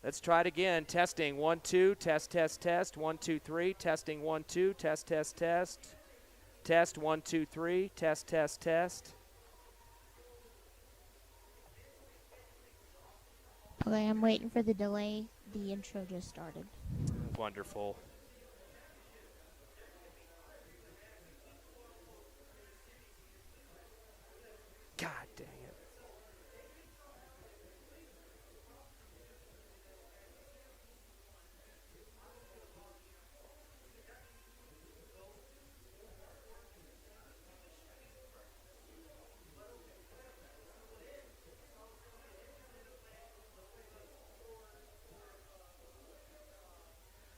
Let's try it again. Testing 1 2, test test test 1 2 3, testing 1 2, test test test, test 1 2 3, test test test. Okay, I'm waiting for the delay. The intro just started. Wonderful. God dang it.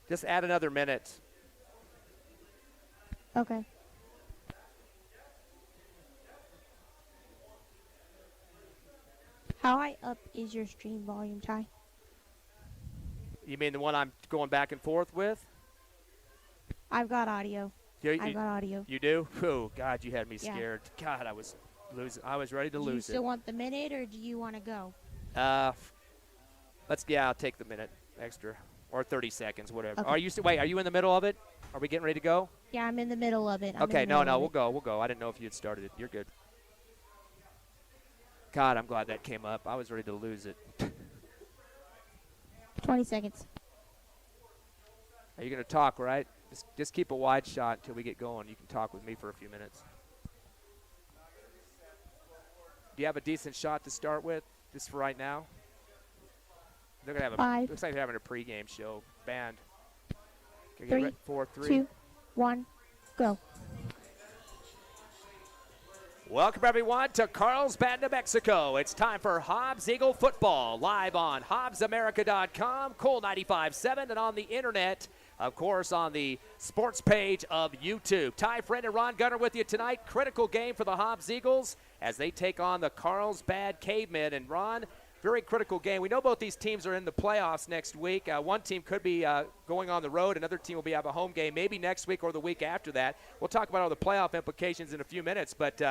Just add another minute. Okay. How high up is your stream volume, Ty? You mean the one I'm going back and forth with? I've got audio. I've got audio. You do? Oh, God, you had me scared. God, I was losing. I was ready to lose it. Do you still want the minute, or do you want to go? I'll take the minute extra. Or 30 seconds, whatever. Okay. Are you in the middle of it? Are we getting ready to go? Yeah, I'm in the middle of it. Okay, no, we'll go. I didn't know if you had started it. You're good. God, I'm glad that came up. I was ready to lose it. 20 seconds. Are you going to talk, right? Just keep a wide shot until we get going. You can talk with me for a few minutes. Do you have a decent shot to start with, just for right now? They're going to have looks like they're having a pregame show. Band. Okay, 3, 4, 3, 2, 1, go. Welcome, everyone, to Carlsbad, New Mexico. It's time for Hobbs Eagle football, live on HobbsAmerica.com, Cool 95.7, and on the internet, of course, on the sports page of YouTube. Ty Friend and Ron Gunner with you tonight. Critical game for the Hobbs Eagles as they take on the Carlsbad Cavemen. And Ron, very critical game. We know both these teams are in the playoffs next week. One team could be going on the road. Another team will have a home game maybe next week or the week after that. We'll talk about all the playoff implications in a few minutes. But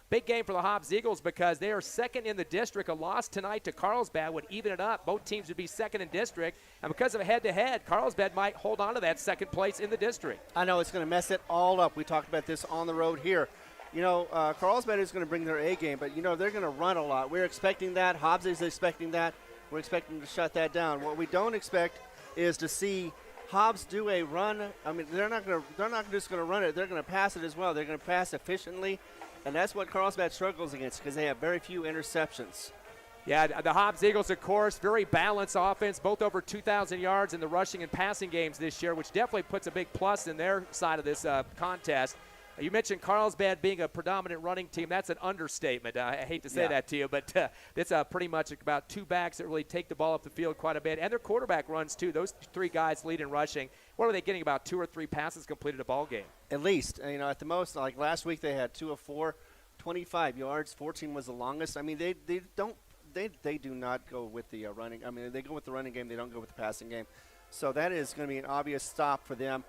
big game for the Hobbs Eagles because they are second in the district. A loss tonight to Carlsbad would even it up. Both teams would be second in district. And because of a head-to-head, Carlsbad might hold on to that second place in the district. I know it's going to mess it all up. We talked about this on the road here. You know, Carlsbad is going to bring their A game, but, you know, they're going to run a lot. We're expecting that. Hobbs is expecting that. We're expecting to shut that down. What we don't expect is to see Hobbs do a run. I mean, they're not just going to run it. They're going to pass it as well. They're going to pass efficiently, and that's what Carlsbad struggles against because they have very few interceptions. Yeah, the Hobbs Eagles, of course, very balanced offense, both over 2,000 yards in the rushing and passing games this year, which definitely puts a big plus in their side of this contest. You mentioned Carlsbad being a predominant running team. That's an understatement. I hate to say that to you, but it's pretty much about two backs that really take the ball up the field quite a bit. And their quarterback runs, too. Those three guys lead in rushing. What are they getting, about 2 or 3 passes completed a ball game? At least. You know, at the most, like last week they had 2 of 4, 25 yards. 14 was the longest. I mean, they do not go with the running. I mean, they go with the running game. They don't go with the passing game. So that is going to be an obvious stop for them.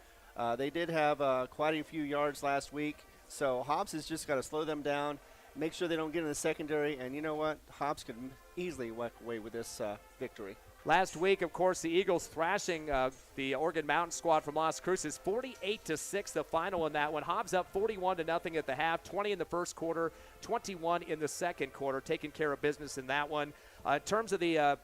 They did have quite a few yards last week, so Hobbs has just got to slow them down, make sure they don't get in the secondary, and you know what? Hobbs could easily walk away with this victory. Last week, of course, the Eagles thrashing the Oregon Mountain squad from Las Cruces, 48-6, the final in that one. Hobbs up 41-0 at the half, 20 in the first quarter, 21 in the second quarter, taking care of business in that one. In terms of the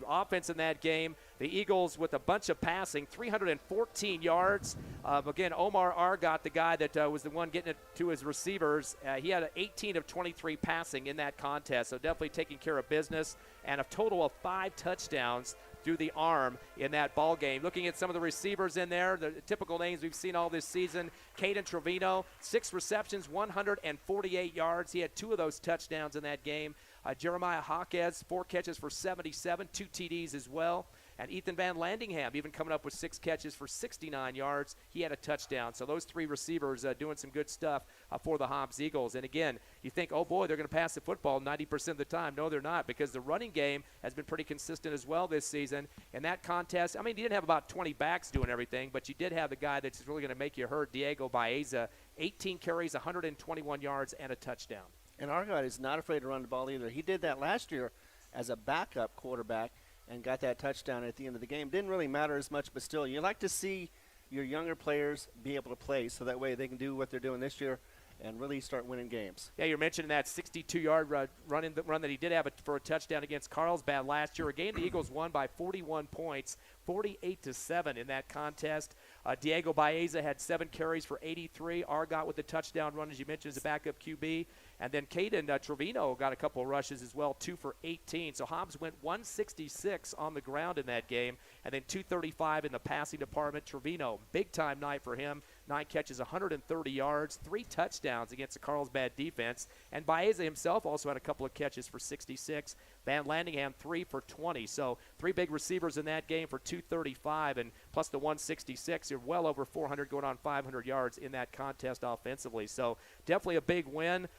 offense in that game, the Eagles with a bunch of passing, 314 yards. Again, Omar Argot, the guy that was the one getting it to his receivers, he had 18 of 23 passing in that contest, so definitely taking care of business, and a total of 5 touchdowns through the arm in that ball game. Looking at some of the receivers in there, the typical names we've seen all this season, Caden Trevino, 6 receptions, 148 yards. He had 2 of those touchdowns in that game. Jeremiah Hawkes, 4 catches for 77, 2 TDs as well. And Ethan Van Landingham even coming up with 6 catches for 69 yards. He had a touchdown. So those 3 receivers doing some good stuff for the Hobbs Eagles. And again, you think, oh boy, they're going to pass the football 90% of the time. No, they're not, because the running game has been pretty consistent as well this season. In that contest, I mean, you didn't have about 20 backs doing everything, but you did have the guy that's really going to make you hurt, Diego Baeza, 18 carries, 121 yards, and a touchdown. And Argot is not afraid to run the ball either. He did that last year as a backup quarterback, and got that touchdown at the end of the game. Didn't really matter as much, but still, you like to see your younger players be able to play so that way they can do what they're doing this year and really start winning games. Yeah, you're mentioning that 62-yard run that he did have for a touchdown against Carlsbad last year. A game the Eagles won by 41 points, 48-7 in that contest. Diego Baeza had 7 carries for 83. Argot with the touchdown run, as you mentioned, as a backup QB. And then Caden Trevino got a couple of rushes as well, 2 for 18. So Hobbs went 166 on the ground in that game, and then 235 in the passing department. Trevino, big-time night for him. 9 catches, 130 yards, 3 touchdowns against the Carlsbad defense. And Baeza himself also had a couple of catches for 66. Van Landingham, 3 for 20. So 3 big receivers in that game for 235, and plus the 166. You're well over 400, going on 500 yards in that contest offensively. So definitely a big win.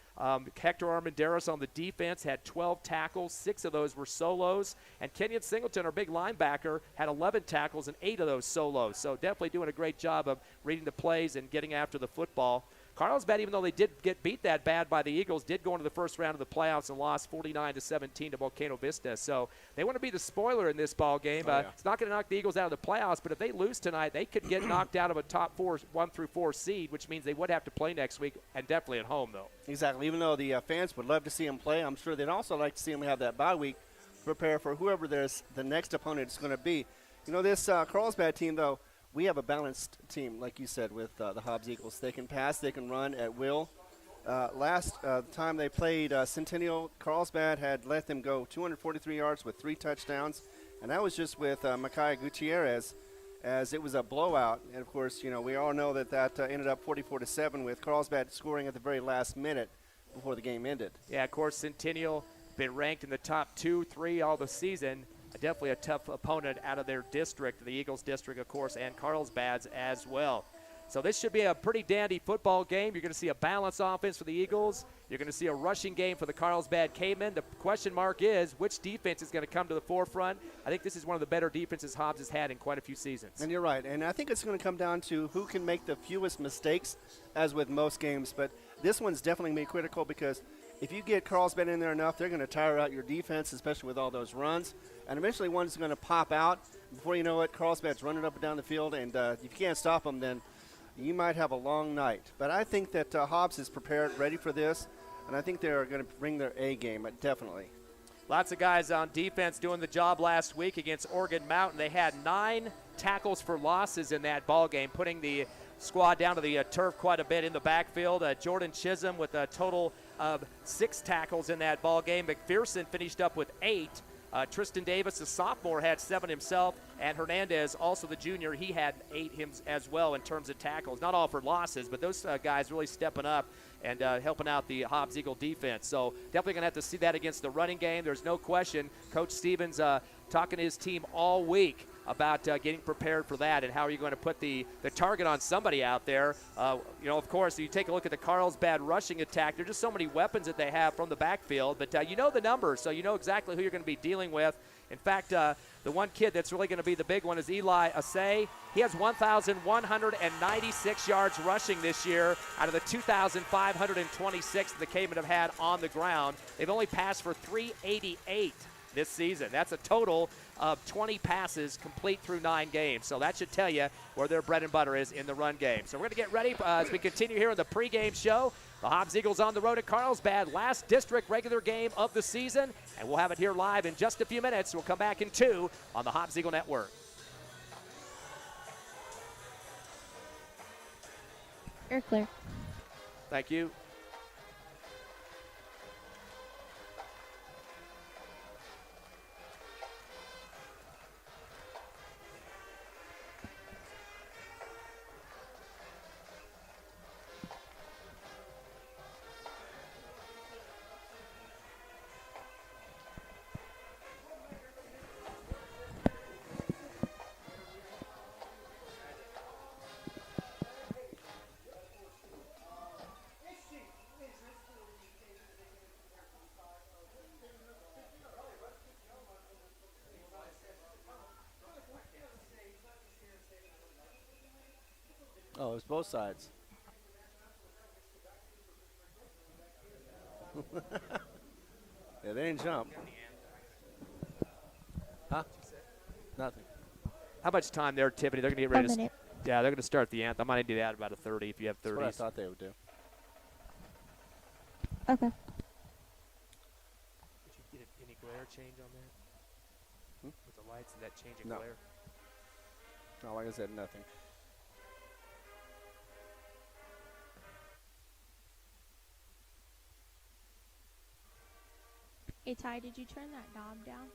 Hector Armendariz on the defense had 12 tackles. 6 of those were solos. And Kenyon Singleton, our big linebacker, had 11 tackles and 8 of those solos. So definitely doing a great job of reading the plays and getting after the football. Carlsbad, even though they did get beat that bad by the Eagles, did go into the first round of the playoffs and lost 49-17 to Volcano Vista. So they want to be the spoiler in this ball game. It's not going to knock the Eagles out of the playoffs, but if they lose tonight, they could get knocked out of a top 1 through 4 seed, which means they would have to play next week, and definitely at home, though. Exactly. Even though the fans would love to see them play, I'm sure they'd also like to see them have that bye week to prepare for whoever the next opponent is going to be. You know, this Carlsbad team, though, we have a balanced team, like you said, with the Hobbs Eagles. They can pass, they can run at will. Last time they played Centennial, Carlsbad had let them go 243 yards with 3 touchdowns, and that was just with Micaiah Gutierrez, as it was a blowout. And, of course, you know, we all know that ended up 44-7 with Carlsbad scoring at the very last minute before the game ended. Yeah, of course, Centennial been ranked in the top 2, 3 all the season. Definitely a tough opponent out of their district, the Eagles district, of course, and Carlsbad's as well. So this should be a pretty dandy football game. You're going to see a balanced offense for the Eagles. You're going to see a rushing game for the Carlsbad Cavemen. The question mark is, which defense is going to come to the forefront? I think this is one of the better defenses Hobbs has had in quite a few seasons. And you're right. And I think it's going to come down to who can make the fewest mistakes, as with most games. But this one's definitely going to be critical, because if you get Carlsbad in there enough, they're going to tire out your defense, especially with all those runs. And eventually one's going to pop out. Before you know it, Carlsbad's running up and down the field. And if you can't stop them, then you might have a long night. But I think that Hobbs is prepared, ready for this. And I think they're going to bring their A game, definitely. Lots of guys on defense doing the job last week against Oregon Mountain. They had 9 tackles for losses in that ball game, putting the squad down to the turf quite a bit in the backfield. Jordan Chisholm with a total of 6 tackles in that ball game. McPherson finished up with 8. Tristan Davis, the sophomore, had 7 himself, and Hernandez, also the junior, he had 8 him as well in terms of tackles. Not all for losses, but those guys really stepping up and helping out the Hobbs Eagle defense. So definitely going to have to see that against the running game. There's no question. Coach Stevens talking to his team all week about getting prepared for that, and how are you going to put the target on somebody out there. You know, of course, you take a look at the Carlsbad rushing attack. There's just so many weapons that they have from the backfield, but you know the numbers, so you know exactly who you're going to be dealing with. In fact, the one kid that's really going to be the big one is Eli Asay. He has 1,196 yards rushing this year out of the 2,526 that the Cavemen have had on the ground. They've only passed for 388 this season. That's a total of 20 passes complete through 9 games. So that should tell you where their bread and butter is in the run game. So we're going to get ready as we continue here in the pregame show. The Hobbs Eagles on the road at Carlsbad, last district regular game of the season, and we'll have it here live in just a few minutes. We'll come back in 2 on the Hobbs Eagle Network. You're clear. Thank you. Oh, it's both sides. Yeah, they didn't jump. Huh? Nothing. How much time there, Tiffany? They're going to get ready 1 minute. Yeah, they're going to start the anthem. I might do that about a 30 if you have 30s. That's what I thought they would do. Okay. Did you get any glare change on that? With the lights, did that change in glare? No, like I said, nothing. Hey, Ty, did you turn that knob down?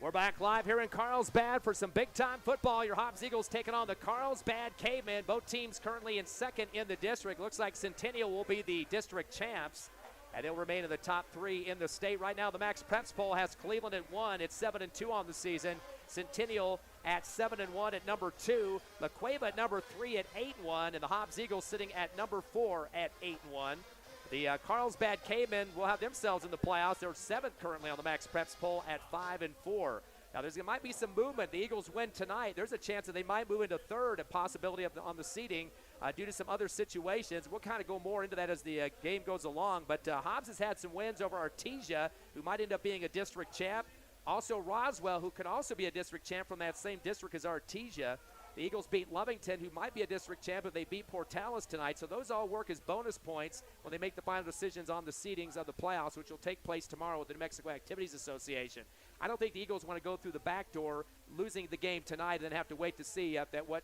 We're back live here in Carlsbad for some big-time football. Your Hobbs Eagles taking on the Carlsbad Cavemen. Both teams currently in second in the district. Looks like Centennial will be the district champs, and they'll remain in the top 3 in the state. Right now, the Max Preps poll has Cleveland at 1. It's 7-2 on the season. Centennial at 7-1 at number 2. La Cueva at number 3 at 8-1, and the Hobbs Eagles sitting at number 4 at 8-1. The Carlsbad Cavemen will have themselves in the playoffs. They're 7th currently on the Max Preps poll at 5-4. Now, there might be some movement. The Eagles win tonight. There's a chance that they might move into 3rd, a possibility on the seeding due to some other situations. We'll kind of go more into that as the game goes along. But Hobbs has had some wins over Artesia, who might end up being a district champ. Also, Roswell, who can also be a district champ from that same district as Artesia. The Eagles beat Lovington, who might be a district champ if they beat Portales tonight. So those all work as bonus points when they make the final decisions on the seedings of the playoffs, which will take place tomorrow with the New Mexico Activities Association. I don't think the Eagles want to go through the back door, losing the game tonight, and then have to wait to see what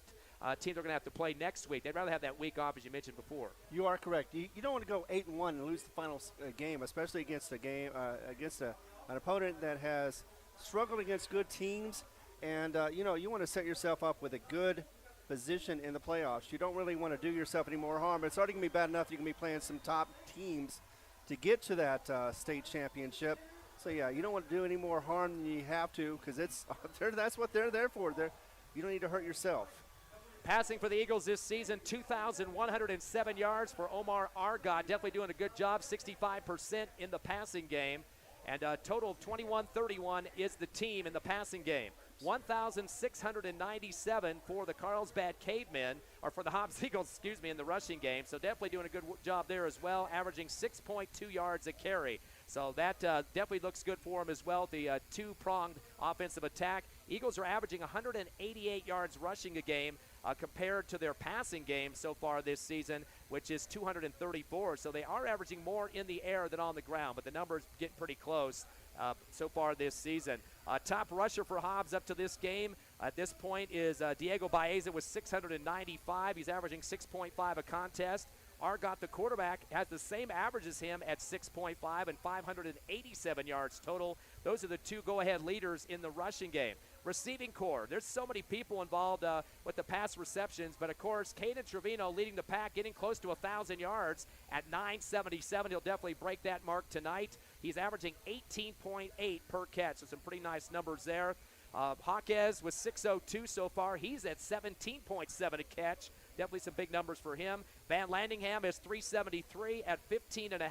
team they're going to have to play next week. They'd rather have that week off, as you mentioned before. You are correct. You don't want to go 8-1 and lose the final game, especially against an opponent that has struggled against good teams. And, you want to set yourself up with a good position in the playoffs. You don't really want to do yourself any more harm. It's already going to be bad enough you can be playing some top teams to get to that state championship. So, yeah, you don't want to do any more harm than you have to because that's what they're there for. You don't need to hurt yourself. Passing for the Eagles this season, 2,107 yards for Omar Argot. Definitely doing a good job, 65% in the passing game. And a total of 21-31 is the team in the passing game. 1,697 for the Carlsbad Cavemen, or for the Hobbs Eagles, in the rushing game. So definitely doing a good job there as well, averaging 6.2 yards a carry. So that definitely looks good for them as well, the two-pronged offensive attack. Eagles are averaging 188 yards rushing a game compared to their passing game so far this season, which is 234. So they are averaging more in the air than on the ground, but the numbers get pretty close so far this season. Top rusher for Hobbs up to this game at this point is Diego Baeza with 695. He's averaging 6.5 a contest. Argot, the quarterback, has the same average as him at 6.5 and 587 yards total. Those are the two go-ahead leaders in the rushing game. Receiving core, there's so many people involved with the pass receptions, but of course, Caden Trevino leading the pack, getting close to 1,000 yards at 977. He'll definitely break that mark tonight. He's averaging 18.8 per catch, so some pretty nice numbers there. Jaquez with 602 so far. He's at 17.7 a catch. Definitely some big numbers for him. Van Landingham is 373 at 15.5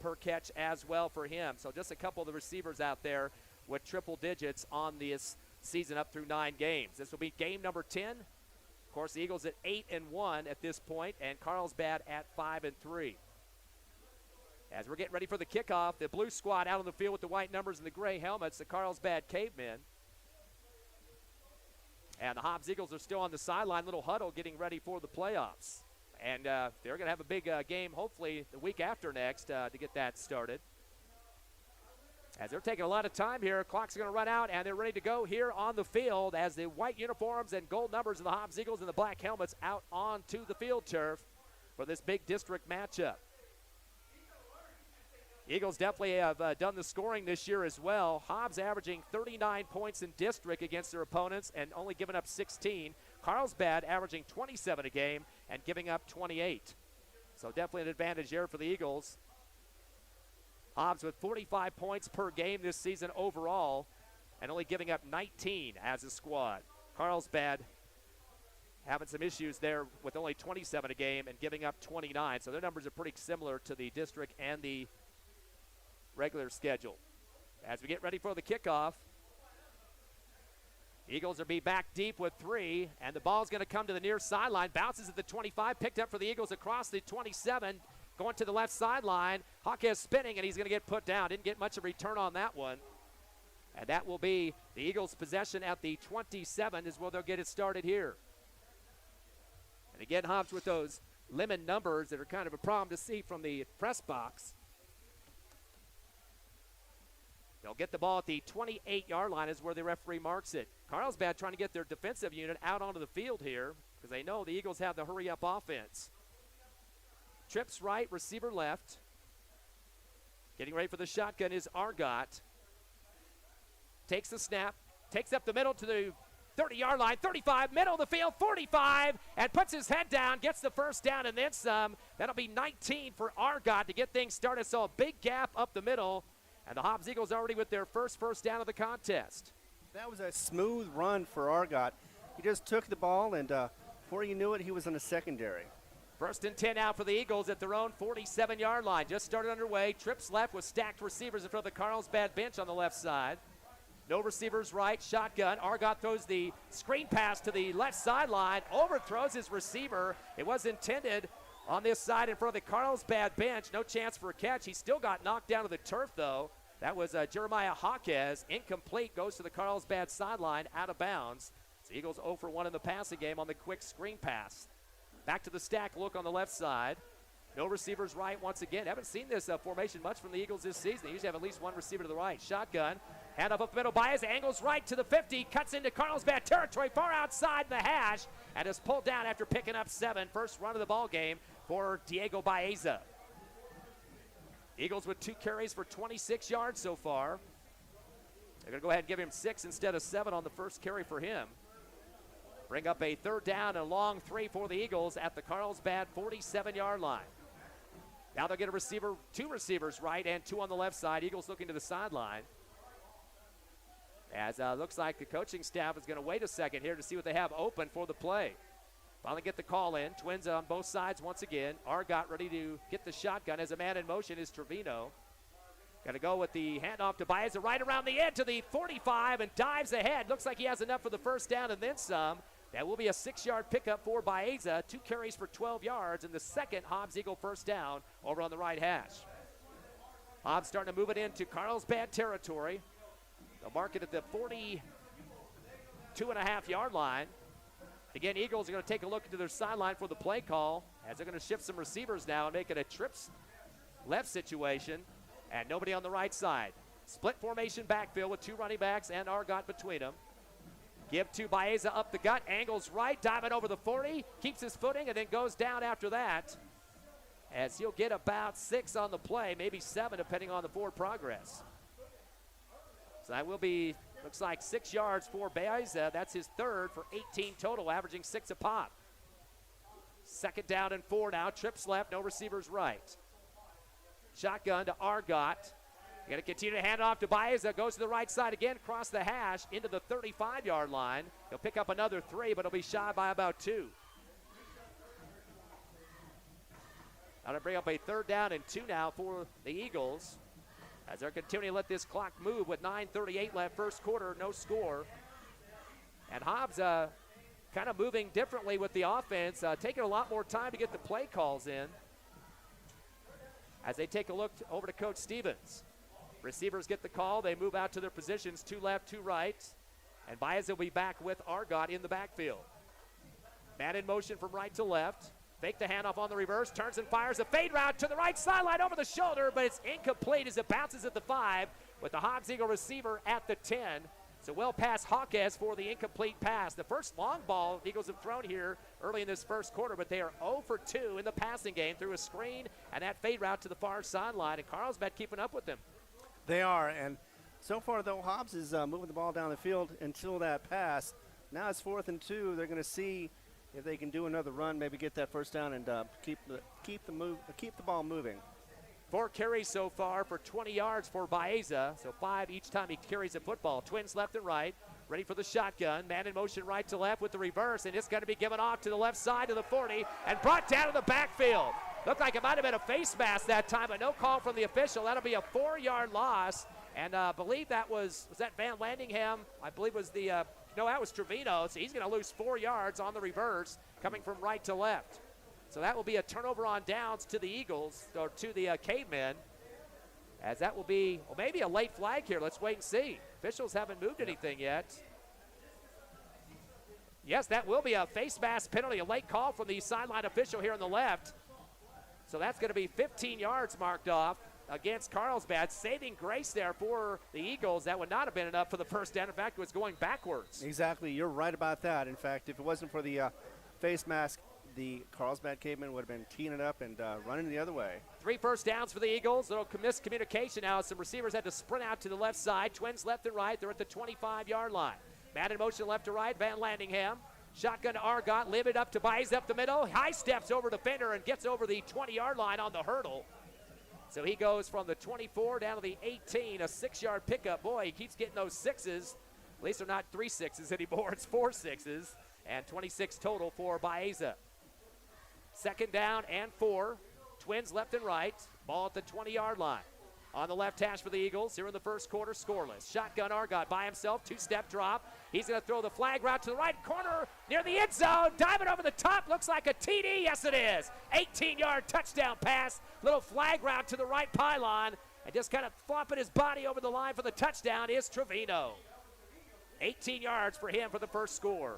per catch as well for him. So just a couple of the receivers out there with triple digits on this season up through 9 games. This will be game number 10. Of course, the Eagles at 8-1 at this point, and Carlsbad at 5-3. As we're getting ready for the kickoff, the blue squad out on the field with the white numbers and the gray helmets, the Carlsbad Cavemen. And the Hobbs Eagles are still on the sideline, little huddle getting ready for the playoffs. And they're going to have a big game, hopefully, the week after next to get that started. As they're taking a lot of time here, clock's going to run out, and they're ready to go here on the field as the white uniforms and gold numbers of the Hobbs Eagles and the black helmets out onto the field turf for this big district matchup. Eagles definitely have done the scoring this year as well. Hobbs averaging 39 points in district against their opponents and only giving up 16. Carlsbad averaging 27 a game and giving up 28. So definitely an advantage there for the Eagles. Hobbs with 45 points per game this season overall and only giving up 19 as a squad. Carlsbad having some issues there with only 27 a game and giving up 29. So their numbers are pretty similar to the district and the regular schedule. As we get ready for the kickoff, Eagles will be back deep with 3, and the ball's going to come to the near sideline. Bounces at the 25, picked up for the Eagles across the 27. Going to the left sideline. Hawkes spinning, and he's going to get put down. Didn't get much of a return on that one. And that will be the Eagles' possession at the 27 is where they'll get it started here. And again, Hobbs with those lemon numbers that are kind of a problem to see from the press box. They'll get the ball at the 28-yard line is where the referee marks it. Carlsbad trying to get their defensive unit out onto the field here because they know the Eagles have the hurry-up offense. Trips right, receiver left. Getting ready for the shotgun is Argot. Takes the snap, takes up the middle to the 30-yard line, 35, middle of the field, 45, and puts his head down, gets the first down and then some. That'll be 19 for Argot to get things started. So a big gap up the middle, and the Hobbs Eagles already with their first down of the contest. That was a smooth run for Argot. He just took the ball, and before you knew it, he was in the secondary. 1st and 10 out for the Eagles at their own 47-yard line. Just started underway. Trips left with stacked receivers in front of the Carlsbad bench on the left side. No receivers right. Shotgun. Argot throws the screen pass to the left sideline. Overthrows his receiver. It was intended on this side in front of the Carlsbad bench. No chance for a catch. He still got knocked down to the turf, though. That was Jeremiah Hawkes. Incomplete. Goes to the Carlsbad sideline. Out of bounds. The Eagles 0 for 1 in the passing game on the quick screen pass. Back to the stack look on the left side. No receivers right once again. Haven't seen this formation much from the Eagles this season. They usually have at least one receiver to the right. Shotgun. Hand up the middle. Baez angles right to the 50. Cuts into Carlsbad territory far outside the hash. And is pulled down after picking up 7. First run of the ball game for Diego Baeza. Eagles with 2 carries for 26 yards so far. They're going to go ahead and give him 6 instead of 7 on the first carry for him. Bring up a 3rd down and a long 3 for the Eagles at the Carlsbad 47-yard line. Now they'll get a 2 receivers right and 2 on the left side. Eagles looking to the sideline. As looks like the coaching staff is going to wait a second here to see what they have open for the play. Finally get the call in. Twins on both sides once again. Argot ready to get the shotgun as a man in motion is Trevino. Got to go with the handoff to Baeza right around the edge to the 45 and dives ahead. Looks like he has enough for the first down and then some. That will be a 6-yard pickup for Baeza. 2 carries for 12 yards and the second Hobbs Eagle first down over on the right hash. Hobbs starting to move it into Carlsbad territory. They'll mark it at the 42.5-yard line. Again, Eagles are going to take a look into their sideline for the play call as they're going to shift some receivers now and make it a trips left situation. And nobody on the right side. Split formation backfield with 2 running backs and Argot between them. Give to Baeza up the gut, angles right, diving over the 40, keeps his footing, and then goes down after that. As he'll get about 6 on the play, maybe 7 depending on the forward progress. So that will be, looks like 6 yards for Baeza. That's his 3rd for 18 total, averaging 6 a pop. 2nd down and 4 now, trips left, no receivers right. Shotgun to Argot. Going to continue to hand off to Baeza. Goes to the right side again, across the hash, into the 35-yard line. He'll pick up another 3, but he'll be shy by about 2. Now to bring up a 3rd down and 2 now for the Eagles. As they're continuing to let this clock move with 9:38 left, first quarter, no score. And Hobbs kind of moving differently with the offense, taking a lot more time to get the play calls in. As they take a look over to Coach Stevens. Receivers get the call. They move out to their positions, 2 left, 2 right. And Baez will be back with Argot in the backfield. Man in motion from right to left. Fake the handoff on the reverse, turns and fires a fade route to the right sideline over the shoulder, but it's incomplete as it bounces at the 5 with the Hobbs Eagle receiver at the 10. So well past Hawkes for the incomplete pass. The first long ball the Eagles have thrown here early in this first quarter, but they are 0 for 2 in the passing game through a screen and that fade route to the far sideline, and Carlsbad keeping up with them. They are, and so far, though, Hobbs is moving the ball down the field until that pass. Now it's 4th and 2. They're going to see if they can do another run, maybe get that first down and keep the ball moving. 4 carries so far for 20 yards for Baeza, so 5 each time he carries the football. Twins left and right, ready for the shotgun. Man in motion right to left with the reverse, and it's going to be given off to the left side of the 40 and brought down to the backfield. Looked like it might have been a face mask that time, but no call from the official. That'll be a 4-yard loss, and I believe that was that Van Landingham? I believe was that was Trevino, so he's going to lose 4 yards on the reverse coming from right to left. So that will be a turnover on downs to the Eagles, or to the Cavemen, as that will be maybe a late flag here. Let's wait and see. Officials haven't moved anything yet. Yes, that will be a face mask penalty, a late call from the sideline official here on the left. So that's going to be 15 yards marked off against Carlsbad. Saving grace there for the Eagles. That would not have been enough for the first down. In fact, it was going backwards. Exactly. You're right about that. In fact, if it wasn't for the face mask, the Carlsbad Cavemen would have been teeing it up and running the other way. 3 first downs for the Eagles. Little miscommunication now. Some receivers had to sprint out to the left side. Twins left and right. They're at the 25-yard line. Man in motion left to right. Van Landingham. Shotgun to Argot. Limited up to Baez up the middle. High steps over defender and gets over the 20-yard line on the hurdle. So he goes from the 24 down to the 18. A 6-yard pickup. Boy, he keeps getting those 6s. At least they're not 3 6s anymore. It's 4 6s. And 26 total for Baeza. 2nd down and 4. Twins left and right. Ball at the 20-yard line. On the left hash for the Eagles here in the first quarter, scoreless. Shotgun Argot by himself, 2-step drop. He's going to throw the flag route to the right corner near the end zone. Diving over the top, looks like a TD. Yes, it is. 18-yard touchdown pass. Little flag route to the right pylon. And just kind of flopping his body over the line for the touchdown is Trevino. 18 yards for him for the first score.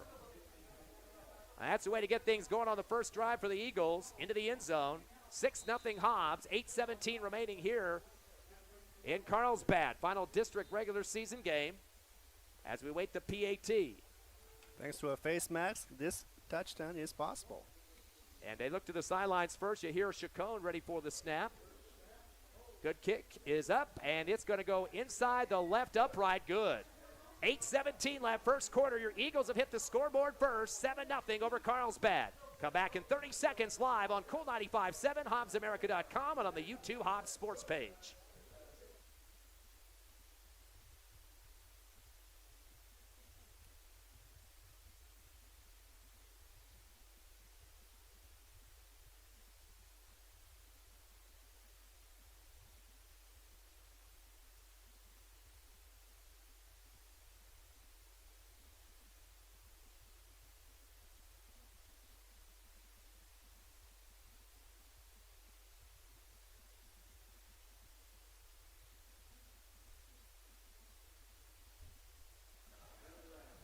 That's the way to get things going on the first drive for the Eagles into the end zone. 6-0 Hobbs, 8:17 remaining here in Carlsbad. Final district regular season game as we wait the PAT. Thanks to a face mask, this touchdown is possible. And they look to the sidelines first. You hear Chacon ready for the snap. Good kick is up, and it's going to go inside the left upright. Good. 8:17 left, first quarter. Your Eagles have hit the scoreboard first, 7-0 over Carlsbad. Come back in 30 seconds live on Cool 95.7, HobbsAmerica.com, and on the YouTube Hobbs Sports page.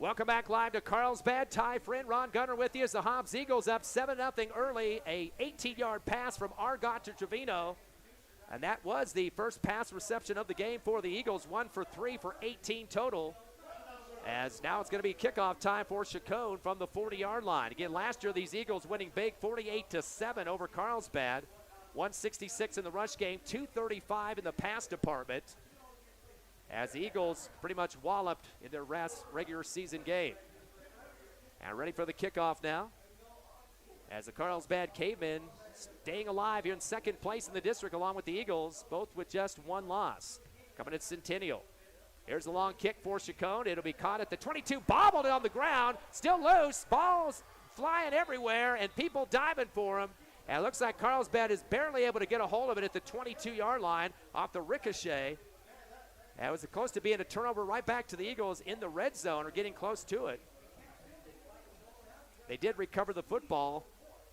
Welcome back live to Carlsbad. Ty Friend, Ron Gunner with you as the Hobbs Eagles up 7-0 early. A 18-yard pass from Argot to Trevino. And that was the first pass reception of the game for the Eagles. 1 for 3 for 18 total. As now it's going to be kickoff time for Chacon from the 40-yard line. Again, last year these Eagles winning big 48-7 over Carlsbad. 166 in the rush game, 235 in the pass department, as the Eagles pretty much walloped in their regular season game. And ready for the kickoff now, as the Carlsbad Cavemen staying alive here in second place in the district along with the Eagles, both with just 1 loss. Coming at Centennial. Here's the long kick for Chacon. It'll be caught at the 22, bobbled on the ground, still loose, balls flying everywhere, and people diving for him. And it looks like Carlsbad is barely able to get a hold of it at the 22-yard line off the ricochet. That was close to being a turnover right back to the Eagles in the red zone, or getting close to it. They did recover the football,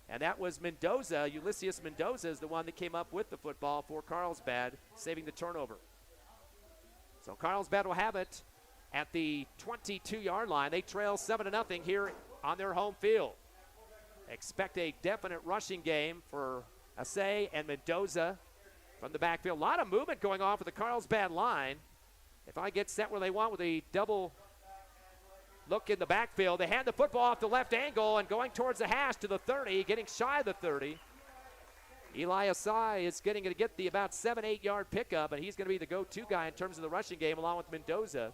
and that was Mendoza. Ulysses Mendoza is the one that came up with the football for Carlsbad, saving the turnover. So Carlsbad will have it at the 22-yard line. They trail 7-0 here on their home field. Expect a definite rushing game for Asay and Mendoza from the backfield. A lot of movement going on for the Carlsbad line. If I get set where they want with a double look in the backfield, they hand the football off the left angle and going towards the hash to the 30, getting shy of the 30. Eli Asay is getting to get the about 7-8 yard pickup, and he's going to be the go-to guy in terms of the rushing game along with Mendoza.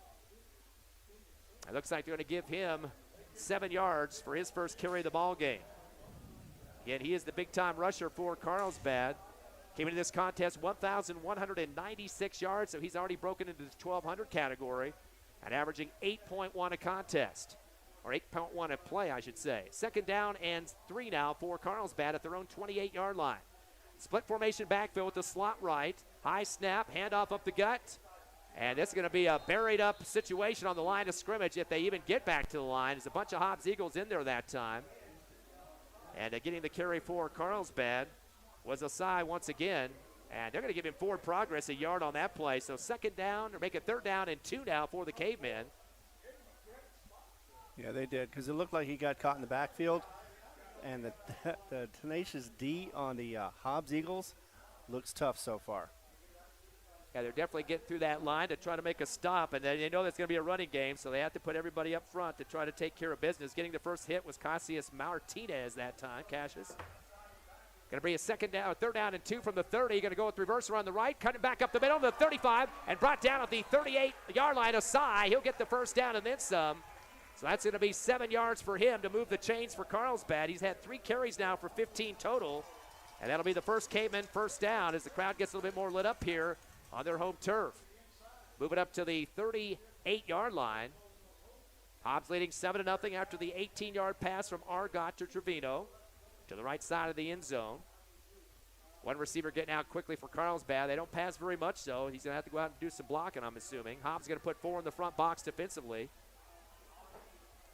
It looks like they're going to give him 7 yards for his first carry of the ball game. Again, he is the big-time rusher for Carlsbad. Came into this contest 1,196 yards, so he's already broken into the 1,200 category and averaging 8.1 a contest, or 8.1 a play, I should say. Second down and 3 now for Carlsbad at their own 28-yard line. Split formation backfield with the slot right. High snap, handoff up the gut. And this is going to be a buried-up situation on the line of scrimmage if they even get back to the line. There's a bunch of Hobbs Eagles in there that time. And getting the carry for Carlsbad was Asay once again. And they're going to give him forward progress, a yard on that play. So second down, or make it third down and 2 now for the Cavemen. Yeah, they did, because it looked like he got caught in the backfield. And the tenacious D on the Hobbs Eagles looks tough so far. Yeah, they're definitely getting through that line to try to make a stop, and they know that's going to be a running game, so they have to put everybody up front to try to take care of business. Getting the first hit was Cassius Martinez that time, Cassius. Going to be a third down and 2 from the 30. Going to go with reverse around the right, cutting back up the middle to the 35, and brought down at the 38-yard line. Asay, he'll get the first down and then some. So that's going to be 7 yards for him to move the chains for Carlsbad. He's had 3 carries now for 15 total. And that'll be the first Cavemen first down as the crowd gets a little bit more lit up here on their home turf. Moving up to the 38-yard line. Hobbs leading 7-0 after the 18-yard pass from Argot to Trevino to the right side of the end zone. One receiver getting out quickly for Carlsbad. They don't pass very much, so he's going to have to go out and do some blocking, I'm assuming. Hobbs going to put 4 in the front box defensively.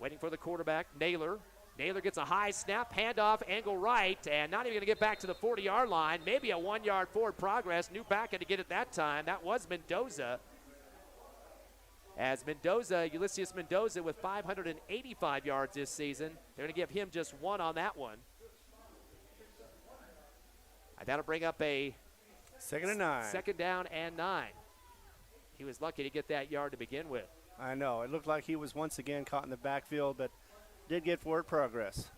Waiting for the quarterback, Naylor. Naylor gets a high snap, handoff, angle right, and not even going to get back to the 40-yard line. Maybe a 1-yard forward progress. New back had to get it that time. That was Mendoza. As Mendoza, Ulysses Mendoza with 585 yards this season. They're going to give him just 1 on that one. And that'll bring up a second and 9. Second down and 9. He was lucky to get that yard to begin with. I know. It looked like he was once again caught in the backfield, but did get forward progress.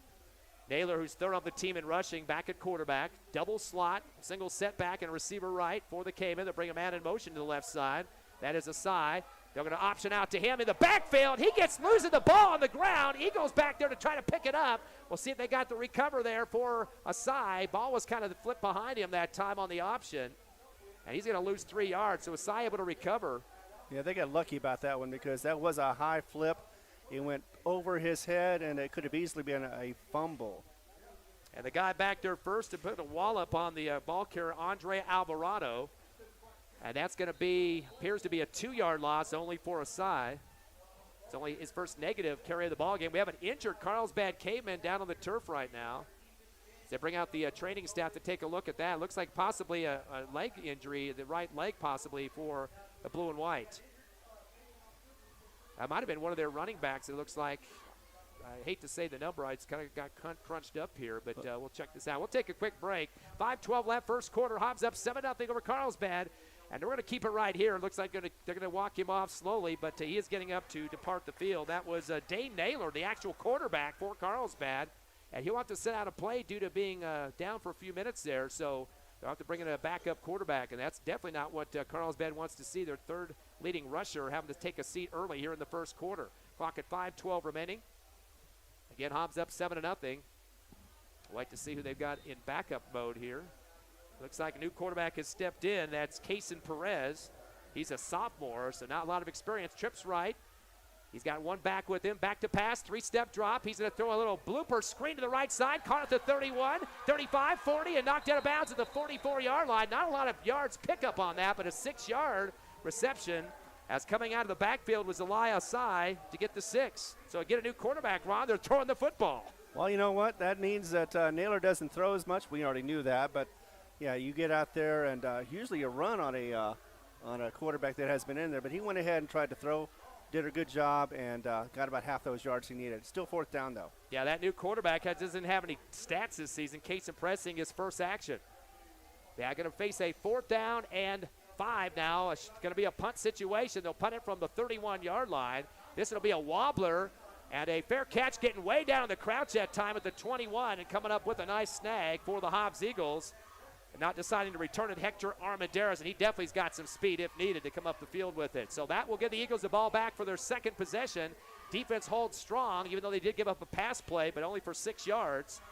Naylor, who's third on the team in rushing, back at quarterback. Double slot, single setback, and receiver right for the Cavemen. They'll bring a man in motion to the left side. That is Asay. They're going to option out to him in the backfield. He gets losing the ball on the ground. Eagles back there to try to pick it up. We'll see if they got the recover there for Asay. Ball was kind of flipped behind him that time on the option. And he's going to lose 3 yards. So Asay able to recover. Yeah, they got lucky about that one because that was a high flip. It went over his head, and it could have easily been a fumble. And the guy back there first to put a wallop on the ball carrier, Andre Alvarado. And that's going to be, appears to be a 2-yard loss only for Asay. It's only his first negative carry of the ball game. We have an injured Carlsbad Caveman down on the turf right now. They bring out the training staff to take a look at that. Looks like possibly a leg injury, the right leg possibly for the blue and white. That might have been one of their running backs, it looks like. I hate to say the number. It's kind of got crunched up here, but we'll check this out. We'll take a quick break. 5:12 left, first quarter. Hobbs up 7-0 over Carlsbad. And we're going to keep it right here. It looks like they're going to walk him off slowly, but he is getting up to depart the field. That was Dane Naylor, the actual quarterback for Carlsbad. And he'll have to sit out a play due to being down for a few minutes there. So they'll have to bring in a backup quarterback, and that's definitely not what Carlsbad wants to see. Their third leading rusher having to take a seat early here in the first quarter. Clock at 5:12 remaining. Again, Hobbs up 7-0. Like to see who they've got in backup mode here. Looks like a new quarterback has stepped in. That's Cason Perez. He's a sophomore, so not a lot of experience. Trips right. He's got one back with him. Back to pass, 3-step drop. He's going to throw a little blooper screen to the right side. Caught at the 31, 35, 40, and knocked out of bounds at the 44-yard line. Not a lot of yards pickup on that, but a 6-yard reception. As coming out of the backfield was Eli Asay to get the 6. So get a new quarterback, Ron. They're throwing the football. Well, you know what? That means that Naylor doesn't throw as much. We already knew that, but yeah, you get out there and usually you run on a quarterback that has been in there. But he went ahead and tried to throw. did a good job and got about half those yards he needed. Still 4th down, though. Yeah, that new quarterback doesn't have any stats this season. Case impressing his first action. They're going to face a 4th down and 5 now. It's going to be a punt situation. They'll punt it from the 31-yard line. This will be a wobbler and a fair catch, getting way down in the crouch that time at the 21 and coming up with a nice snag for the Hobbs Eagles. And not deciding to return it, Hector Armendariz, and he definitely's got some speed if needed to come up the field with it. So that will give the Eagles the ball back for their second possession. Defense holds strong, even though they did give up a pass play, but only for 6 yards.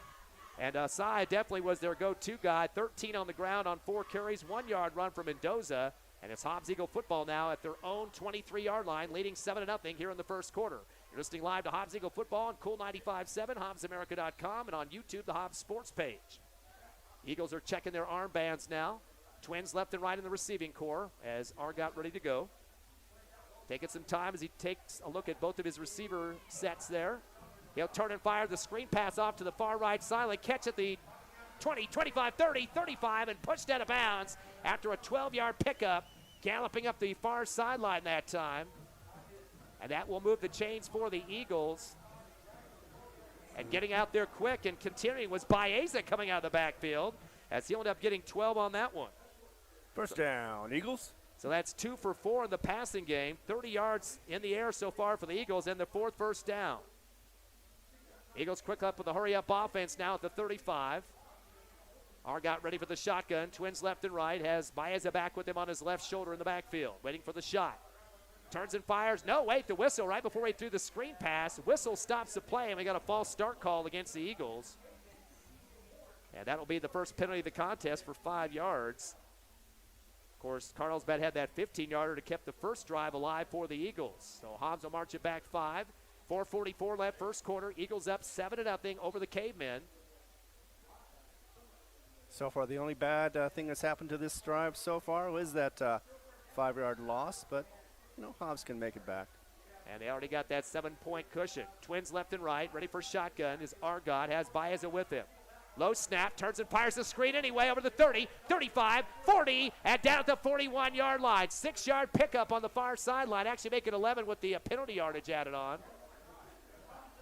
And Sai definitely was their go-to guy. 13 on the ground on 4 carries, 1-yard run for Mendoza. And it's Hobbs Eagle football now at their own 23-yard line, leading 7-0 here in the first quarter. You're listening live to Hobbs Eagle football on Cool 95.7, HobbsAmerica.com, and on YouTube, the Hobbs Sports page. Eagles are checking their armbands now. Twins left and right in the receiving core as Argot ready to go. Taking some time as he takes a look at both of his receiver sets there. He'll turn and fire the screen pass off to the far right sideline. Catch at the 20, 25, 30, 35, and pushed out of bounds after a 12-yard pickup, galloping up the far sideline that time. And that will move the chains for the Eagles. And getting out there quick and continuing was Baeza coming out of the backfield as he'll end up getting 12 on that one. First down, Eagles. So that's 2 for 4 in the passing game. 30 yards in the air so far for the Eagles and the 4th first down. Eagles quick up with a hurry-up offense now at the 35. Argot ready for the shotgun. Twins left and right. Has Baeza back with him on his left shoulder in the backfield. Waiting for the shot. Turns and fires. No, wait, the whistle right before he threw the screen pass. Whistle stops the play, and we got a false start call against the Eagles. And that'll be the first penalty of the contest for 5 yards. Of course, Carlsbad had that 15-yarder to keep the first drive alive for the Eagles. So Hobbs will march it back 5. 4:44 left first quarter. Eagles up 7-0 over the Cavemen. So far, the only bad thing that's happened to this drive so far was that 5-yard loss, but Hobbs can make it back. And they already got that 7-point cushion. Twins left and right, ready for shotgun as Argot has Baeza with him. Low snap, turns and fires the screen anyway over the 30, 35, 40, and down at the 41-yard line. 6-yard pickup on the far sideline, actually make it 11 with the penalty yardage added on.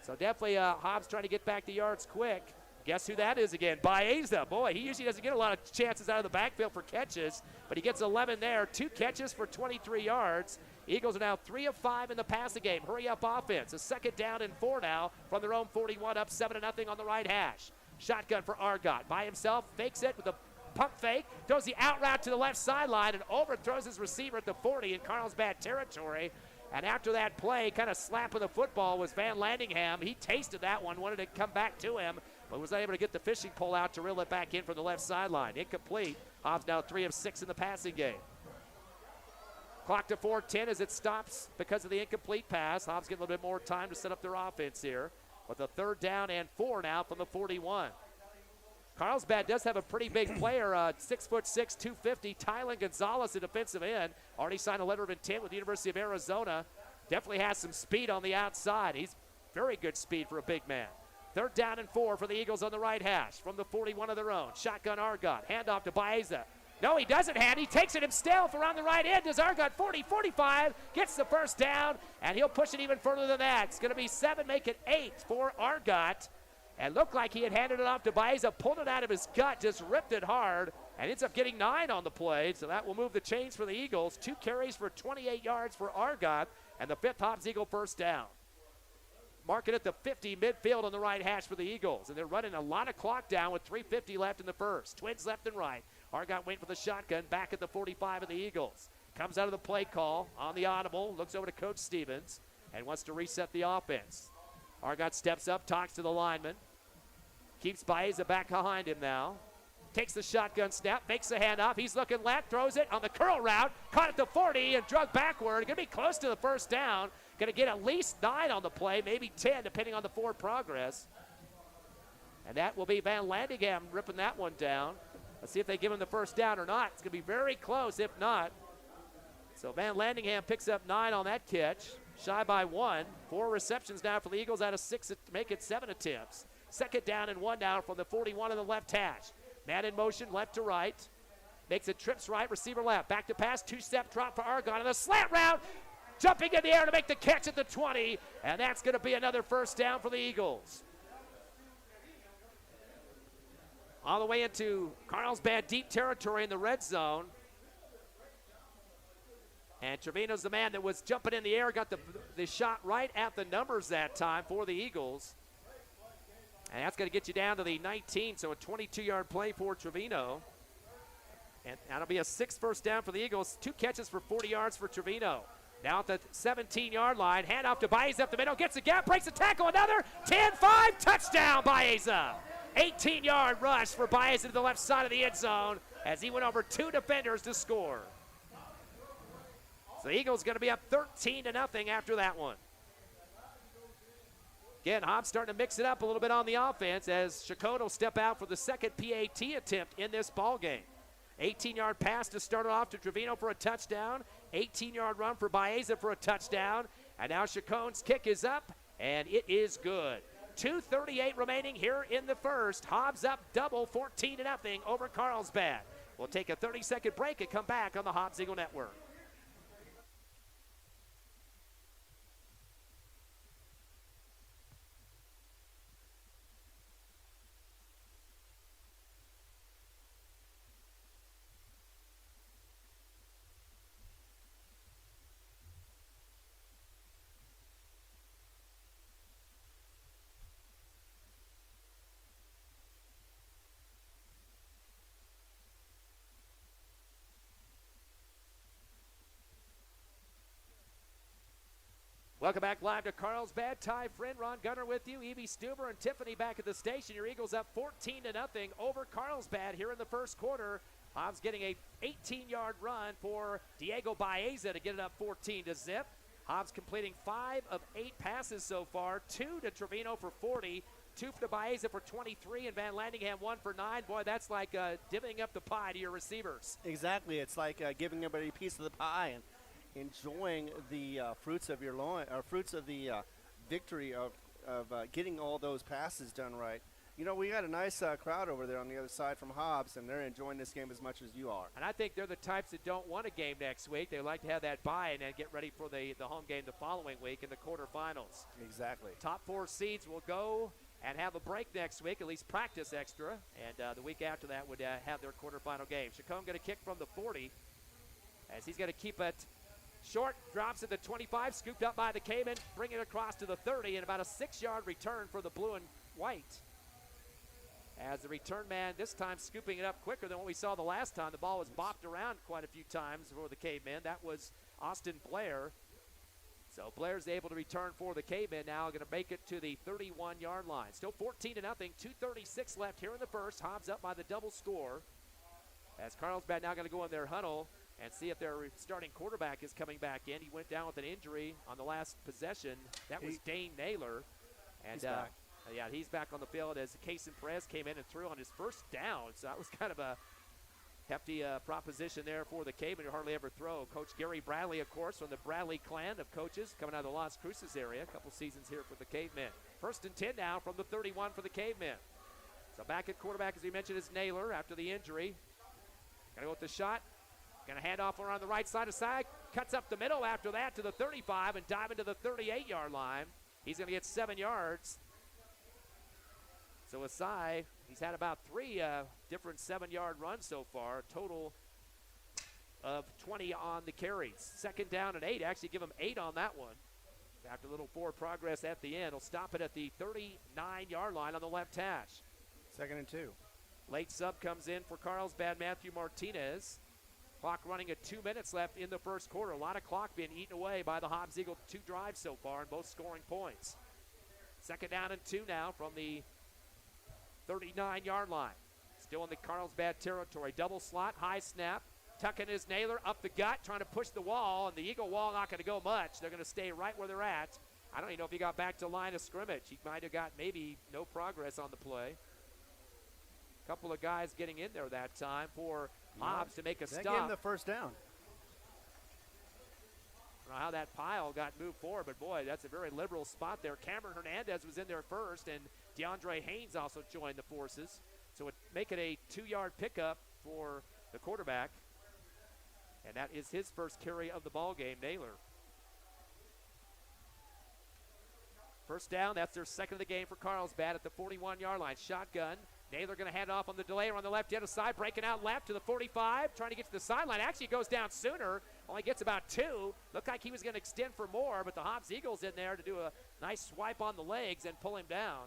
So definitely Hobbs trying to get back the yards quick. Guess who that is again? Baeza. Boy, he usually doesn't get a lot of chances out of the backfield for catches, but he gets 11 there. 2 catches for 23 yards. Eagles are now 3 of 5 in the passing game. Hurry up offense. A 2nd down and 4 now from their own 41, up 7-0 on the right hash. Shotgun for Argot. By himself, fakes it with a pump fake, throws the out route to the left sideline and overthrows his receiver at the 40 in Carlsbad territory. And after that play, kind of slapping the football was Van Landingham. He tasted that one, wanted to come back to him, but was unable to get the fishing pole out to reel it back in from the left sideline. Incomplete. Hobbs now 3 of 6 in the passing game. Clock to 4:10 as it stops because of the incomplete pass. Hobbs getting a little bit more time to set up their offense here. With a 3rd down and 4 now from the 41. Carlsbad does have a pretty big player, 6'6", 250, Tylen Gonzalez, a defensive end. Already signed a letter of intent with the University of Arizona. Definitely has some speed on the outside. He's very good speed for a big man. 3rd down and 4 for the Eagles on the right hash from the 41 of their own. Shotgun Argot. Handoff to Baeza. No, he doesn't hand. He takes it himself around the right end. Does Argot 40, 45, gets the first down, and he'll push it even further than that. It's going to be 7, make it 8 for Argot. And looked like he had handed it off to Baeza, pulled it out of his gut, just ripped it hard, and ends up getting 9 on the play. So that will move the chains for the Eagles. 2 carries for 28 yards for Argot, and the 5th Hobbs Eagle first down. Mark it at the 50 midfield on the right hash for the Eagles. And they're running a lot of clock down with 3:50 left in the first. Twins left and right. Argot waiting for the shotgun back at the 45 of the Eagles. Comes out of the play call on the audible, looks over to Coach Stevens, and wants to reset the offense. Argot steps up, talks to the lineman. Keeps Baeza back behind him now. Takes the shotgun snap, makes the handoff. He's looking left, throws it on the curl route. Caught at the 40 and drug backward. Going to be close to the first down. Going to get at least 9 on the play, maybe 10, depending on the forward progress. And that will be Van Landingham ripping that one down. Let's see if they give him the first down or not. It's going to be very close if not. So Van Landingham picks up 9 on that catch. Shy by 1. 4 receptions now for the Eagles out of 6 to make it 7 attempts. 2nd down and 1 down from the 41 on the left hash. Man in motion, left to right. Makes it trips right, receiver left. Back to pass, 2-step drop for Argot. And a slant route jumping in the air to make the catch at the 20, and that's going to be another first down for the Eagles. All the way into Carlsbad deep territory in the red zone. And Trevino's the man that was jumping in the air, got the shot right at the numbers that time for the Eagles. And that's going to get you down to the 19, so a 22-yard play for Trevino. And that'll be a 6th first down for the Eagles. 2 catches for 40 yards for Trevino. Now at the 17-yard line, hand off to Baeza up the middle, gets a gap, breaks a tackle, another 10-5, touchdown Baeza. 18-yard rush for Baeza to the left side of the end zone as he went over 2 defenders to score. So the Eagles going to be up 13-0 after that one. Again, Hobbs starting to mix it up a little bit on the offense as Chacon will step out for the second PAT attempt in this ball game. 18-yard pass to start it off to Trevino for a touchdown. 18-yard run for Baeza for a touchdown. And now Chacon's kick is up, and it is good. 2:38 remaining here in the first. Hobbs up double, 14-0 over Carlsbad. We'll take a 30-second break and come back on the Hobbs Eagle Network. Welcome back live to Carlsbad. Ty Friend, Ron Gunner with you. Evie Stuber and Tiffany back at the station. Your Eagles up 14-0 over Carlsbad here in the first quarter. Hobbs getting a 18-yard run for Diego Baeza to get it up 14-0. Hobbs completing 5 of 8 passes so far. 2 to Trevino for 40. 2 to Baeza for 23, and Van Landingham 1 for 9. Boy, that's like divvying up the pie to your receivers. Exactly. It's like giving everybody a piece of the pie and enjoying the fruits of your fruits of the victory of getting all those passes done right. You know, we got a nice crowd over there on the other side from Hobbs, and they're enjoying this game as much as you are. And I think they're the types that don't want a game next week. They like to have that bye and then get ready for the home game the following week in the quarterfinals. Exactly. Top 4 seeds will go and have a break next week, at least practice extra, and the week after that would have their quarterfinal game. Chacon going to kick from the 40 as he's going to keep it short, drops at the 25, scooped up by the Cavemen, bring it across to the 30, and about a 6-yard return for the blue and white. As the return man this time scooping it up quicker than what we saw the last time. The ball was bopped around quite a few times for the Cavemen. That was Austin Blair. So Blair's able to return for the Cavemen now, going to make it to the 31-yard line. Still 14-0, 2:36 left here in the first. Hobbs up by the double score. As Carlsbad now going to go in their huddle and see if their starting quarterback is coming back in. He went down with an injury on the last possession. That was Dane Naylor. And he's back. Yeah, he's back on the field as Cason Perez came in and threw on his first down. So that was kind of a hefty proposition there for the Cavemen who hardly ever throw. Coach Gary Bradley, of course, from the Bradley clan of coaches coming out of the Las Cruces area. A couple seasons here for the Cavemen. 1st and 10 now from the 31 for the Cavemen. So back at quarterback, as we mentioned, is Naylor after the injury. Going to go with the shot. Going to hand off around the right side of side. Cuts up the middle after that to the 35 and dive into the 38-yard line. He's going to get 7 yards. So Asai, he's had about 3 different 7-yard runs so far. A total of 20 on the carries. 2nd down and 8. Actually give him 8 on that one. After a little forward progress at the end, he'll stop it at the 39-yard line on the left hash. 2nd and 2. Late sub comes in for Carlsbad, Matthew Martinez. Clock running at 2 minutes left in the first quarter. A lot of clock being eaten away by the Hobbs Eagle 2 drives so far, and both scoring points. 2nd down and 2 now from the 39-yard line. Still in the Carlsbad territory. Double slot, high snap. Tucking his Naylor up the gut, trying to push the wall, and the Eagle wall not going to go much. They're going to stay right where they're at. I don't even know if he got back to line of scrimmage. He might have got maybe no progress on the play. Couple of guys getting in there that time for Hobbs to make a stop. That gave him the first down. I don't know how that pile got moved forward, but boy, that's a very liberal spot there. Cameron Hernandez was in there first, and DeAndre Haynes also joined the forces. So it make it a 2-yard pickup for the quarterback. And that is his first carry of the ball game, Naylor. First down, that's their second of the game for Carlsbad at the 41-yard line. Shotgun. Naylor going to hand off on the delay on the left hand side, breaking out left to the 45, trying to get to the sideline. Actually goes down sooner, only gets about 2. Looked like he was going to extend for more, but the Hobbs Eagles in there to do a nice swipe on the legs and pull him down.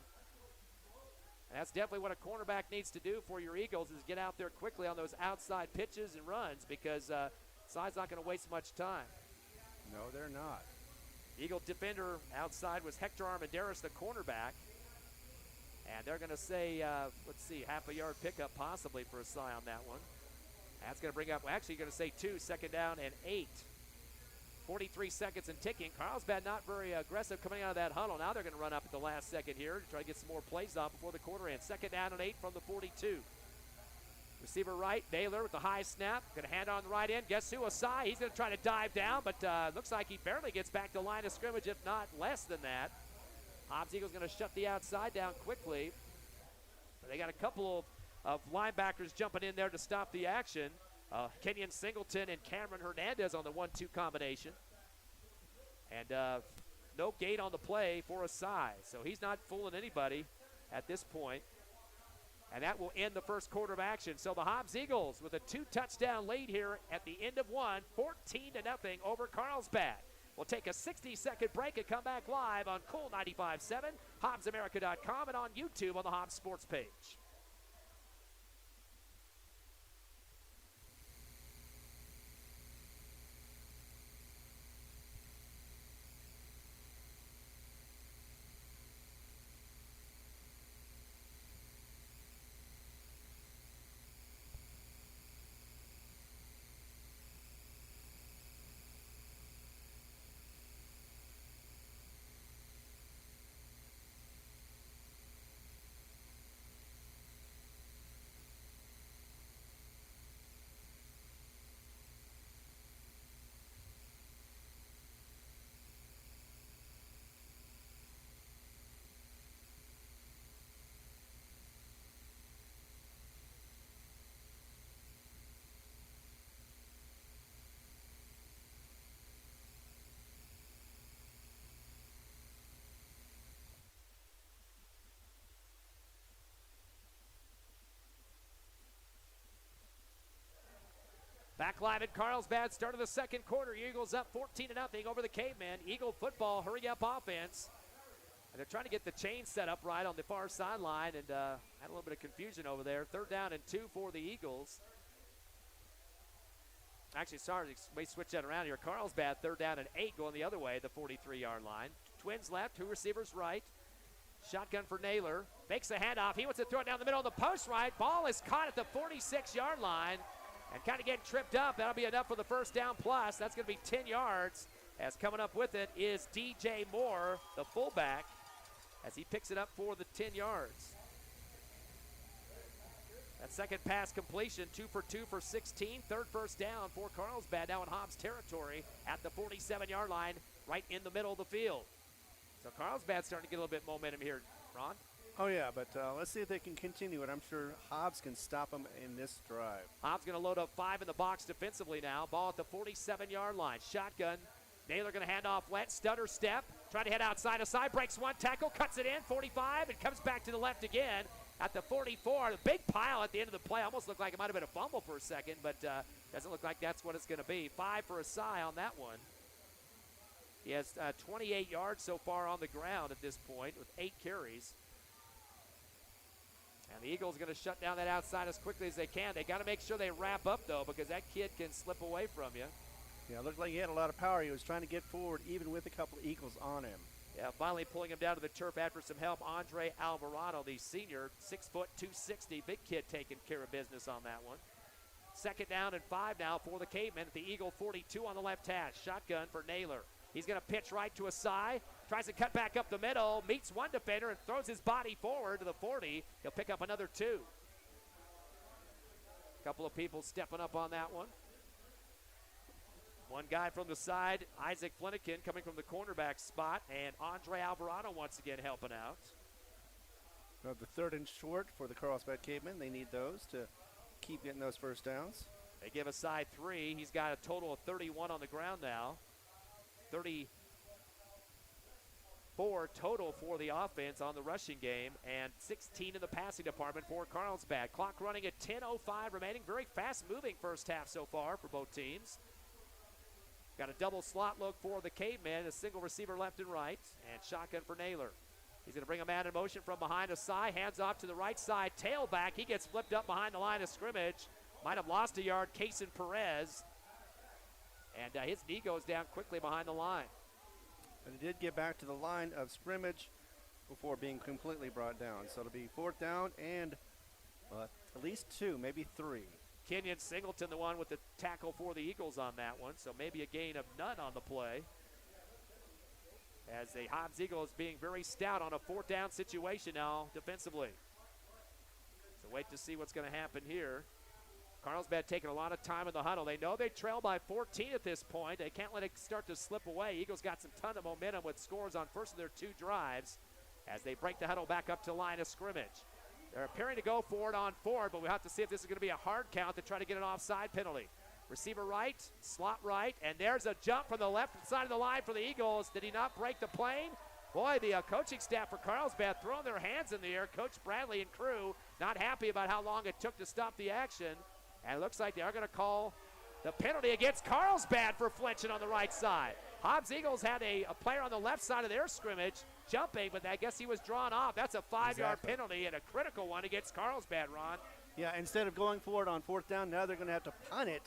And that's definitely what a cornerback needs to do for your Eagles, is get out there quickly on those outside pitches and runs, because side's not going to waste much time. No, they're not. Eagle defender outside was Hector Armendariz, the cornerback. And they're going to say, let's see, half a yard pickup possibly for a Cy on that one. That's going to bring up, actually going to say 2, second down and 8. 43 seconds and ticking. Carlsbad not very aggressive coming out of that huddle. Now they're going to run up at the last second here to try to get some more plays off before the quarter ends. Second down and 8 from the 42. Receiver right, Naylor with the high snap. Going to hand on the right end. Guess who? Asai. He's going to try to dive down, but looks like he barely gets back to line of scrimmage, if not less than that. Hobbs Eagles going to shut the outside down quickly. But they got a couple of linebackers jumping in there to stop the action. Kenyon Singleton and Cameron Hernandez on the 1-2 combination. And no gate on the play for Asai, so he's not fooling anybody at this point. And that will end the first quarter of action. So the Hobbs Eagles with a 2-touchdown lead here at the end of one, 14-0 over Carlsbad. We'll take a 60-second break and come back live on Cool 95.7, HobbsAmerica.com, and on YouTube on the Hobbs Sports page. Back live at Carlsbad, start of the second quarter. Eagles up 14-0 over the Cavemen. Eagle football, hurry up offense. And they're trying to get the chain set up right on the far sideline, and had a little bit of confusion over there. Third down and 2 for the Eagles. Actually, sorry, we switch that around here. Carlsbad, third down and 8 going the other way, the 43-yard line. Twins left, 2 receivers right. Shotgun for Naylor. Makes the handoff. He wants to throw it down the middle of the post right. Ball is caught at the 46-yard line. And kind of getting tripped up. That'll be enough for the first down plus. That's going to be 10 yards. As coming up with it is DJ Moore, the fullback, as he picks it up for the 10 yards. That second pass completion, 2 for 2 for 16. Third first down for Carlsbad, now in Hobbs territory at the 47-yard line, right in the middle of the field. So Carlsbad's starting to get a little bit momentum here, Ron. Oh, yeah, but let's see if they can continue it. I'm sure Hobbs can stop them in this drive. Hobbs going to load up 5 in the box defensively now. Ball at the 47-yard line. Shotgun. Naylor going to hand off left. Stutter step. Trying to head outside a side. Breaks one tackle. Cuts it in. 45 and comes back to the left again at the 44. The big pile at the end of the play. Almost looked like it might have been a fumble for a second, but doesn't look like that's what it's going to be. 5 for Asai on that one. He has 28 yards so far on the ground at this point with 8 carries. And the Eagles are going to shut down that outside as quickly as they can. They got to make sure they wrap up, though, because that kid can slip away from you. Yeah, it looked like he had a lot of power. He was trying to get forward even with a couple of Eagles on him. Yeah, finally pulling him down to the turf after some help. Andre Alvarado, the senior, 6 foot, 260. Big kid taking care of business on that one. Second down and 5 now for the Cavemen at the Eagle 42 on the left hash. Shotgun for Naylor. He's going to pitch right to Asai. Tries to cut back up the middle. Meets one defender and throws his body forward to the 40. He'll pick up another 2. A couple of people stepping up on that one. One guy from the side, Isaac Flanagan, coming from the cornerback spot. And Andre Alvarado once again helping out. Well, the third and short for the Carlsbad Cavemen. They need those to keep getting those first downs. They give Asai 3. He's got a total of 31 on the ground now. 4 total for the offense on the rushing game, and 16 in the passing department for Carlsbad. Clock running at 10:05 remaining. Very fast-moving first half so far for both teams. Got a double slot look for the Cavemen, a single receiver left and right, and shotgun for Naylor. He's going to bring a man in motion from behind Asai, hands off to the right side, tailback. He gets flipped up behind the line of scrimmage. Might have lost a yard, Kason Perez. And his knee goes down quickly behind the line. But he did get back to the line of scrimmage before being completely brought down. So it'll be 4th down and at least 2, maybe 3. Kenyon Singleton, the one with the tackle for the Eagles on that one, so maybe a gain of none on the play. As the Hobbs Eagles being very stout on a 4th down situation now defensively. So wait to see what's going to happen here. Carlsbad taking a lot of time in the huddle. They know they trail by 14 at this point. They can't let it start to slip away. Eagles got some ton of momentum with scores on first of their 2 drives as they break the huddle back up to line of scrimmage. They're appearing to go for it on 4, but we have to see if this is going to be a hard count to try to get an offside penalty. Receiver right, slot right, and there's a jump from the left side of the line for the Eagles. Did he not break the plane? Boy, the coaching staff for Carlsbad throwing their hands in the air. Coach Bradley and crew not happy about how long it took to stop the action. And it looks like they are going to call the penalty against Carlsbad for flinching on the right side. Hobbs Eagles had a player on the left side of their scrimmage jumping, but I guess he was drawn off. That's a 5-yard penalty and a critical one against Carlsbad, Ron. Yeah, instead of going for it on 4th down, now they're going to have to punt it,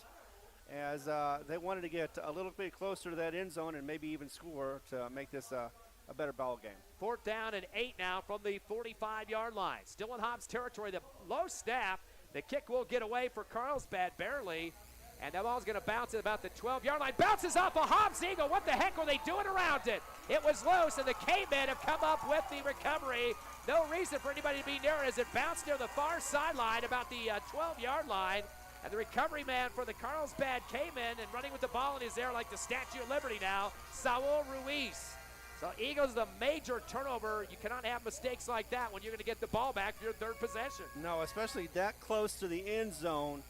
as they wanted to get a little bit closer to that end zone and maybe even score to make this a better ball game. 4th down and 8 now from the 45-yard line. Still in Hobbs territory. The low snap. The kick will get away for Carlsbad barely. And that ball's going to bounce at about the 12-yard line. Bounces off a Hobbs Eagle. What the heck were they doing around it? It was loose, and the Cavemen have come up with the recovery. No reason for anybody to be near it as it bounced near the far sideline about the 12-yard line. And the recovery man for the Carlsbad Cavemen, and running with the ball in his air like the Statue of Liberty now, Saul Ruiz. So Eagles, the major turnover. You cannot have mistakes like that when you're going to get the ball back for your 3rd possession. No, especially that close to the end zone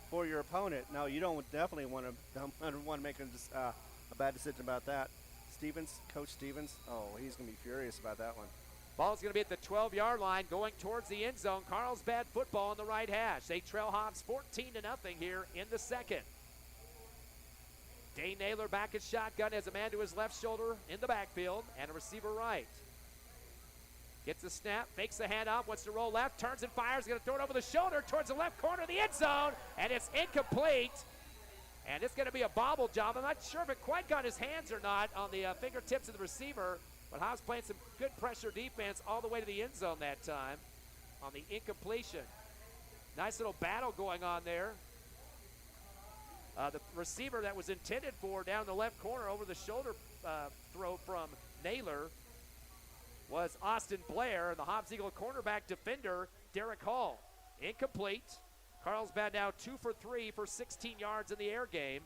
for your opponent. No, you don't definitely want to make a bad decision about that. Coach Stevens, he's going to be furious about that one. Ball's going to be at the 12-yard line going towards the end zone. Carlsbad football on the right hash. They trail Hobbs 14-0 here in the 2nd. Dane Naylor back at shotgun, has a man to his left shoulder in the backfield and a receiver right. Gets the snap, fakes the handoff, wants to roll left, turns and fires, going to throw it over the shoulder towards the left corner of the end zone, and it's incomplete. And it's going to be a bobble job. I'm not sure if it quite got his hands or not on the fingertips of the receiver, but Hobbs playing some good pressure defense all the way to the end zone that time on the incompletion. Nice little battle going on there. The receiver that was intended for down the left corner over the shoulder throw from Naylor was Austin Blair, and the Hobbs Eagle cornerback defender, Derek Hall. Incomplete. Carlsbad now 2 for 3 for 16 yards in the air game.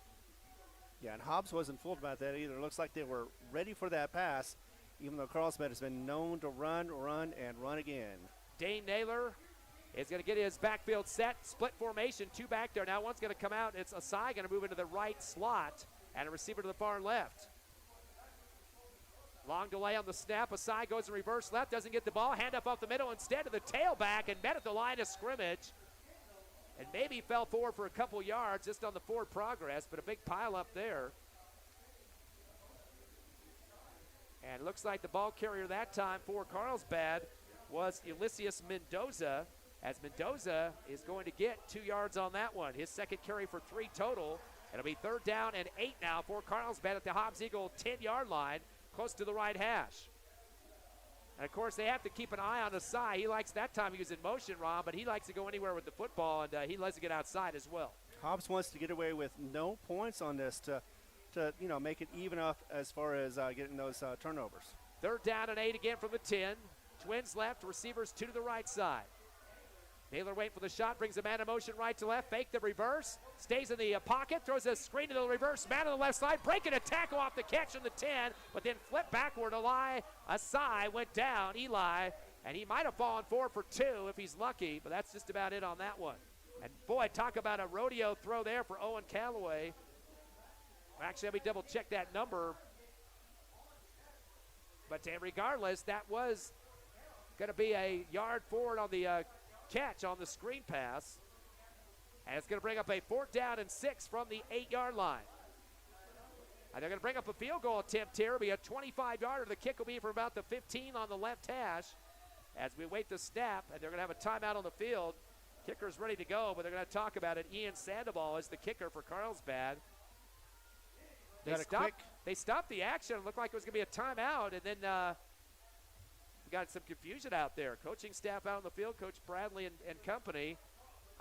Yeah, and Hobbs wasn't fooled by that either. It looks like they were ready for that pass, even though Carlsbad has been known to run, and run again. Dane Naylor is going to get his backfield set. Split formation, 2 back there. Now one's going to come out. It's Asai going to move into the right slot and a receiver to the far left. Long delay on the snap. Asai goes in reverse left, doesn't get the ball. Hand up off the middle instead to the tailback and met at the line of scrimmage. And maybe fell forward for a couple yards just on the forward progress, but a big pile up there. And it looks like the ball carrier that time for Carlsbad was Ulysses Mendoza, as Mendoza is going to get 2 yards on that one. His 2nd carry for 3 total. It'll be 3rd down and 8 now for Carlsbad at the Hobbs Eagle 10-yard line, close to the right hash. And, of course, they have to keep an eye on Asai. He likes that time he was in motion, Ron, but he likes to go anywhere with the football, and he likes to get outside as well. Hobbs wants to get away with no points on this to make it even up as far as getting those turnovers. 3rd down and 8 again from the 10. Twins left, receivers 2 to the right side. Naylor waiting for the shot, brings a man in motion right to left, fake the reverse, stays in the pocket, throws a screen to the reverse, man on the left side, breaking a tackle off the catch on the 10, but then flipped backward. Asai went down, Eli, and he might have fallen 4 for 2 if he's lucky, but that's just about it on that one. And boy, talk about a rodeo throw there for Owen Callaway. Actually, let me double check that number. But regardless, that was going to be a yard forward on the catch on the screen pass. And it's going to bring up a 4th down and 6 from the 8-yard line. And they're going to bring up a field goal attempt here. It'll be a 25-yarder. The kick will be from about the 15 on the left hash as we wait the snap. And they're going to have a timeout on the field. Kicker's ready to go, but they're going to talk about it. Ian Sandoval is the kicker for Carlsbad. They stopped the action. It looked like it was going to be a timeout, and then we got some confusion out there. Coaching staff out on the field, Coach Bradley and company.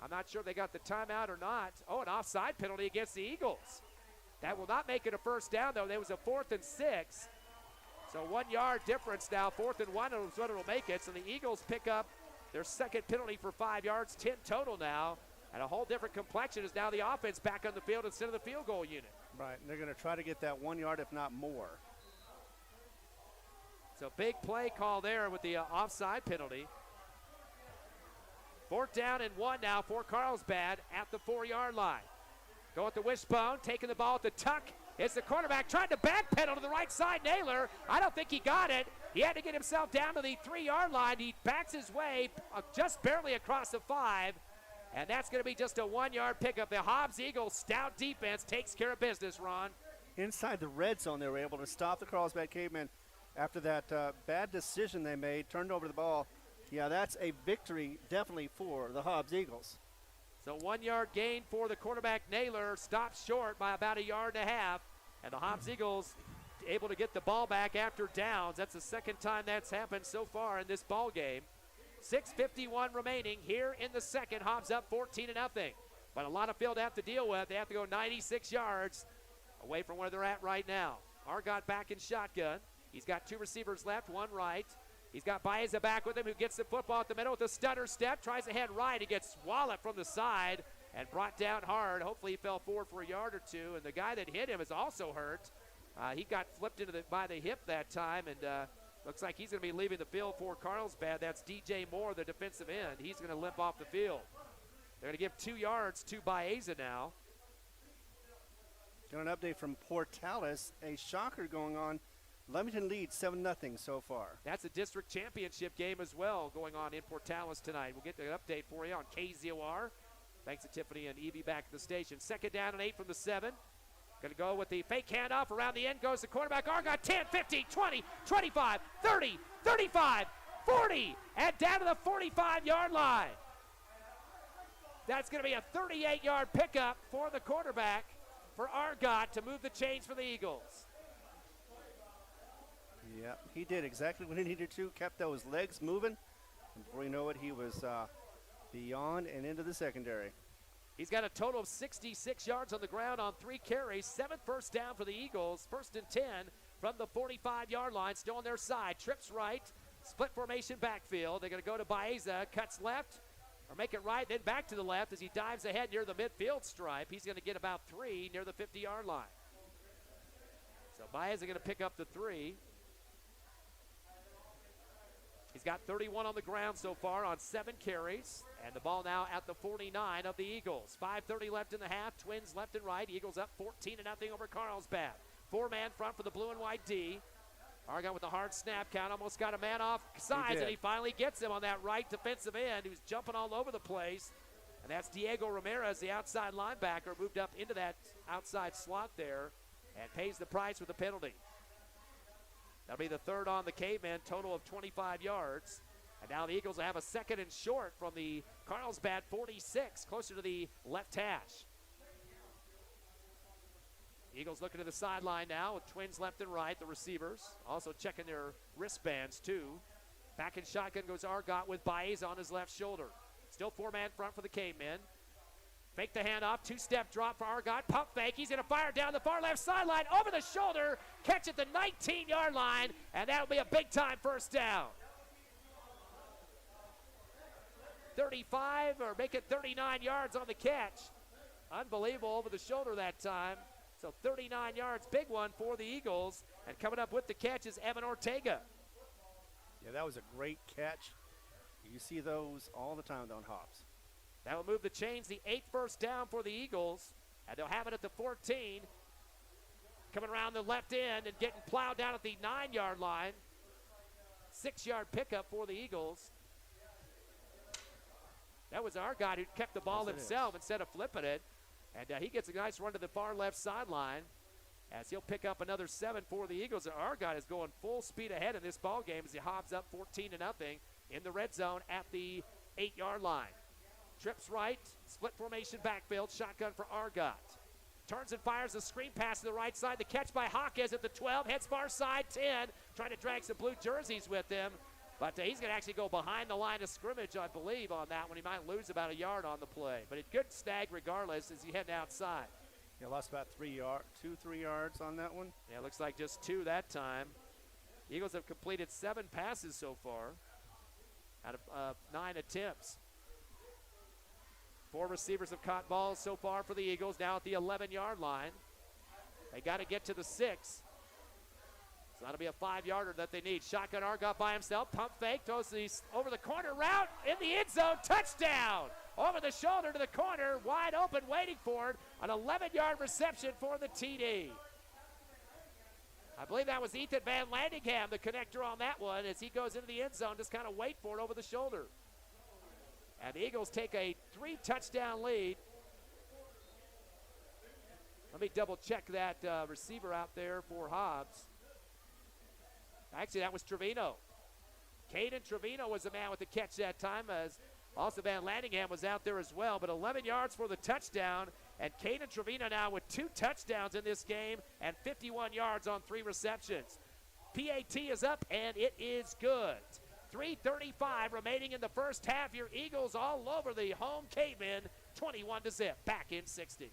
I'm not sure if they got the timeout or not. Oh, an offside penalty against the Eagles. That will not make it a first down, though. There was a 4th and 6. So 1 yard difference now. 4th and 1 is what it'll make it. So the Eagles pick up their second penalty for 5 yards, 10 total now. And a whole different complexion is now the offense back on the field instead of the field goal unit. Right, and they're going to try to get that 1 yard, if not more. So big play call there with the offside penalty. 4th down and 1 now for Carlsbad at the 4-yard line. Go at the wishbone, taking the ball at the tuck. It's the quarterback trying to backpedal to the right side. Naylor, I don't think he got it. He had to get himself down to the 3-yard line. He backs his way just barely across the 5. And that's going to be just a 1-yard pickup. The Hobbs Eagles stout defense takes care of business, Ron. Inside the red zone, they were able to stop the Carlsbad Cavemen after that bad decision they made, turned over the ball. Yeah, that's a victory definitely for the Hobbs Eagles. So 1 yard gain for the quarterback Naylor, stopped short by about 1.5 yards. And the Hobbs Eagles able to get the ball back after downs. That's the second time that's happened so far in this ball game. 6:51 remaining here in the second. Hobbs up 14-0. But a lot of field to have to deal with. They have to go 96 yards away from where they're at right now. Argott back in shotgun. He's got 2 receivers left, 1 right. He's got Baeza back with him, who gets the football at the middle with a stutter step. Tries to head right. He gets walloped from the side and brought down hard. Hopefully he fell forward for 1 yard or 2. And the guy that hit him is also hurt. He got flipped by the hip that time, and looks like he's going to be leaving the field for Carlsbad. That's DJ Moore, the defensive end. He's going to limp off the field. They're going to give 2 yards to Baeza now. Got an update from Portales. A shocker going on. Leamington leads 7-0 so far. That's a district championship game as well going on in Portales tonight. We'll get the update for you on KZOR. Thanks to Tiffany and Evie back at the station. 2nd down and 8 from the 7. Going to go with the fake handoff. Around the end goes the quarterback. Argott 10, 15, 20, 25, 30, 35, 40, and down to the 45-yard line. That's going to be a 38-yard pickup for the quarterback for Argott to move the chains for the Eagles. Yeah, he did exactly what he needed to. Kept those legs moving. And before you know it, he was beyond and into the secondary. He's got a total of 66 yards on the ground on 3 carries. 7th first down for the Eagles. 1st and 10 from the 45-yard line. Still on their side. Trips right. Split formation backfield. They're going to go to Baeza. Cuts left. Or make it right, then back to the left as he dives ahead near the midfield stripe. He's going to get about 3 near the 50-yard line. So Baeza going to pick up the 3. He's got 31 on the ground so far on 7 carries. And the ball now at the 49 of the Eagles. 5:30 left in the half. Twins left and right. Eagles up 14-0 over Carlsbad. 4-man front for the blue and white D. Argott with a hard snap count. Almost got a man off sides, and he finally gets him on that right defensive end, who's jumping all over the place. And that's Diego Ramirez, the outside linebacker, moved up into that outside slot there and pays the price with a penalty. That'll be the 3rd on the Cavemen, total of 25 yards. And now the Eagles will have a 2nd and short from the Carlsbad 46, closer to the left hash. Eagles looking to the sideline now with Twins left and right, the receivers. Also checking their wristbands, too. Back in shotgun goes Argott with Baeza on his left shoulder. Still 4-man front for the Cavemen. Fake the handoff, 2-step drop for Argott. Pump fake, he's going to fire down the far left sideline, over the shoulder, catch at the 19-yard line, and that'll be a big-time first down. 35, or make it 39 yards on the catch. Unbelievable over the shoulder that time. So 39 yards, big one for the Eagles. And coming up with the catch is Evan Ortega. Yeah, that was a great catch. You see those all the time down Hobbs. That will move the chains, the 8th first down for the Eagles. And they'll have it at the 14. Coming around the left end and getting plowed down at the 9-yard line 6-yard pickup for the Eagles. That was our guy who kept the ball himself instead of flipping it. And he gets a nice run to the far left sideline as he'll pick up another 7 for the Eagles. Our guy is going full speed ahead in this ball game as he Hobbs up 14-0 in the red zone at the 8-yard line. Trips right, split formation backfield, shotgun for Argot. Turns and fires a screen pass to the right side. The catch by Hawkes at the 12, heads far side 10, trying to drag some blue jerseys with him. But he's going to actually go behind the line of scrimmage, I believe, on that one. He might lose about a yard on the play. But a good snag regardless as he heading outside. Yeah, lost about 3 yards on that one. Yeah, looks like just 2 that time. Eagles have completed 7 passes so far out of 9 attempts. 4 receivers have caught balls so far for the Eagles, now at the 11-yard line. They got to get to the 6. So that'll be a 5-yarder that they need. Shotgun Argot by himself. Pump fake. Throws these over the corner route. In the end zone. Touchdown. Over the shoulder to the corner. Wide open. Waiting for it. An 11-yard reception for the TD. I believe that was Ethan Van Landingham, the connector on that one. As he goes into the end zone, just kind of wait for it over the shoulder. And the Eagles take a 3-touchdown lead. Let me double check that receiver out there for Hobbs. Actually, that was Trevino. Caden Trevino was the man with the catch that time, as also Van Landingham was out there as well. But 11 yards for the touchdown, and Caden Trevino now with 2 touchdowns in this game and 51 yards on 3 receptions. PAT is up, and it is good. 3:35 remaining in the first half. Your Eagles all over the home Cavemen, 21-0, back in 60.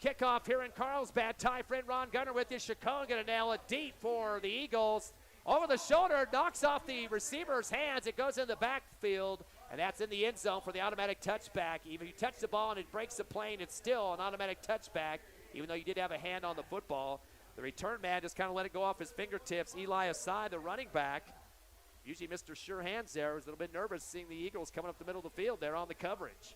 Kickoff here in Carlsbad. Ty friend Ron Gunner with you. Chacon going to nail it deep for the Eagles. Over the shoulder, knocks off the receiver's hands. It goes in the backfield, and that's in the end zone for the automatic touchback. Even if you touch the ball and it breaks the plane, it's still an automatic touchback, even though you did have a hand on the football. The return man just kind of let it go off his fingertips. Eli Asai, the running back, usually Mr. Sure Hands there, was a little bit nervous seeing the Eagles coming up the middle of the field there on the coverage.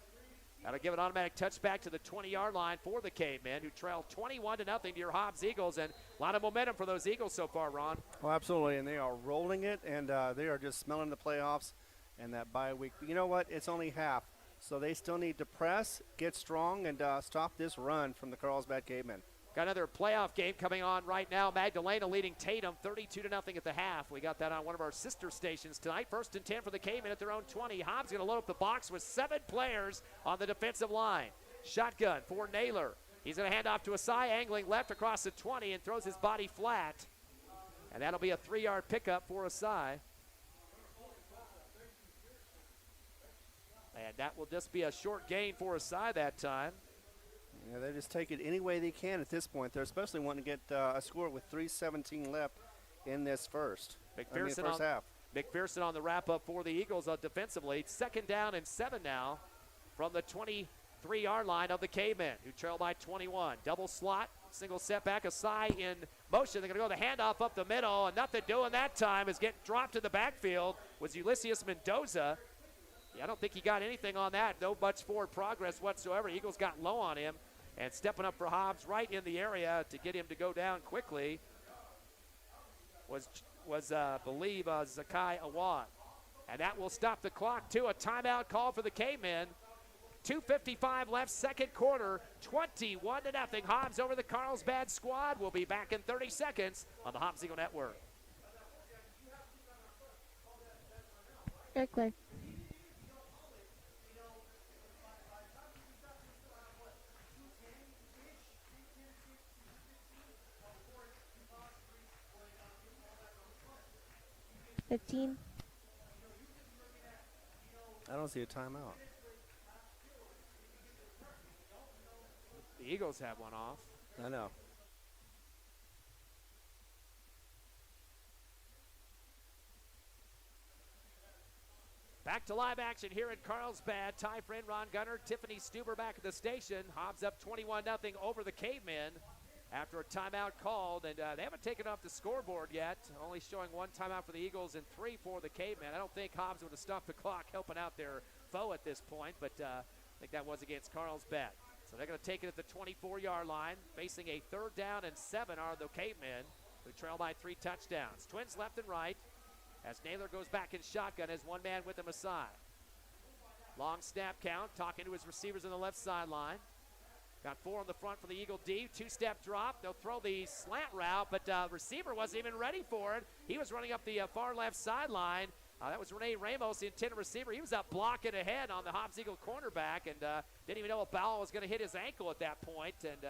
That'll give an automatic touchback to the 20-yard line for the Cavemen, who trail 21-0 to your Hobbs Eagles, and a lot of momentum for those Eagles so far, Ron. Oh, absolutely, and they are rolling it, and they are just smelling the playoffs and that bye week. But you know what? It's only half, so they still need to press, get strong, and stop this run from the Carlsbad Cavemen. Got another playoff game coming on right now. Magdalena leading Tatum 32-0 at the half. We got that on one of our sister stations tonight. 1st and 10 for the Cavemen at their own 20. Hobbs going to load up the box with 7 players on the defensive line. Shotgun for Naylor. He's going to hand off to Asai, angling left across the 20 and throws his body flat. And that'll be a 3-yard pickup for Asai. And that will just be a short gain for Asai that time. Yeah, they just take it any way they can at this point. They're especially wanting to get a score with 3:17 left in this first half. McPherson on the wrap-up for the Eagles defensively. 2nd down and 7 now from the 23-yard line of the Cavemen, who trail by 21. Double slot, single setback, Asai in motion. They're going to go the handoff up the middle, and nothing doing that time is getting dropped to the backfield was Ulysses Mendoza. Yeah, I don't think he got anything on that. No much forward progress whatsoever. Eagles got low on him. And stepping up for Hobbs right in the area to get him to go down quickly was believe, Zakai Awad. And that will stop the clock, too. A timeout call for the Cavemen. 2:55 left, second quarter, 21-0. Hobbs over the Carlsbad squad. We'll be back in 30 seconds on the Hobbs Eagle Network. Very clear. $15. I don't see a timeout. The Eagles have one off. I know. Back to live action here in Carlsbad. Ty Friend, Ron Gunner, Tiffany Stuber back at the station. Hobbs up 21-0 over the Cavemen after a timeout called, and they haven't taken off the scoreboard yet, only showing one timeout for the Eagles and 3 for the Cavemen. I don't think Hobbs would have stopped the clock helping out their foe at this point, but I think that was against Carlsbad. So they're going to take it at the 24-yard line, facing a 3rd down and 7 are the Cavemen, who trail by 3 touchdowns. Twins left and right, as Naylor goes back in shotgun as one man with him aside. Long snap count, talking to his receivers on the left sideline. Got 4 on the front for the Eagle D. 2-step drop. They'll throw the slant route, but receiver wasn't even ready for it. He was running up the far left sideline. That was Rene Ramos, the intended receiver. He was up blocking ahead on the Hobbs Eagle cornerback and didn't even know a ball was going to hit his ankle at that point. And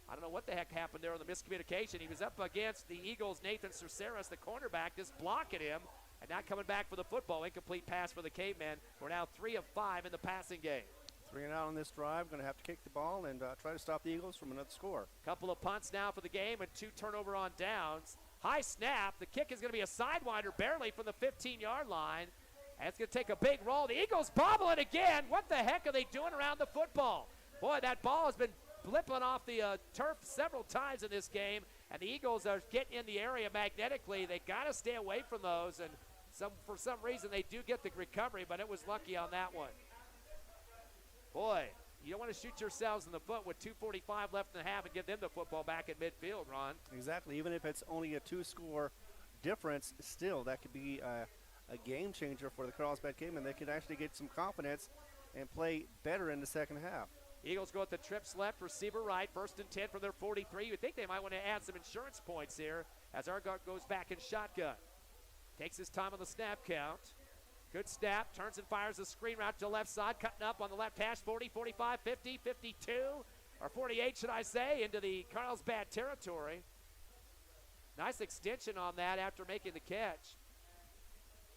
I don't know what the heck happened there on the miscommunication. He was up against the Eagles' Nathan Cerceras, the cornerback, just blocking him and not coming back for the football. Incomplete pass for the Cavemen. We're now 3 of 5 in the passing game. 3 and out on this drive. Going to have to kick the ball and try to stop the Eagles from another score. Couple of punts now for the game and 2 turnover on downs. High snap. The kick is going to be a sidewinder barely from the 15-yard line. And it's going to take a big roll. The Eagles bobble it again. What the heck are they doing around the football? Boy, that ball has been blipping off the turf several times in this game. And the Eagles are getting in the area magnetically. They got to stay away from those. And for some reason, they do get the recovery, but it was lucky on that one. Boy, you don't want to shoot yourselves in the foot with 2:45 left in the half and give them the football back at midfield, Ron. Exactly. Even if it's only a 2-score difference, still that could be a game changer for the Carlsbad Cavemen. They could actually get some confidence and play better in the second half. Eagles go with the trips left, receiver right, 1st and 10 from their 43. You think they might want to add some insurance points here as Argott goes back in shotgun. Takes his time on the snap count. Good snap, turns and fires a screen route to the left side, cutting up on the left hash, 40, 45, 50, 52, or 48, should I say, into the Carlsbad territory. Nice extension on that after making the catch.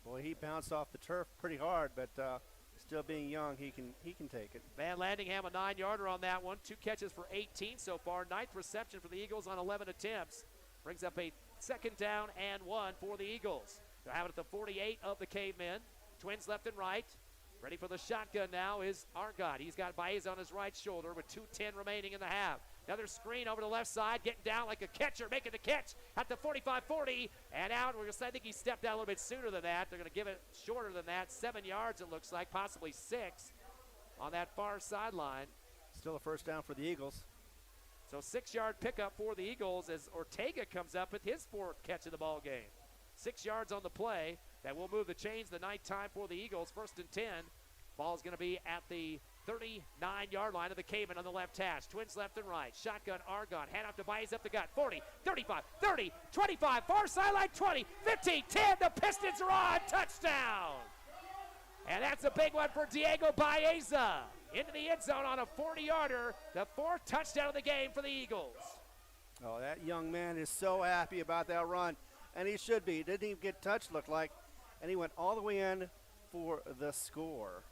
Boy, he bounced off the turf pretty hard, but still being young, he can take it. Van Landingham, a 9-yarder on that one. 2 catches for 18 so far. 9th reception for the Eagles on 11 attempts. Brings up a 2nd down and 1 for the Eagles. They'll have it at the 48 of the Cavemen. Twins left and right. Ready for the shotgun now is Argott. He's got Baez on his right shoulder with 2:10 remaining in the half. Another screen over the left side, getting down like a catcher, making the catch at the 45-40 and out. I think he stepped out a little bit sooner than that. They're going to give it shorter than that. 7 yards, it looks like, possibly 6 on that far sideline. Still a 1st down for the Eagles. So 6-yard pickup for the Eagles as Ortega comes up with his 4th catch of the ball game. 6 yards on the play. That will move the chains the night time for the Eagles. 1st and 10. Ball's going to be at the 39-yard line of the Cavemen on the left hash. Twins left and right. Shotgun Argott. Hand off to Baez up the gut. 40, 35, 30, 25. Far sideline 20, 15, 10. The Pistons are on. Touchdown. And that's a big one for Diego Baeza. Into the end zone on a 40-yarder. The 4th touchdown of the game for the Eagles. Oh, that young man is so happy about that run. And he should be. He didn't even get touched, looked like. And he went all the way in for the score.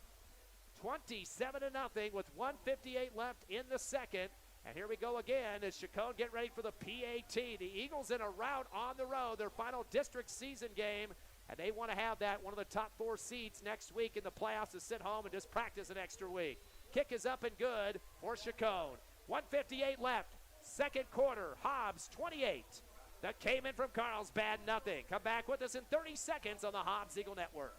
27-0 with 1:58 left in the second. And here we go again as Chacon get ready for the PAT. The Eagles in a rout on the road, their final district season game. And they want to have that one of the top 4 seeds next week in the playoffs to sit home and just practice an extra week. Kick is up and good for Chacon. 1:58 left, second quarter. Hobbs 28. That came in from Carlsbad, nothing. Come back with us in 30 seconds on the Hobbs Eagle Network.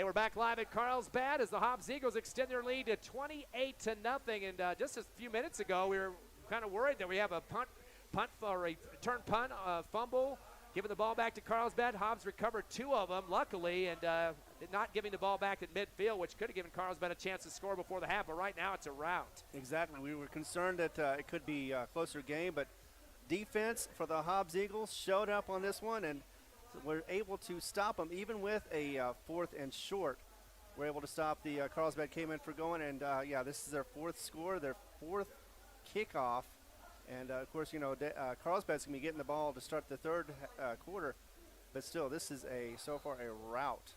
we're back live at Carlsbad as the Hobbs Eagles extend their lead to 28-0. And just a few minutes ago, we were kind of worried that we have a punt or a return punt, fumble, giving the ball back to Carlsbad. Hobbs recovered 2 of them, luckily, and not giving the ball back at midfield, which could have given Carlsbad a chance to score before the half. But right now, it's a rout. Exactly. We were concerned that it could be a closer game, but defense for the Hobbs Eagles showed up on this one, and we're able to stop them even with a 4th and short. We're able to stop the Carlsbad Cavemen for going, and this is their 4th score, their 4th kickoff. And, of course, Carlsbad's going to be getting the ball to start the 3rd quarter. But still, this is so far a rout.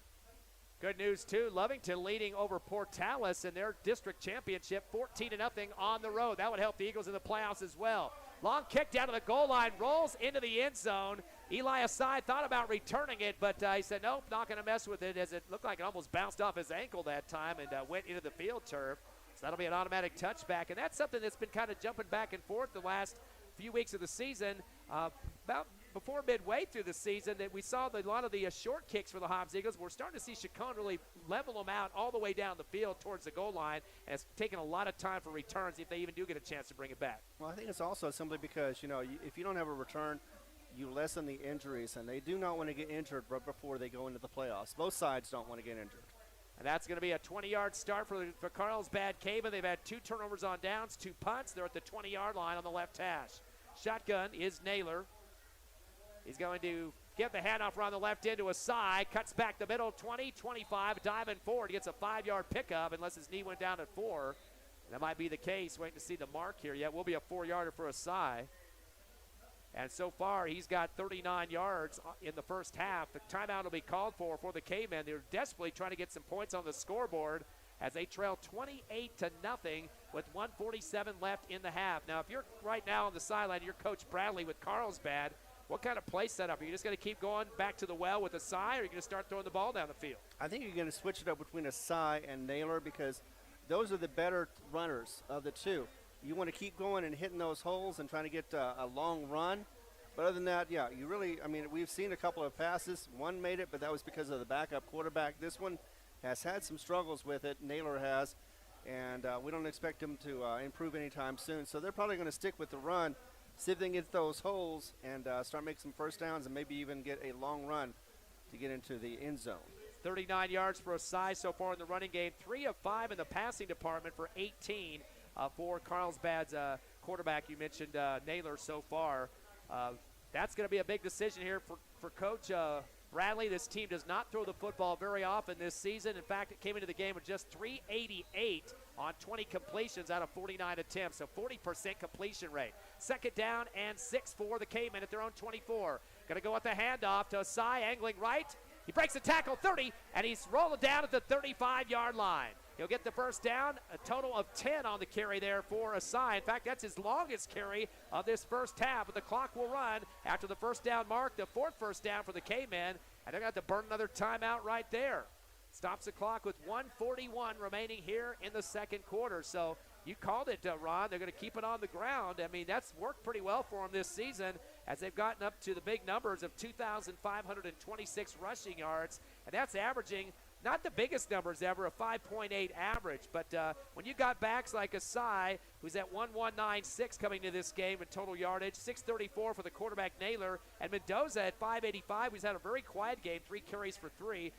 Good news, too. Lovington leading over Portales in their district championship, 14-0 on the road. That would help the Eagles in the playoffs as well. Long kick down to the goal line, rolls into the end zone. Eli Asai thought about returning it, but he said, nope, not going to mess with it, as it looked like it almost bounced off his ankle that time and went into the field turf. So that'll be an automatic touchback, and that's something that's been kind of jumping back and forth the last few weeks of the season. About before midway through the season, that we saw a lot of the short kicks for the Hobbs Eagles. We're starting to see Chacon really level them out all the way down the field towards the goal line, and it's taken a lot of time for returns if they even do get a chance to bring it back. Well, I think it's also simply because, if you don't have a return, you lessen the injuries, and they do not want to get injured right before they go into the playoffs. Both sides don't want to get injured. And that's going to be a 20-yard start for Carlsbad Cavemen. They've had 2 turnovers on downs, 2 punts. They're at the 20-yard line on the left hash. Shotgun is Naylor. He's going to give the handoff around the left end to Asai. Cuts back the middle, 20, 25, diving forward. He gets a 5-yard pickup unless his knee went down at 4. That might be the case. Waiting to see the mark here yet. Will be a 4-yarder for Asai. And so far, he's got 39 yards in the first half. The timeout will be called for the Cavemen. They're desperately trying to get some points on the scoreboard as they trail 28-0 with 1:47 left in the half. Now, if you're right now on the sideline, you're Coach Bradley with Carlsbad, what kind of play setup? Are you just going to keep going back to the well with Asai, or are you going to start throwing the ball down the field? I think you're going to switch it up between Asai and Naylor because those are the better runners of the two. You want to keep going and hitting those holes and trying to get a long run. But other than that, we've seen a couple of passes. One made it, but that was because of the backup quarterback. This one has had some struggles with it. Naylor has, and we don't expect him to improve anytime soon. So they're probably going to stick with the run, see if they can get those holes and start making some first downs and maybe even get a long run to get into the end zone. 39 yards for Asai so far in the running game. 3 of 5 in the passing department for 18 for Carlsbad's quarterback. You mentioned Naylor so far. That's going to be a big decision here for Coach Bradley. This team does not throw the football very often this season. In fact, it came into the game with just 388 on 20 completions out of 49 attempts, so 40% completion rate. Second down and 6 for the Cavemen at their own 24. Going to go with the handoff to Asai, angling right. He breaks the tackle, 30, and he's rolling down at the 35-yard line. He'll get the first down, a total of 10 on the carry there for Asai. In fact, that's his longest carry of this first half, but the clock will run after the first down mark, the 4th first down for the Cavemen, and they're going to have to burn another timeout right there. Stops the clock with 1:41 remaining here in the second quarter. So you called it, Ron. They're going to keep it on the ground. I mean, that's worked pretty well for them this season as they've gotten up to the big numbers of 2,526 rushing yards, and that's averaging not the biggest numbers ever, a 5.8 average. But when you got backs like Asai, who's at 1,196 coming to this game in total yardage, 634 for the quarterback Naylor, and Mendoza at 585, who's had a very quiet game, 3 carries for 3.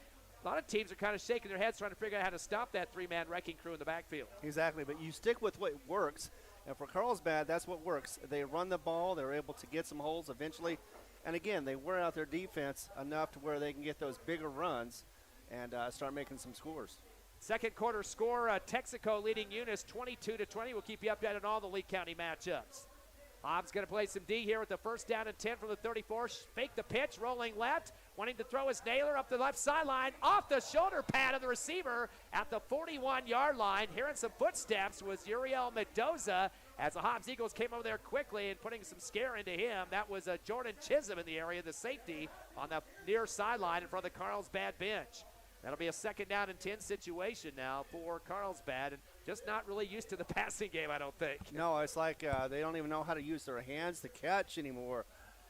A lot of teams are kind of shaking their heads trying to figure out how to stop that 3-man wrecking crew in the backfield. Exactly, but you stick with what works. And for Carlsbad, that's what works. They run the ball. They're able to get some holes eventually. And, again, they wear out their defense enough to where they can get those bigger runs and start making some scores. Second quarter score, Texaco leading Eunice 22-20. We'll keep you updated on all the Lee County matchups. Hobbs going to play some D here with the first down and 10 from the 34. Fake the pitch, rolling left. Wanting to throw his Naylor up the left sideline. Off the shoulder pad of the receiver at the 41-yard line. Hearing some footsteps was Uriel Mendoza as the Hobbs Eagles came over there quickly and putting some scare into him. That was Jordan Chisholm in the area, the safety on the near sideline in front of the Carlsbad bench. That'll be a second down and 10 situation now for Carlsbad, and just not really used to the passing game, I don't think. No, it's like they don't even know how to use their hands to catch anymore.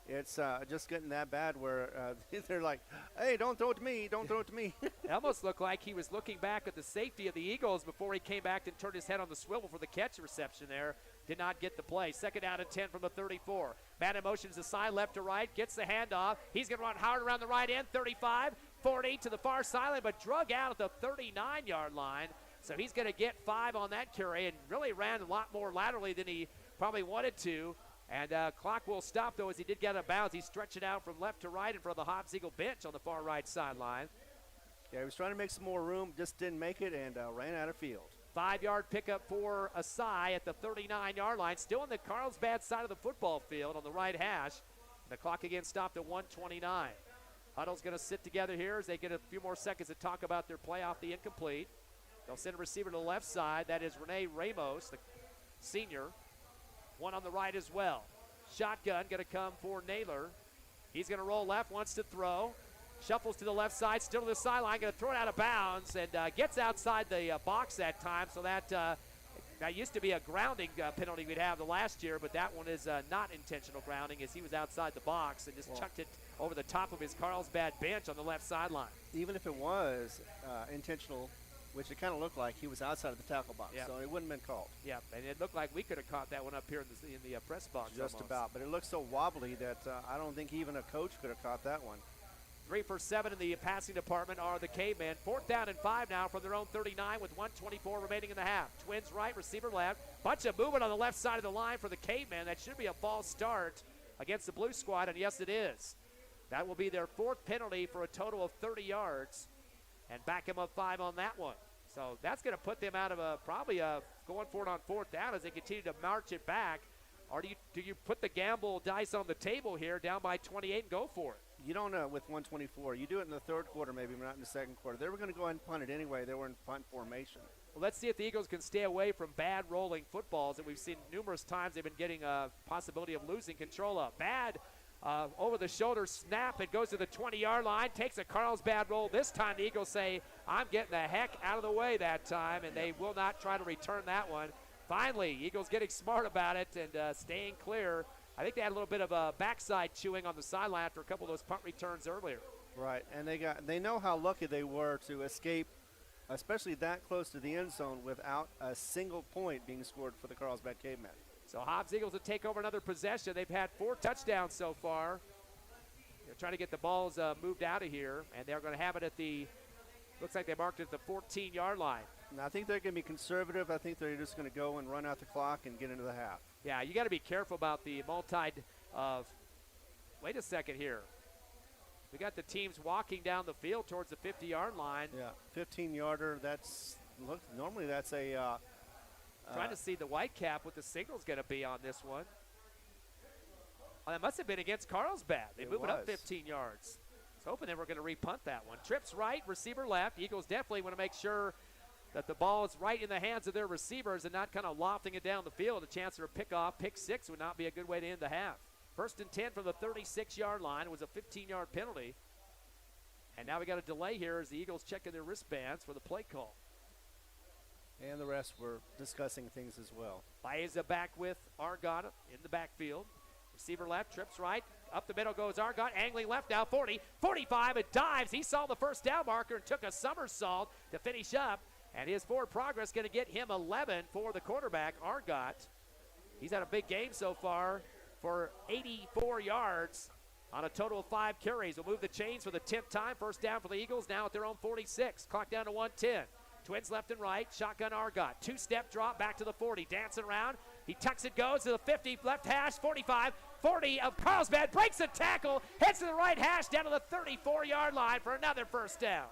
it's just getting that bad where they're like, hey, don't throw it to me, don't throw it to me. It almost looked like he was looking back at the safety of the Eagles before he came back and turned his head on the swivel for the catch reception there. Did not get the play. 2nd down and 10 from the 34. Man in motion to the side, left to right, gets the handoff. He's going to run hard around the right end, 35, 40 to the far sideline, but drug out at the 39-yard line. So he's going to get 5 on that carry and really ran a lot more laterally than he probably wanted to. And clock will stop, though, as he did get out of bounds. He's stretching out from left to right in front of the Hobbs Eagle bench on the far right sideline. Yeah, he was trying to make some more room, just didn't make it, and ran out of field. 5-yard pickup for Asai at the 39-yard line. Still on the Carlsbad side of the football field on the right hash. The clock again stopped at 1:29. Huddle's going to sit together here as they get a few more seconds to talk about their play off the incomplete. They'll send a receiver to the left side. That is Rene Ramos, the senior. One on the right as well. Shotgun going to come for Naylor. He's going to roll left, wants to throw. Shuffles to the left side, still to the sideline, going to throw it out of bounds, and gets outside the box that time. So that used to be a grounding penalty we'd have the last year, but that one is not intentional grounding as he was outside the box and just chucked it over the top of his Carlsbad bench on the left sideline. Even if it was intentional, which it kind of looked like, he was outside of the tackle box, so it wouldn't have been called. Yeah, and it looked like we could have caught that one up here in the press box. Just almost. about, but it looked so wobbly that I don't think even a coach could have caught that one. 3 for 7 in the passing department are the Cavemen. 4th down and 5 now from their own 39 with 1:24 remaining in the half. Twins right, receiver left. Bunch of movement on the left side of the line for the Cavemen. That should be a false start against the Blue Squad, and yes, it is. That will be their 4th penalty for a total of 30 yards, and back him up 5 on that one. So that's going to put them out of probably going for it on 4th down as they continue to march it back. Or do you put the gamble dice on the table here, down by 28, and go for it? You don't know with 124. You do it in the 3rd quarter, maybe, but not in the 2nd quarter. They were going to go ahead and punt it anyway. They were in punt formation. Well, let's see if the Eagles can stay away from bad rolling footballs that we've seen numerous times. They've been getting a possibility of losing control of. Bad over-the-shoulder snap. It goes to the 20-yard line, takes a Carlsbad roll. This time the Eagles say, I'm getting the heck out of the way that time, and they will not try to return that one. Finally, Eagles getting smart about it and staying clear. I think they had a little bit of a backside chewing on the sideline after a couple of those punt returns earlier. Right, and they know how lucky they were to escape, especially that close to the end zone, without a single point being scored for the Carlsbad Cavemen. So Hobbs Eagles will take over another possession. They've had 4 touchdowns so far. They're trying to get the balls moved out of here, and they're going to have it at the, looks like they marked it at the 14-yard line. And I think they're going to be conservative. I think they're just going to go and run out the clock and get into the half. Yeah, you got to be careful about the wait a second here. We got the teams walking down the field towards the 50-yard line. Yeah, 15-yarder. Normally that's a. Trying to see the white cap, what the signal's going to be on this one. Oh, that must have been against Carlsbad. They moved it up 15 yards. I was hoping they were going to repunt that one. Trips right, receiver left. Eagles definitely want to make sure that the ball is right in the hands of their receivers and not kind of lofting it down the field. A chance for a pick-off. Pick 6 would not be a good way to end the half. 1st and 10 from the 36-yard line. It was a 15-yard penalty. And now we got a delay here as the Eagles checking their wristbands for the play call. And the rest were discussing things as well. Baeza back with Argot in the backfield. Receiver left, trips right. Up the middle goes Argot, angling left now, 40, 45, it dives. He saw the first down marker and took a somersault to finish up. And his forward progress going to get him 11 for the quarterback, Argot. He's had a big game so far for 84 yards on a total of 5 carries. We'll move the chains for the 10th time. 1st down for the Eagles, now at their own 46. Clock down to 1:10. Twins left and right, shotgun Argot. 2-step drop back to the 40, dancing around. He tucks it, goes to the 50, left hash, 45, 40 of Carlsbad, breaks the tackle, heads to the right hash, down to the 34-yard line for another 1st down.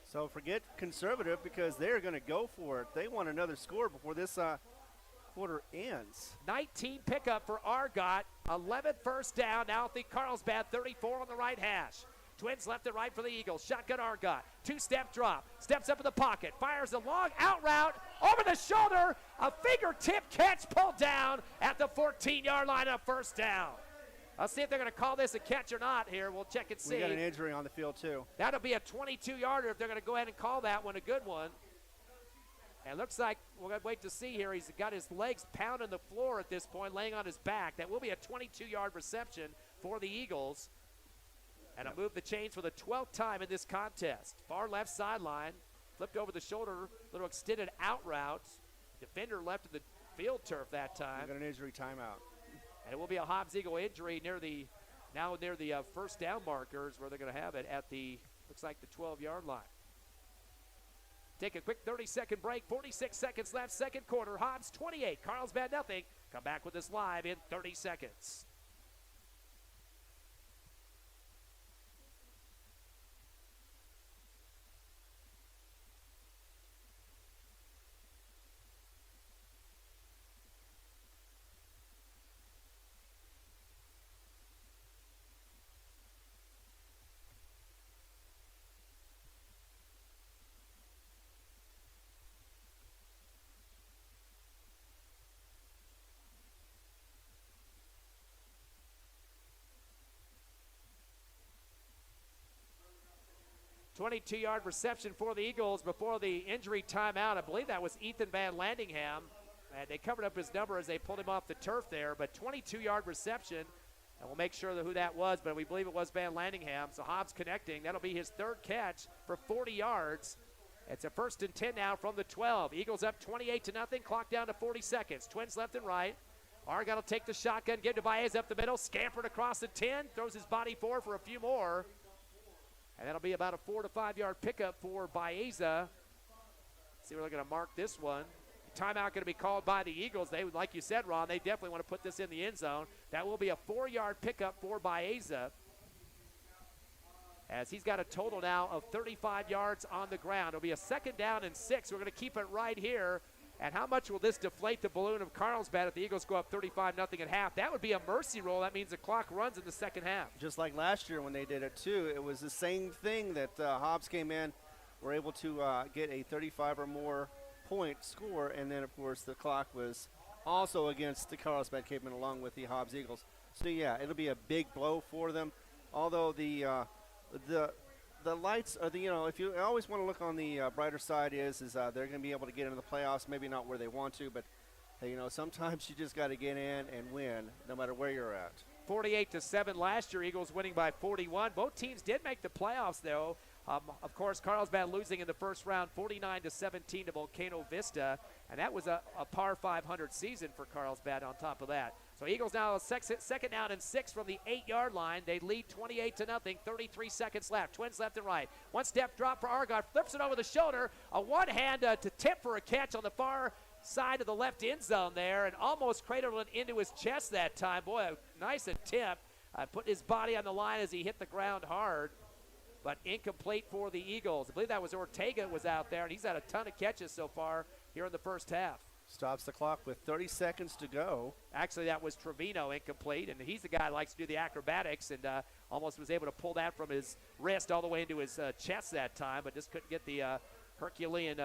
So forget conservative because they're going to go for it. They want another score before this quarter ends. 19 pickup for Argot, 11th 1st down, now at the Carlsbad 34 on the right hash. Twins left and right for the Eagles. Shotgun Argot. 2-step drop. Steps up in the pocket. Fires a long out route. Over the shoulder. A fingertip catch pulled down at the 14-yard line of 1st down. I'll see if they're going to call this a catch or not here. We'll check and see. We got an injury on the field, too. That'll be a 22-yarder if they're going to go ahead and call that one a good one. And it looks like we're going to wait to see here. He's got his legs pounding the floor at this point, laying on his back. That will be a 22-yard reception for the Eagles. And it'll move the chains for the 12th time in this contest. Far left sideline, flipped over the shoulder, little extended out route. Defender left of the field turf that time. We got an injury timeout. And it will be a Hobbs Eagle injury near the first down markers where they're going to have it at the, looks like the 12-yard line. Take a quick 30-second break. 46 seconds left, second quarter. Hobbs 28, Carlsbad nothing. Come back with this live in 30 seconds. .22-yard reception for the Eagles before the injury timeout. I believe that was Ethan Van Landingham. And they covered up his number as they pulled him off the turf there. But 22-yard reception. And we'll make sure who that was, but we believe it was Van Landingham. So Hobbs connecting. That'll be his third catch for 40 yards. It's a 1st and 10 now from the 12. Eagles up 28-0. Clock down to 40 seconds. Twins left and right. Argyle will take the shotgun, give to Baez up the middle. Scampered across the 10. Throws his body forward for a few more. And that'll be about a 4 to 5 yard pickup for Baeza. See where they're going to mark this one. Timeout going to be called by the Eagles. They would, like you said, Ron, they definitely want to put this in the end zone. That will be a 4 yard pickup for Baeza, as he's got a total now of 35 yards on the ground. It'll be a 2nd down and 6. We're going to keep it right here. And how much will this deflate the balloon of Carlsbad if the Eagles go up 35-0 at half? That would be a mercy roll. That means the clock runs in the second half. Just like last year when they did it, too. It was the same thing that Hobbs came in, were able to get a 35 or more point score, and then, of course, the clock was also against the Carlsbad Cavemen along with the Hobbs Eagles. So, yeah, it'll be a big blow for them. Although the lights are if you always want to look on the brighter side is they're going to be able to get into the playoffs, maybe not where they want to, but sometimes you just got to get in and win no matter where you're at. 48-7 last year, Eagles winning by 41. Both teams did make the playoffs, though. Of course, Carlsbad losing in the first round 49-17 to Volcano Vista, and that was a par 500 season for Carlsbad on top of that. So Eagles now second down and 6 from the 8-yard line. They lead 28-0, 33 seconds left. Twins left and right. One step drop for Argyle, flips it over the shoulder. A one-hand to tip for a catch on the far side of the left end zone there, and almost cradled it into his chest that time. Boy, a nice attempt. Put his body on the line as he hit the ground hard, but incomplete for the Eagles. I believe that was Ortega was out there, and he's had a ton of catches so far here in the first half. Stops the clock with 30 seconds to go. Actually, that was Trevino incomplete, and he's the guy who likes to do the acrobatics, and almost was able to pull that from his wrist all the way into his chest that time, but just couldn't get the Herculean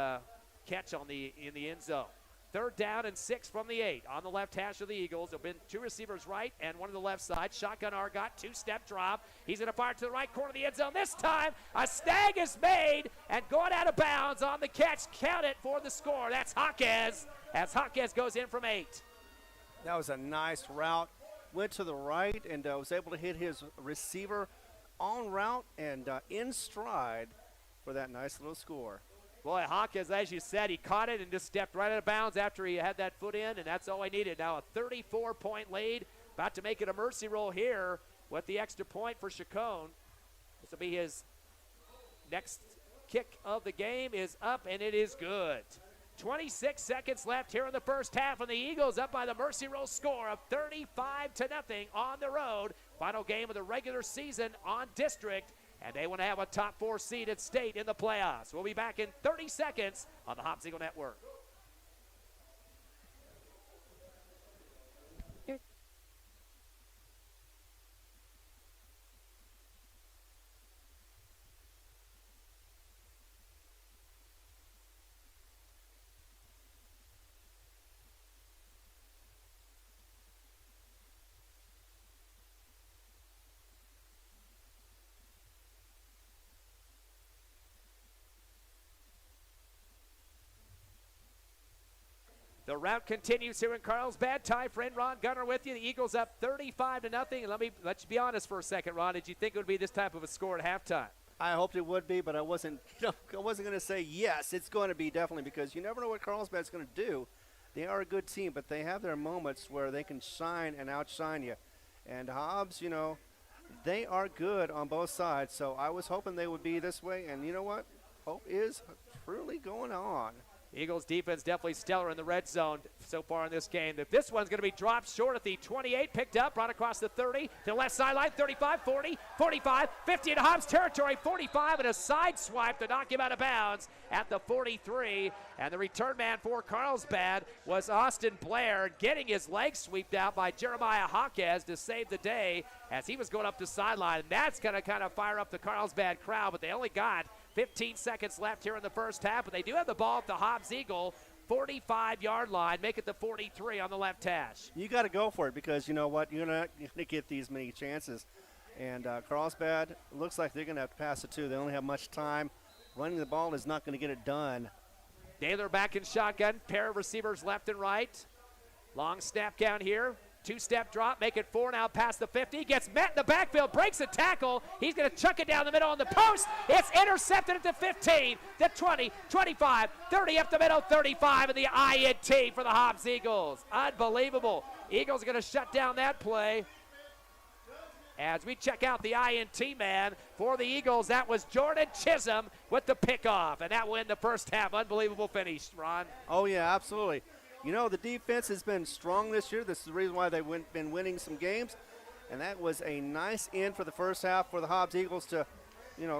catch in the end zone. 3rd down and 6 from the 8. On the left hash of the Eagles, there have been 2 receivers right and 1 on the left side. Shotgun Argot, 2-step drop. He's going to fire to the right corner of the end zone. This time, a snag is made and going out of bounds on the catch. Count it for the score. That's Jaquez, as Jaquez goes in from 8. That was a nice route. Went to the right and was able to hit his receiver en route and in stride for that nice little score. Boy, Jaquez, as you said, he caught it and just stepped right out of bounds after he had that foot in, and that's all he needed. Now a 34-point lead, about to make it a mercy roll here with the extra point for Chacon. This will be his next kick of the game, is up, and it is good. 26 seconds left here in the first half, and the Eagles up by the mercy roll score of 35-0 on the road. Final game of the regular season on district. And they want to have a top 4 seed at state in the playoffs. We'll be back in 30 seconds on the Hobbs Eagle Network. The rout continues here in Carlsbad. Ty friend Ron Gunner with you. The Eagles up 35-0. And let you be honest for a second, Ron. Did you think it would be this type of a score at halftime? I hoped it would be, but I wasn't going to say yes, it's going to be definitely, because you never know what Carlsbad's going to do. They are a good team, but they have their moments where they can shine and outshine you. And Hobbs, they are good on both sides. So I was hoping they would be this way, and you know what? Hope is truly going on. Eagles defense definitely stellar in the red zone so far in this game. This one's going to be dropped short at the 28, picked up, brought across the 30, to the left sideline, 35, 40, 45, 50 into Hobbs territory, 45, and a side swipe to knock him out of bounds at the 43. And the return man for Carlsbad was Austin Blair, getting his leg swept out by Jeremiah Hawkes to save the day as he was going up the sideline. And that's going to kind of fire up the Carlsbad crowd, but they only got 15 seconds left here in the first half, but they do have the ball at the Hobbs Eagle 45-yard line, make it the 43 on the left hash. You got to go for it, because you know what? You're not going to get these many chances. And Carlsbad looks like they're going to have to pass it too. They don't have much time. Running the ball is not going to get it done. Naylor back in shotgun, pair of receivers left and right. Long snap count here. Two-step drop, make it 4 now past the 50. Gets met in the backfield, breaks a tackle. He's going to chuck it down the middle on the post. It's intercepted at the 15, the 20, 25, 30 up the middle, 35, and the INT for the Hobbs Eagles. Unbelievable. Eagles are going to shut down that play. As we check out the INT man for the Eagles, that was Jordan Chisholm with the pickoff, and that will end the first half. Unbelievable finish, Ron. Oh, yeah, absolutely. The defense has been strong this year. This is the reason why they've been winning some games. And that was a nice end for the first half for the Hobbs Eagles to,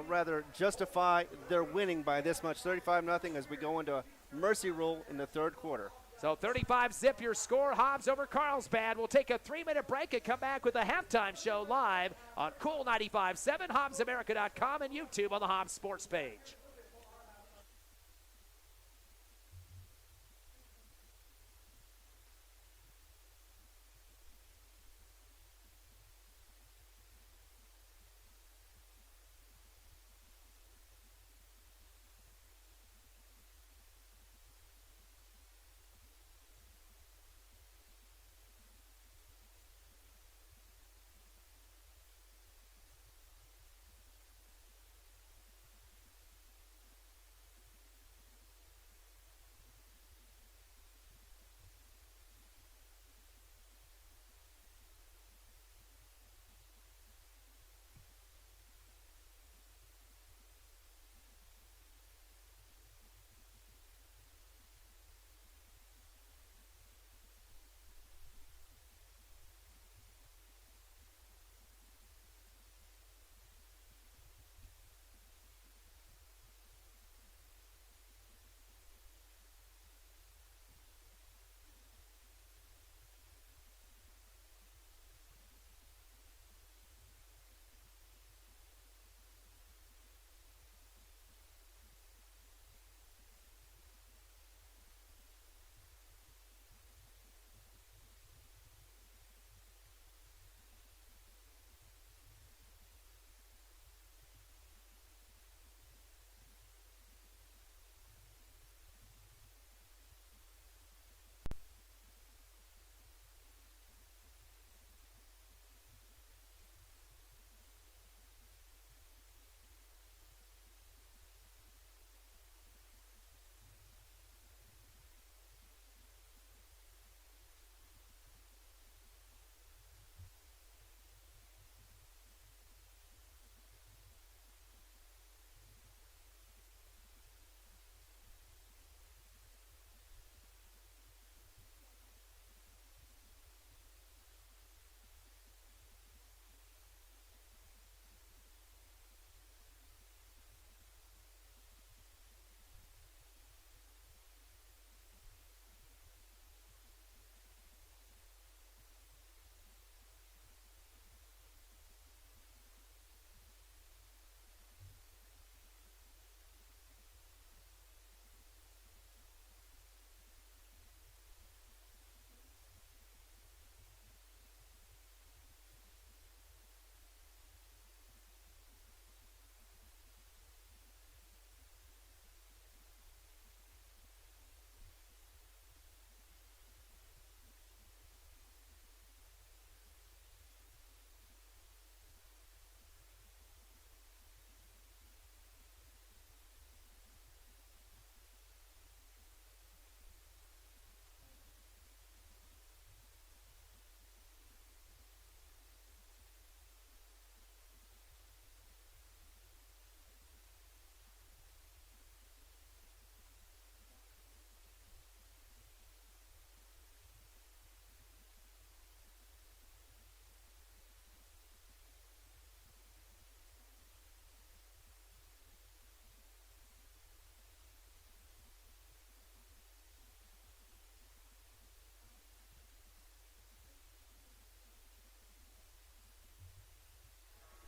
rather justify their winning by this much, 35-0, as we go into a mercy rule in the third quarter. So 35-zip your score, Hobbs over Carlsbad. We'll take a 3-minute break and come back with a halftime show live on Cool 95.7, HobbsAmerica.com, and YouTube on the Hobbs Sports page.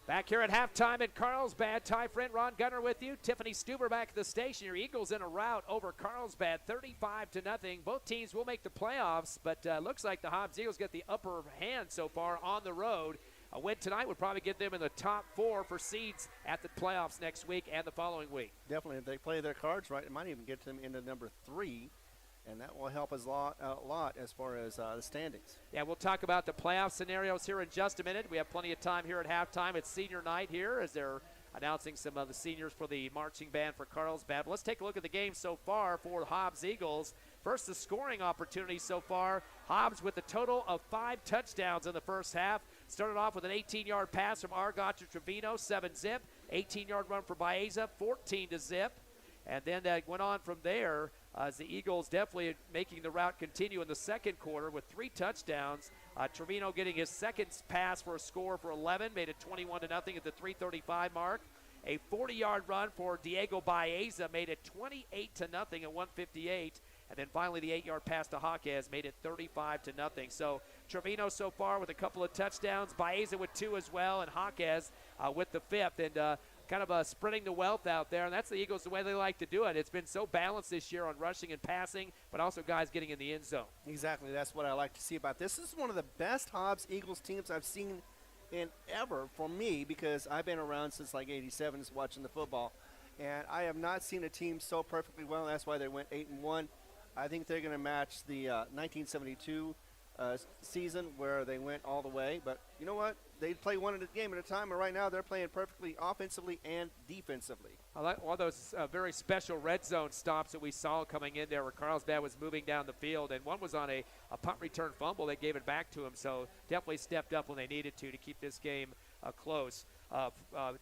Back here at halftime in Carlsbad, Ty Friend, Ron Gunner with you. Tiffany Stuber back at the station. Your Eagles in a rout over Carlsbad, 35-0. Both teams will make the playoffs, but looks like the Hobbs Eagles get the upper hand so far on the road. A win tonight would probably get them in the top 4 for seeds at the playoffs next week and the following week. Definitely, if they play their cards right, it might even get them into number 3. And that will help us a lot as far as the standings. Yeah, we'll talk about the playoff scenarios here in just a minute. We have plenty of time here at halftime. It's senior night here as they're announcing some of the seniors for the marching band for Carlsbad. But let's take a look at the game so far for the Hobbs Eagles. First, the scoring opportunity so far. Hobbs with a total of 5 touchdowns in the first half. Started off with an 18-yard pass from Argot to Trevino, 7-zip. 18-yard run for Baeza, 14-zip. And then went on from there as the Eagles definitely making the route continue in the second quarter with 3 touchdowns. Trevino getting his second pass for a score for 11, made it 21-0 at the 3:35 mark. A 40-yard run for Diego Baeza made it 28-0 at 1:58. And then finally the 8-yard pass to Hawkes made it 35-0. So Trevino so far with a couple of touchdowns, Baeza with 2 as well, and Hawkes with the 5th. And kind of spreading the wealth out there, and that's the Eagles the way they like to do it. It's been so balanced this year on rushing and passing, but also guys getting in the end zone. Exactly. That's what I like to see about this. This is one of the best Hobbs Eagles teams I've seen in ever for me, because I've been around since like 87 watching the football, and I have not seen a team so perfectly well. That's why they went 8-1. I think they're going to match the 1972 season where they went all the way. But you know what? They play one game at a time, and right now they're playing perfectly offensively and defensively. I like all those very special red zone stops that we saw coming in there where Carlsbad was moving down the field, and one was on a punt return fumble. They gave it back to him, so definitely stepped up when they needed to keep this game close.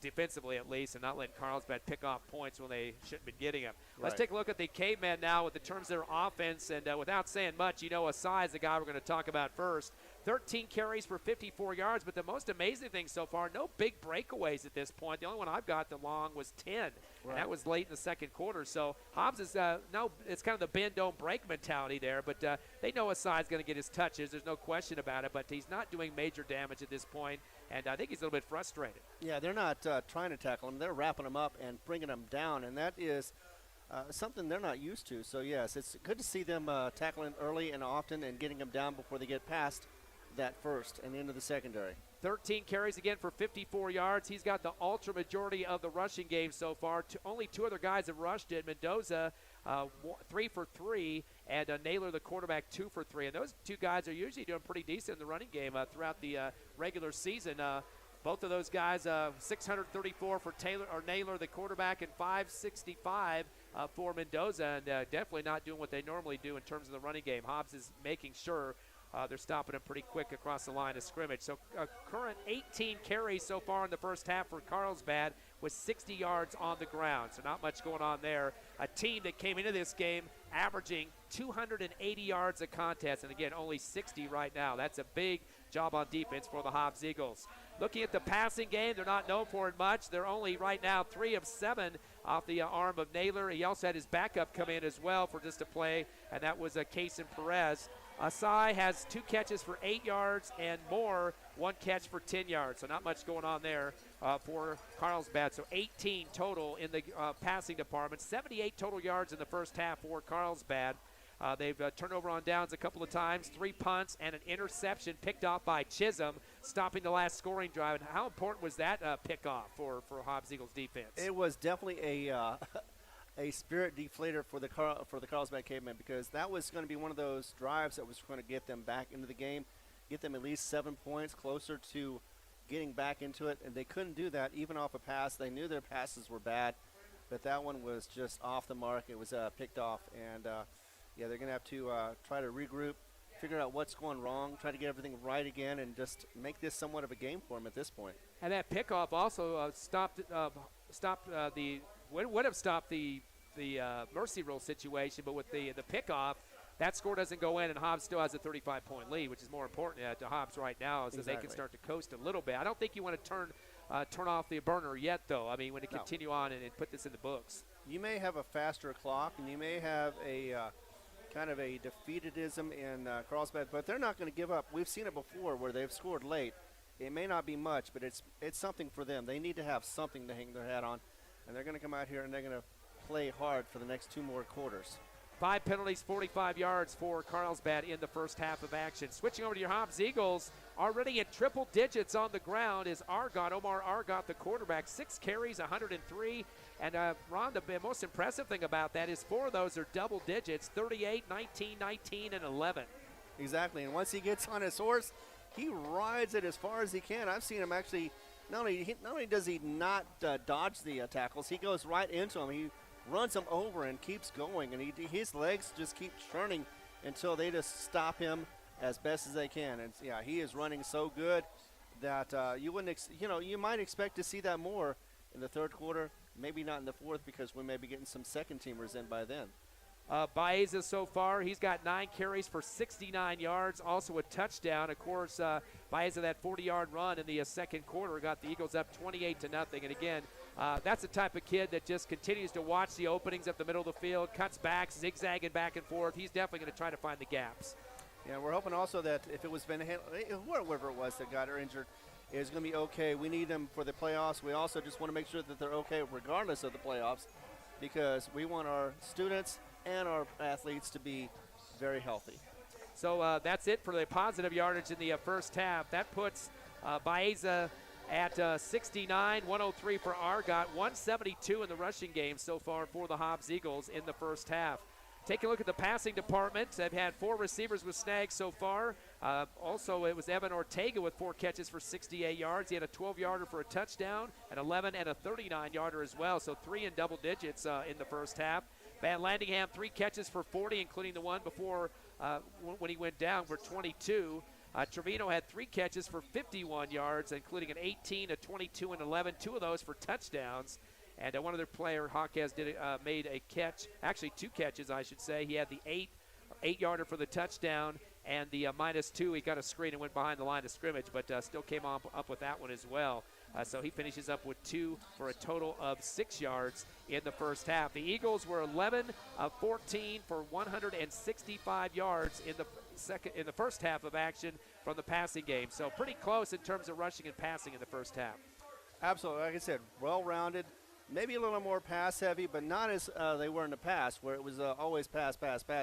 Defensively at least, and not letting Carlsbad pick off points when they shouldn't be getting them. Right. Let's take a look at the Cavemen now with the terms of their offense, and without saying much, Asai is the guy we're going to talk about first. 13 carries for 54 yards, but the most amazing thing so far, no big breakaways at this point. The only one I've got long was 10, right, and that was late in the second quarter. So Hobbs is, it's kind of the bend, don't break mentality there, but they know Asai's going to get his touches. There's no question about it, but he's not doing major damage at this point, and I think he's a little bit frustrated. Yeah, they're not trying to tackle him. They're wrapping him up and bringing him down, and that is something they're not used to. So, yes, it's good to see them tackling early and often and getting him down before they get past that first and into the secondary. 13 carries again for 54 yards. He's got the ultra majority of the rushing game so far. Only 2 other guys have rushed it. Mendoza, 3 for 3, and Naylor, the quarterback, 2 for 3. And those 2 guys are usually doing pretty decent in the running game throughout the regular season. Both of those guys, 634 for Naylor, the quarterback, and 565 for Mendoza, and definitely not doing what they normally do in terms of the running game. Hobbs is making sure they're stopping him pretty quick across the line of scrimmage. So current 18 carries so far in the first half for Carlsbad with 60 yards on the ground. So not much going on there. A team that came into this game averaging 280 yards a contest, and again, only 60 right now. That's a big job on defense for the Hobbs Eagles. Looking at the passing game, they're not known for it much. They're only right now 3 of 7 off the arm of Naylor. He also had his backup come in as well for just a play, and that was Cason Perez. Asai has 2 catches for 8 yards and more, 1 catch for 10 yards. So not much going on there for Carlsbad. So 18 total in the passing department, 78 total yards in the first half for Carlsbad. They've turned over on downs a couple of times, 3 punts and an interception picked off by Chisholm, stopping the last scoring drive. And how important was that pickoff for Hobbs Eagles defense? It was definitely a spirit deflator for the Carlsbad Cavemen, because that was going to be one of those drives that was going to get them back into the game, get them at least 7 points closer to getting back into it, and they couldn't do that even off a pass. They knew their passes were bad, but that one was just off the mark. It was picked off, and yeah, they're going to have to try to regroup, figure out what's going wrong, try to get everything right again, and just make this somewhat of a game for them at this point. And that pickoff also would have stopped the mercy rule situation, but with the pickoff, that score doesn't go in, and Hobbs still has a 35-point lead, which is more important to Hobbs right now, so they can start to coast a little bit. I don't think you want to turn off the burner yet, though. I mean, when to continue on and put this in the books. You may have a faster clock, and you may have a kind of a defeatedism in Carlsbad, but they're not going to give up. We've seen it before where they've scored late. It may not be much, but it's something for them. They need to have something to hang their hat on, and they're going to come out here and they're going to play hard for the next 2 more quarters. 5 penalties, 45 yards for Carlsbad in the first half of action. Switching over to your Hobbs Eagles, already in triple digits on the ground is Omar Argot, the quarterback. 6 carries, 103. And Ron, the most impressive thing about that is 4 of those are double digits, 38, 19, 19, and 11. Exactly, and once he gets on his horse, he rides it as far as he can. I've seen him actually, not only does he not dodge the tackles, he goes right into them. He runs them over and keeps going, and his legs just keep churning until they just stop him as best as they can. And yeah, he is running so good that you might expect to see that more in the third quarter, maybe not in the fourth, because we may be getting some second teamers in by then. Baeza so far, he's got 9 carries for 69 yards, also a touchdown. Of course, Baeza, that 40-yard run in the second quarter got the Eagles up 28-0. And again, that's the type of kid that just continues to watch the openings up the middle of the field, cuts back, zigzagging back and forth. He's definitely going to try to find the gaps. Yeah, we're hoping also that if it was whoever it was that got her injured, is going to be okay. We need them for the playoffs. We also just want to make sure that they're okay regardless of the playoffs, because we want our students and our athletes to be very healthy. So that's it for the positive yardage in the first half. That puts Baeza at 69, 103 for Argot, 172 in the rushing game so far for the Hobbs Eagles in the first half. Take a look at the passing department. They've had 4 receivers with snags so far. Also, it was Evan Ortega with 4 catches for 68 yards. He had a 12-yarder for a touchdown, an 11 and a 39-yarder as well, so 3 in double digits in the first half. Van Landingham, 3 catches for 40, including the one before when he went down for 22. Trevino had 3 catches for 51 yards, including an 18, a 22, and 11, 2 of those for touchdowns. And one other player, Hawkes, made a catch, actually 2 catches, I should say. He had the 8-yarder for the touchdown, and the -2, he got a screen and went behind the line of scrimmage, but still came up with that one as well. So he finishes up with 2 for a total of 6 yards in the first half. The Eagles were 11 of 14 for 165 yards in the first half of action from the passing game. So pretty close in terms of rushing and passing in the first half. Absolutely. Like I said, well-rounded, maybe a little more pass-heavy, but not as they were in the past, where it was always pass,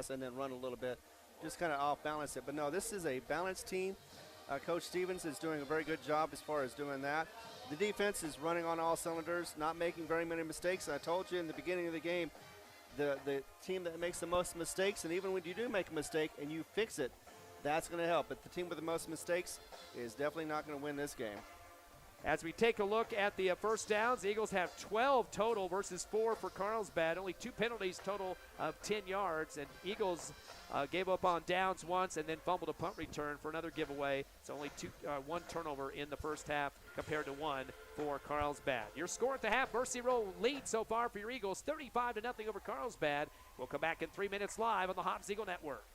and then run a little bit, just kind of off-balance it. But no, this is a balanced team. Coach Stevens is doing a very good job as far as doing that. The defense is running on all cylinders, not making very many mistakes. And I told you in the beginning of the game, the team that makes the most mistakes, and even when you do make a mistake and you fix it, that's going to help. But the team with the most mistakes is definitely not going to win this game. As we take a look at the first downs, the Eagles have 12 total versus 4 for Carlsbad. Only 2 penalties total of 10 yards. And Eagles gave up on downs once and then fumbled a punt return for another giveaway. So only 1 turnover in the first half compared to 1 for Carlsbad. Your score at the half, Mercy Roll lead so far for your Eagles, 35-0 over Carlsbad. We'll come back in 3 minutes live on the Hobbs Eagle Network.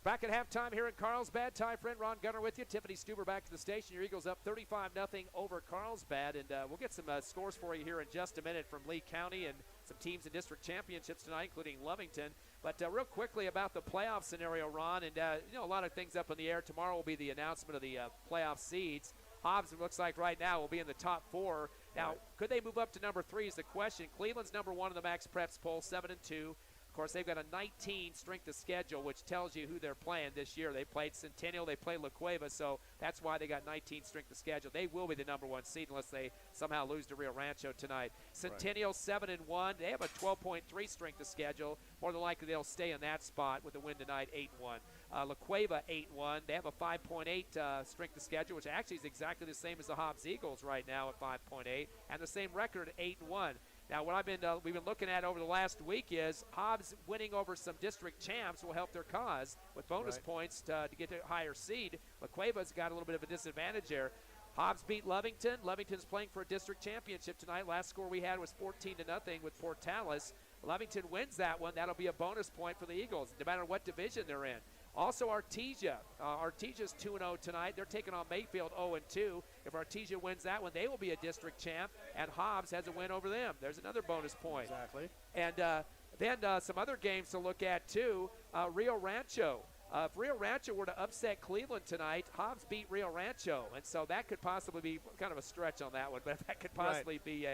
Back at halftime here in Carlsbad. Ty Friend, Ron Gunner with you. Tiffany Stuber back to the station. Your Eagles up 35-0 over Carlsbad. And we'll get some scores for you here in just a minute from Lee County and some teams in district championships tonight, including Lovington. But real quickly about the playoff scenario, Ron, and a lot of things up in the air. Tomorrow will be the announcement of the playoff seeds. Hobbs, it looks like right now, will be in the top 4. Now, could they move up to number 3 is the question. Cleveland's number 1 in the Max Preps poll, 7-2. Of course, they've got a 19 strength of schedule, which tells you who they're playing this year. They played Centennial, they played La Cueva, so that's why they got 19 strength of schedule. They will be the number 1 seed unless they somehow lose to Rio Rancho tonight. Centennial 7-1. They have a 12.3 strength of schedule. More than likely, they'll stay in that spot with a win tonight, 8-1. La Cueva 8-1. They have a 5.8 strength of schedule, which actually is exactly the same as the Hobbs Eagles right now at 5.8, and the same record at 8-1. Now, what we've been looking at over the last week is Hobbs winning over some district champs will help their cause with bonus points to get a higher seed. La Cueva's got a little bit of a disadvantage there. Hobbs beat Lovington. Lovington's playing for a district championship tonight. Last score we had was 14-0 with Portales. Lovington wins that one. That'll be a bonus point for the Eagles, no matter what division they're in. Also, Artesia. Artesia's 2-0 tonight. They're taking on Mayfield 0-2. If Artesia wins that one, they will be a district champ, and Hobbs has a win over them. There's another bonus point. Exactly. And then some other games to look at, too. Rio Rancho. If Rio Rancho were to upset Cleveland tonight, Hobbs beat Rio Rancho, and so that could possibly be kind of a stretch on that one, but that could possibly be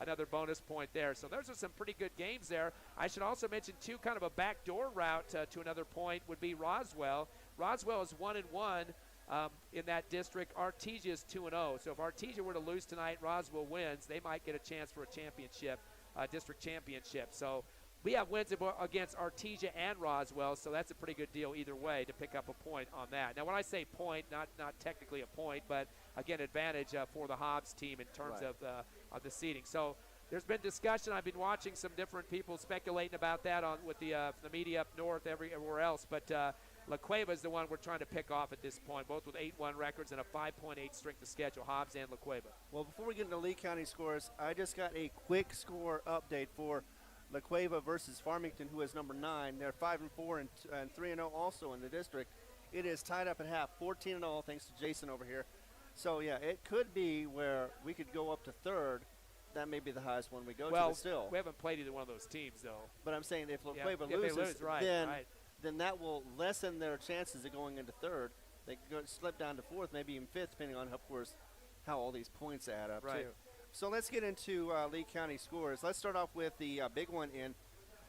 another bonus point there. So those are some pretty good games there. I should also mention, too, kind of a backdoor route to another point would be Roswell. Roswell is 1-1 in that district. Artesia is 2-0. So if Artesia were to lose tonight, Roswell wins, they might get a chance for a championship, district championship. So we have wins against Artesia and Roswell, so that's a pretty good deal either way to pick up a point on that. Now, when I say point, not technically a point, but, again, advantage for the Hobbs team in terms of the seeding. So there's been discussion. I've been watching some different people speculating about that with the media up north, everywhere else. But La Cueva is the one we're trying to pick off at this point, both with 8-1 records and a 5.8 strength of schedule, Hobbs and La Cueva. Well, before we get into Lee County scores, I just got a quick score update for La Cueva versus Farmington, who is number 9. They're 5-4 and 3-0 also in the district. It is tied up at half, 14-0, thanks to Jason over here. So, yeah, it could be where we could go up to third. That may be the highest one we go to, but still. We haven't played either one of those teams, though. But I'm saying if La Cueva loses, then that will lessen their chances of going into third. They could slip down to fourth, maybe even fifth, depending on, of course, how all these points add up, too. So let's get into Lee County scores. Let's start off with the big one in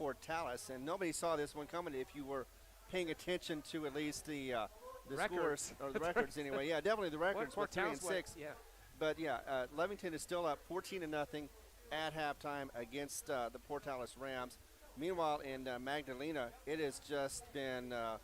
Portales. And nobody saw this one coming if you were paying attention to at least the scores, or the records anyway. Yeah, definitely the records with 3 and 6. Yeah. But, yeah, Lovington is still up 14-0 at halftime against the Portales Rams. Meanwhile, in Magdalena, it has just been a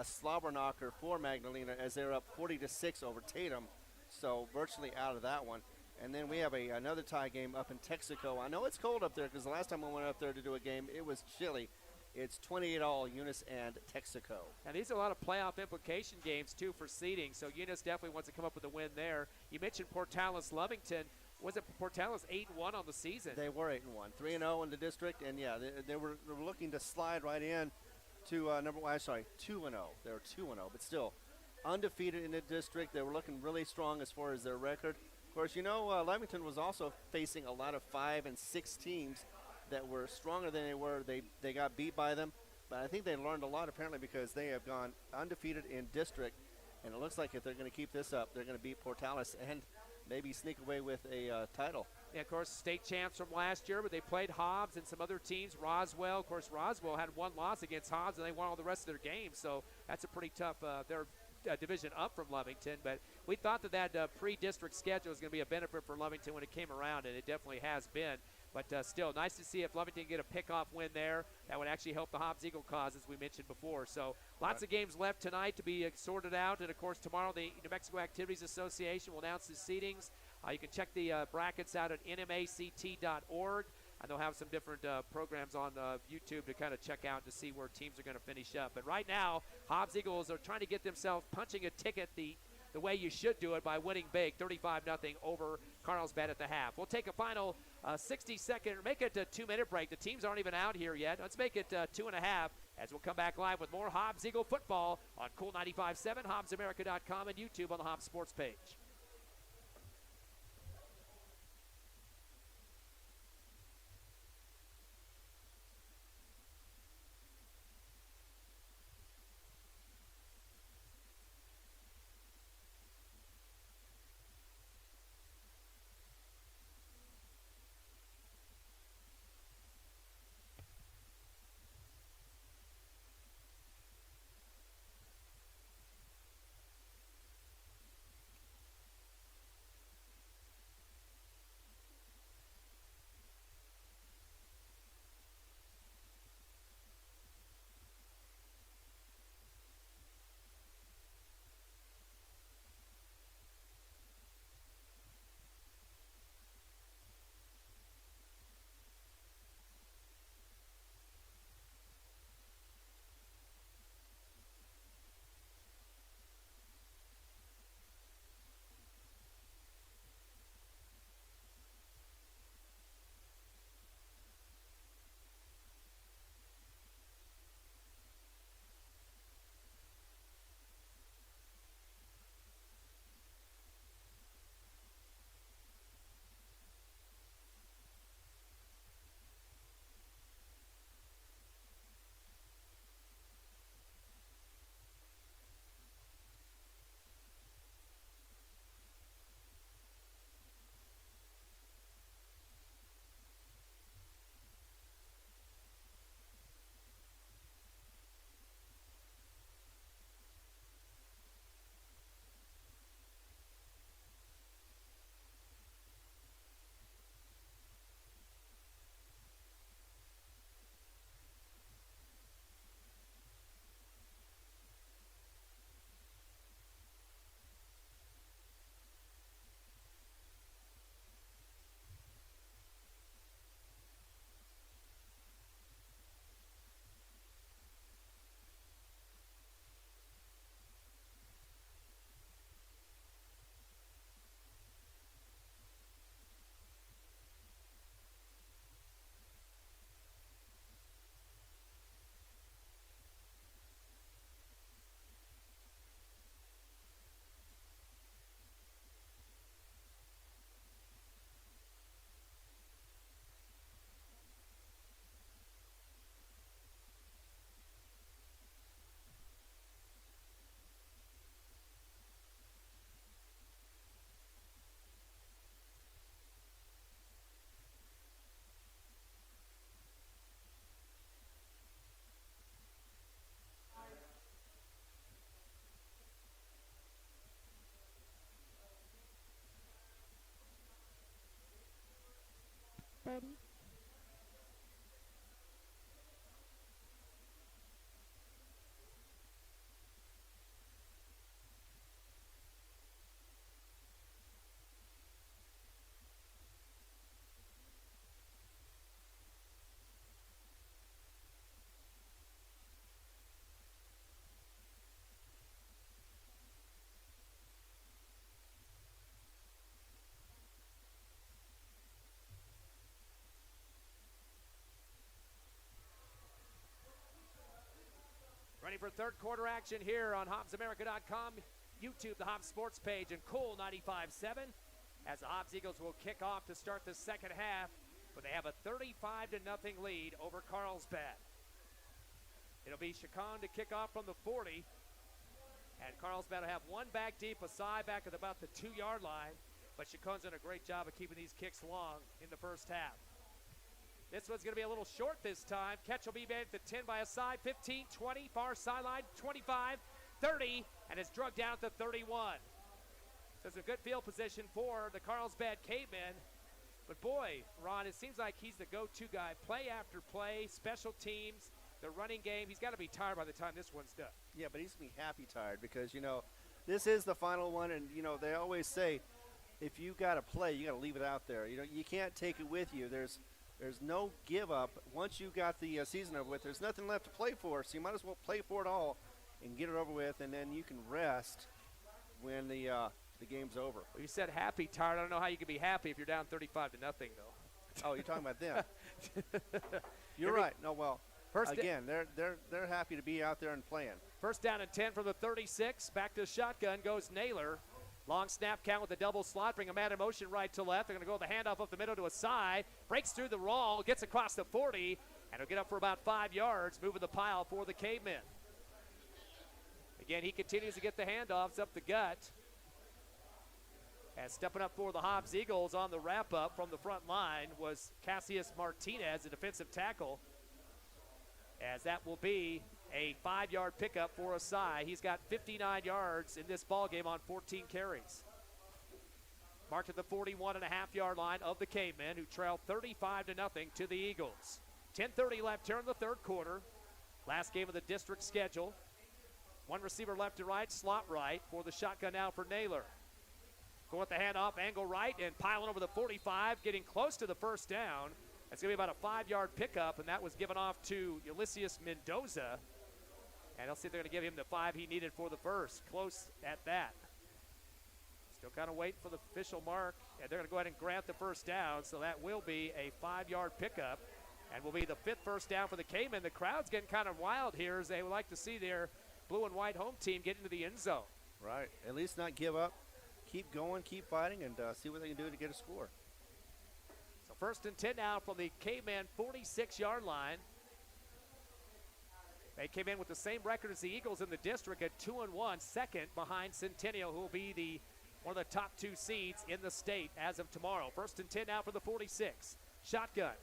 slobber knocker for Magdalena as they're up 40-6 over Tatum. So virtually out of that one. And then we have another tie game up in Texaco. I know it's cold up there because the last time I went up there to do a game, it was chilly. It's 28-all, Eunice and Texaco. And these are a lot of playoff implication games, too, for seeding. So Eunice definitely wants to come up with a win there. You mentioned Portales Lovington. Was it Portales 8-1 on the season? They were 8-1, 3-0 in the district. And, yeah, they were looking to slide right in to 2-0. They were 2-0, but still undefeated in the district. They were looking really strong as far as their record. Of course, you know, Lovington was also facing a lot of 5 and 6 teams that were stronger than they were. They got beat by them, but I think they learned a lot apparently because they have gone undefeated in district, and it looks like if they're going to keep this up, they're going to beat Portales and maybe sneak away with a title. Yeah, of course, state champs from last year, but they played Hobbs and some other teams. Roswell, of course, Roswell had one loss against Hobbs, and they won all the rest of their games, so that's a pretty tough division up from Lovington, but we thought that pre-district schedule was going to be a benefit for Lovington when it came around, and it definitely has been. But still, nice to see if Lovington can get a pick-off win there. That would actually help the Hobbs Eagle cause, as we mentioned before. So lots of games left tonight to be sorted out, and, of course, tomorrow the New Mexico Activities Association will announce the seedings. You can check the brackets out at nmact.org. And they'll have some different programs on YouTube to kind of check out to see where teams are going to finish up. But right now, Hobbs Eagles are trying to get themselves punching a ticket the way you should do it by winning big, 35-0 over Carlsbad at the half. We'll take a final 60-second, make it a 2-minute break. The teams aren't even out here yet. Let's make it 2.5. as we'll come back live with more Hobbs Eagle football on Cool 95.7, HobbsAmerica.com, and YouTube on the Hobbs Sports page. Ready? Ready for third quarter action here on HobbsAmerica.com, YouTube, the Hobbs Sports page, and Cool 95.7 as the Hobbs Eagles will kick off to start the second half, but they have a 35-0 lead over Carlsbad. It'll be Chacon to kick off from the 40, and Carlsbad will have one back deep, a side back at about the 2-yard line, but Chacon's done a great job of keeping these kicks long in the first half. This one's going to be a little short this time. Catch will be made at the 10 by a side, 15, 20, far sideline, 25, 30, and is drugged down at the 31. So it's a good field position for the Carlsbad Cavemen. But boy, Ron, it seems like he's the go-to guy. Play after play, special teams, the running game. He's got to be tired by the time this one's done. Yeah, but he's going to be happy tired because, you know, this is the final one, and, you know, they always say if you got to play, you got to leave it out there. You know, you can't take it with you. There's no give up. Once you got the season over with, there's nothing left to play for, so you might as well play for it all and get it over with, and then you can rest when the game's over. Well, you said happy tired. I don't know how you can be happy if you're down 35-0, though. Oh, you're talking about them. You're right. No, well, Again, they're happy to be out there and playing. First down and 10 from the 36. Back to the shotgun goes Naylor. Long snap count with the double slot. Bring a man in motion right to left. They're going to go the handoff up the middle to a side. Breaks through the wall. Gets across the 40. And he'll get up for about 5 yards. Moving the pile for the Cavemen. Again, he continues to get the handoffs up the gut. And stepping up for the Hobbs Eagles on the wrap-up from the front line was Cassius Martinez, the defensive tackle. As that will be a 5-yard pickup for Asai. He's got 59 yards in this ball game on 14 carries. Marked at the 41.5-yard line of the Cavemen, who trail 35-0 to the Eagles. 10:30 left here in the third quarter. Last game of the district schedule. One receiver left to right, slot right for the shotgun now for Naylor. Going with the handoff, angle right, and piling over the 45, getting close to the first down. It's going to be about a 5-yard pickup, and that was given off to Ulysses Mendoza. And they'll see if they're going to give him the 5 he needed for the first. Close at that. Still kind of waiting for the official mark, and they're going to go ahead and grant the first down, so that will be a 5-yard pickup and will be the 5th first down for the Cavemen. The crowd's getting kind of wild here as they would like to see their blue and white home team get into the end zone. Right. At least not give up. Keep going, keep fighting, and see what they can do to get a score. So first and 10 now from the Caveman 46-yard line. They came in with the same record as the Eagles in the district at 2-1, second behind Centennial, who will be one of the top 2 seeds in the state as of tomorrow. First and 10 now for the 46. Shotgun.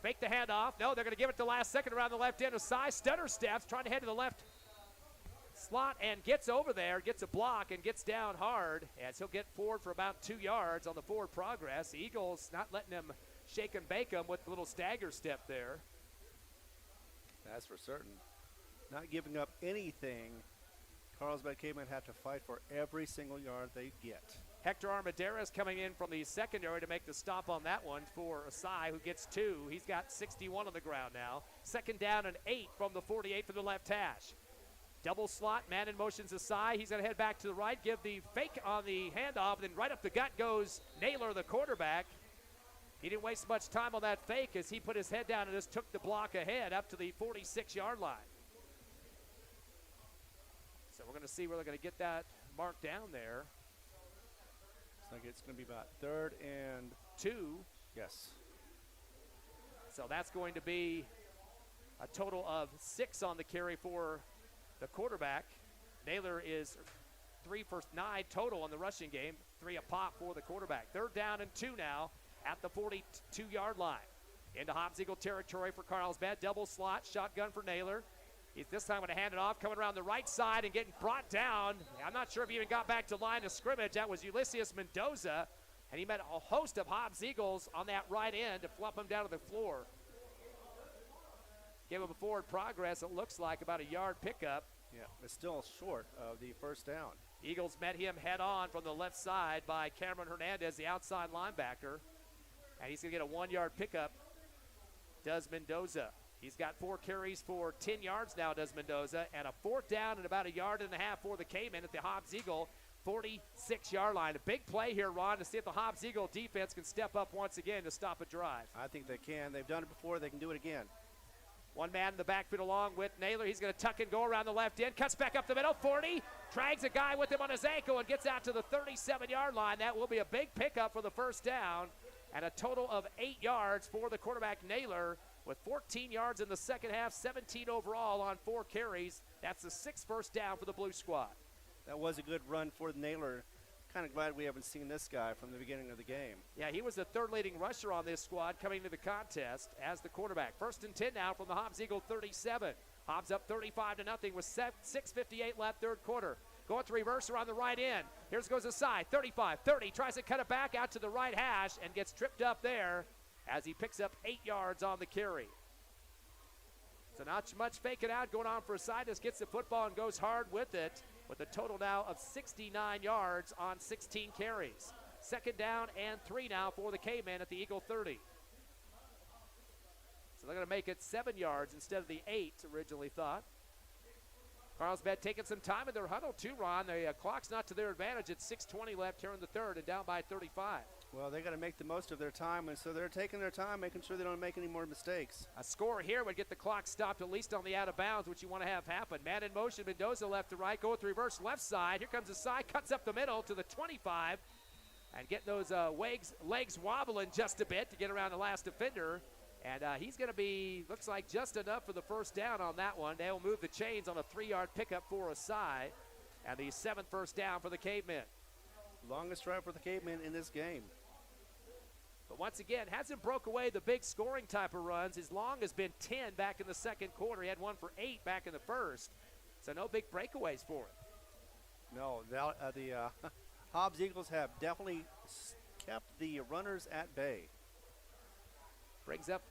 Fake the handoff. No, they're going to give it to last second around the left end. Asai stutter steps, trying to head to the left slot and gets over there, gets a block and gets down hard as he'll get forward for about 2 yards on the forward progress. The Eagles not letting him shake and bake him with a little stagger step there. That's for certain. Not giving up anything. Carlsbad Cavemen have to fight for every single yard they get. Hector Armendariz coming in from the secondary to make the stop on that one for Asai, who gets 2. He's got 61 on the ground now. Second down and 8 from the 48 from the left hash. Double slot, man in motion's Asai. He's going to head back to the right, give the fake on the handoff, then right up the gut goes Naylor, the quarterback. He didn't waste much time on that fake as he put his head down and just took the block ahead up to the 46-yard line. So we're going to see where they're going to get that mark down there. Looks like it's going to be about 3rd and 2. Yes. So that's going to be a total of 6 on the carry for the quarterback. Naylor is 3 for 9 total on the rushing game, 3 a pop for the quarterback. 3rd down and 2 now at the 42-yard line. Into Hobbs Eagle territory for Carlsbad. Double slot, shotgun for Naylor. He's this time going to hand it off, coming around the right side and getting brought down. I'm not sure if he even got back to line of scrimmage. That was Ulysses Mendoza, and he met a host of Hobbs Eagles on that right end to flop him down to the floor. Give him a forward progress, it looks like, about a yard pickup. Yeah, but still short of the first down. Eagles met him head on from the left side by Cameron Hernandez, the outside linebacker. And he's going to get a 1-yard pickup, does Mendoza. He's got 4 carries for 10 yards now, does Mendoza, and a 4th down and about a 1.5 yards for the Cavemen at the Hobbs Eagle 46-yard line. A big play here, Ron, to see if the Hobbs Eagle defense can step up once again to stop a drive. I think they can. They've done it before. They can do it again. One man in the backfield along with Naylor. He's going to tuck and go around the left end. Cuts back up the middle, 40. Drags a guy with him on his ankle and gets out to the 37-yard line. That will be a big pickup for the first down. And a total of 8 yards for the quarterback Naylor with 14 yards in the second half, 17 overall on 4 carries. That's the 6th first down for the Blue Squad. That was a good run for Naylor. Kind of glad we haven't seen this guy from the beginning of the game. Yeah, he was the 3rd leading rusher on this squad coming into the contest as the quarterback. First and 10 now from the Hobbs Eagle 37. Hobbs up 35-0 with 6:58 left, 3rd quarter. Going to reverser on the right end. Here goes Asai, 35-30, tries to cut it back out to the right hash and gets tripped up there as he picks up 8 yards on the carry. So not much faking out going on for Asai. Just gets the football and goes hard with it with a total now of 69 yards on 16 carries. 2nd down and 3 now for the Cavemen at the Eagle 30. So they're going to make it 7 yards instead of the 8 originally thought. Carlsbad taking some time in their huddle too, Ron. The clock's not to their advantage. It's 6:20 left here in the 3rd and down by 35. Well, they got to make the most of their time, and so they're taking their time, making sure they don't make any more mistakes. A score here would get the clock stopped at least on the out of bounds, which you want to have happen. Man in motion, Mendoza left to right, go with reverse left side. Here comes the side, cuts up the middle to the 25, and getting those legs wobbling just a bit to get around the last defender. And he's going to be, looks like, just enough for the first down on that one. They'll move the chains on a 3-yard pickup for Asai, and the 7th first down for the Cavemen. Longest drive for the Cavemen in this game. But once again, hasn't broke away the big scoring type of runs. His long has been 10 back in the second quarter. He had one for 8 back in the first. So no big breakaways for him. No, the Hobbs Eagles have definitely kept the runners at bay. Brings up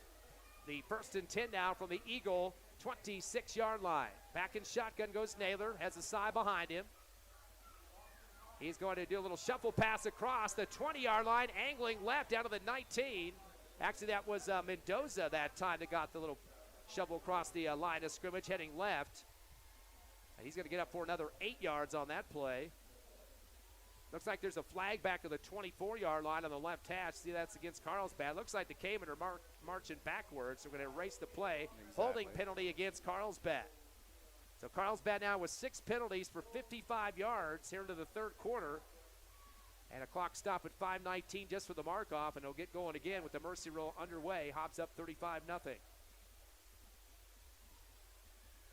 the 1st and 10 now from the Eagle 26-yard line. Back in shotgun goes Naylor, has Asai behind him. He's going to do a little shuffle pass across the 20-yard line, angling left down to the 19. Actually, that was Mendoza that time that got the little shovel across the line of scrimmage, heading left. And he's going to get up for another 8 yards on that play. Looks like there's a flag back to the 24-yard line on the left hash. See, that's against Carlsbad. Looks like the Cavemen are marching backwards. So we're going to erase the play. Exactly. Holding penalty against Carlsbad. So Carlsbad now with 6 penalties for 55 yards here into the third quarter. And a clock stop at 5:19 just for the mark-off, and they'll get going again with the mercy roll underway. Hobbs up 35-0.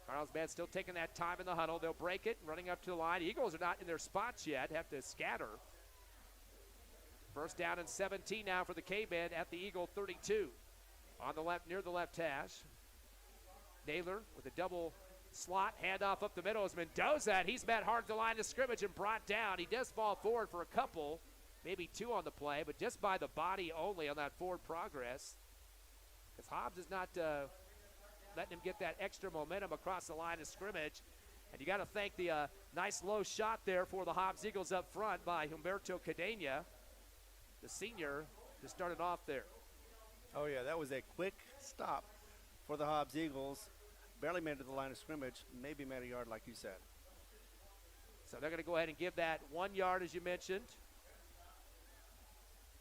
Carlsbad still taking that time in the huddle. They'll break it, running up to the line. Eagles are not in their spots yet, have to scatter. First down and 17 now for the Cavemen at the Eagle 32. On the left, near the left hash. Naylor with a double slot, handoff up the middle is Mendoza, and he's met hard to the line of scrimmage and brought down. He does fall forward for a couple, maybe 2 on the play, but just by the body only on that forward progress. Because Hobbs is not letting him get that extra momentum across the line of scrimmage. And you got to thank the nice low shot there for the Hobbs Eagles up front by Humberto Cadena, the senior, to start it off there. Oh, yeah, that was a quick stop for the Hobbs Eagles. Barely made it to the line of scrimmage, maybe made a yard like you said. So they're going to go ahead and give that 1 yard, as you mentioned.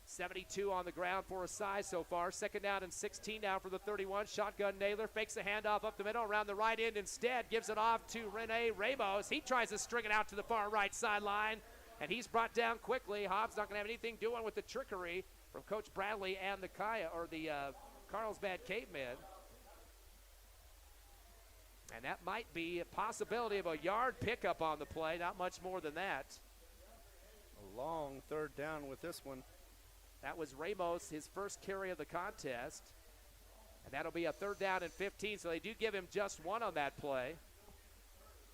72 on the ground for Asai so far. Second down and 16 now for the 31. Shotgun Naylor fakes the handoff up the middle around the right end instead. Gives it off to Rene Ramos. He tries to string it out to the far right sideline, and he's brought down quickly. Hobbs not going to have anything doing with the trickery from Coach Bradley and the Carlsbad Cavemen. And that might be a possibility of a yard pickup on the play, not much more than that. A long third down with this one. That was Ramos, his first carry of the contest. And that'll be a 3rd down and 15, so they do give him just 1 on that play.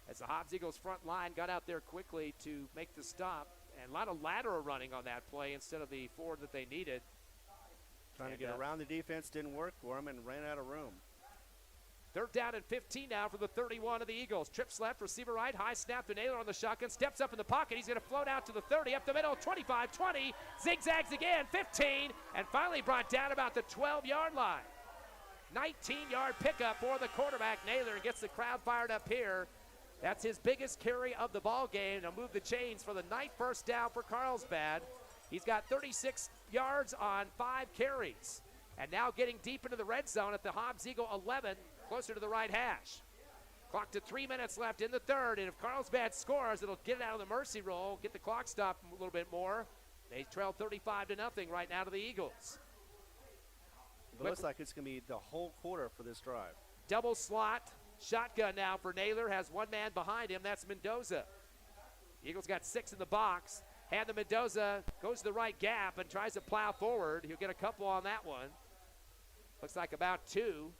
As the Hobbs Eagles front line got out there quickly to make the stop. And a lot of lateral running on that play instead of the forward that they needed. Trying to get around the defense, didn't work for him and ran out of room. 3rd down and 15 now for the 31 of the Eagles. Trips left, receiver right, high snap to Naylor on the shotgun. Steps up in the pocket. He's going to float out to the 30, up the middle, 25, 20. Zigzags again, 15, and finally brought down about the 12-yard line. 19-yard pickup for the quarterback, Naylor, and gets the crowd fired up here. That's his biggest carry of the ball game. They'll move the chains for the 9th first down for Carlsbad. He's got 36 yards on 5 carries. And now getting deep into the red zone at the Hobbs Eagle 11, closer to the right hash. Clock to 3 minutes left in the third, and if Carlsbad scores, it'll get it out of the mercy roll, get the clock stopped a little bit more. They trail 35-0 right now to the Eagles. It looks like it's going to be the whole quarter for this drive. Double slot, shotgun now for Naylor, has 1 man behind him, that's Mendoza. Eagles got 6 in the box. Hand to Mendoza, goes to the right gap and tries to plow forward. He'll get a couple on that one. Looks like about 2.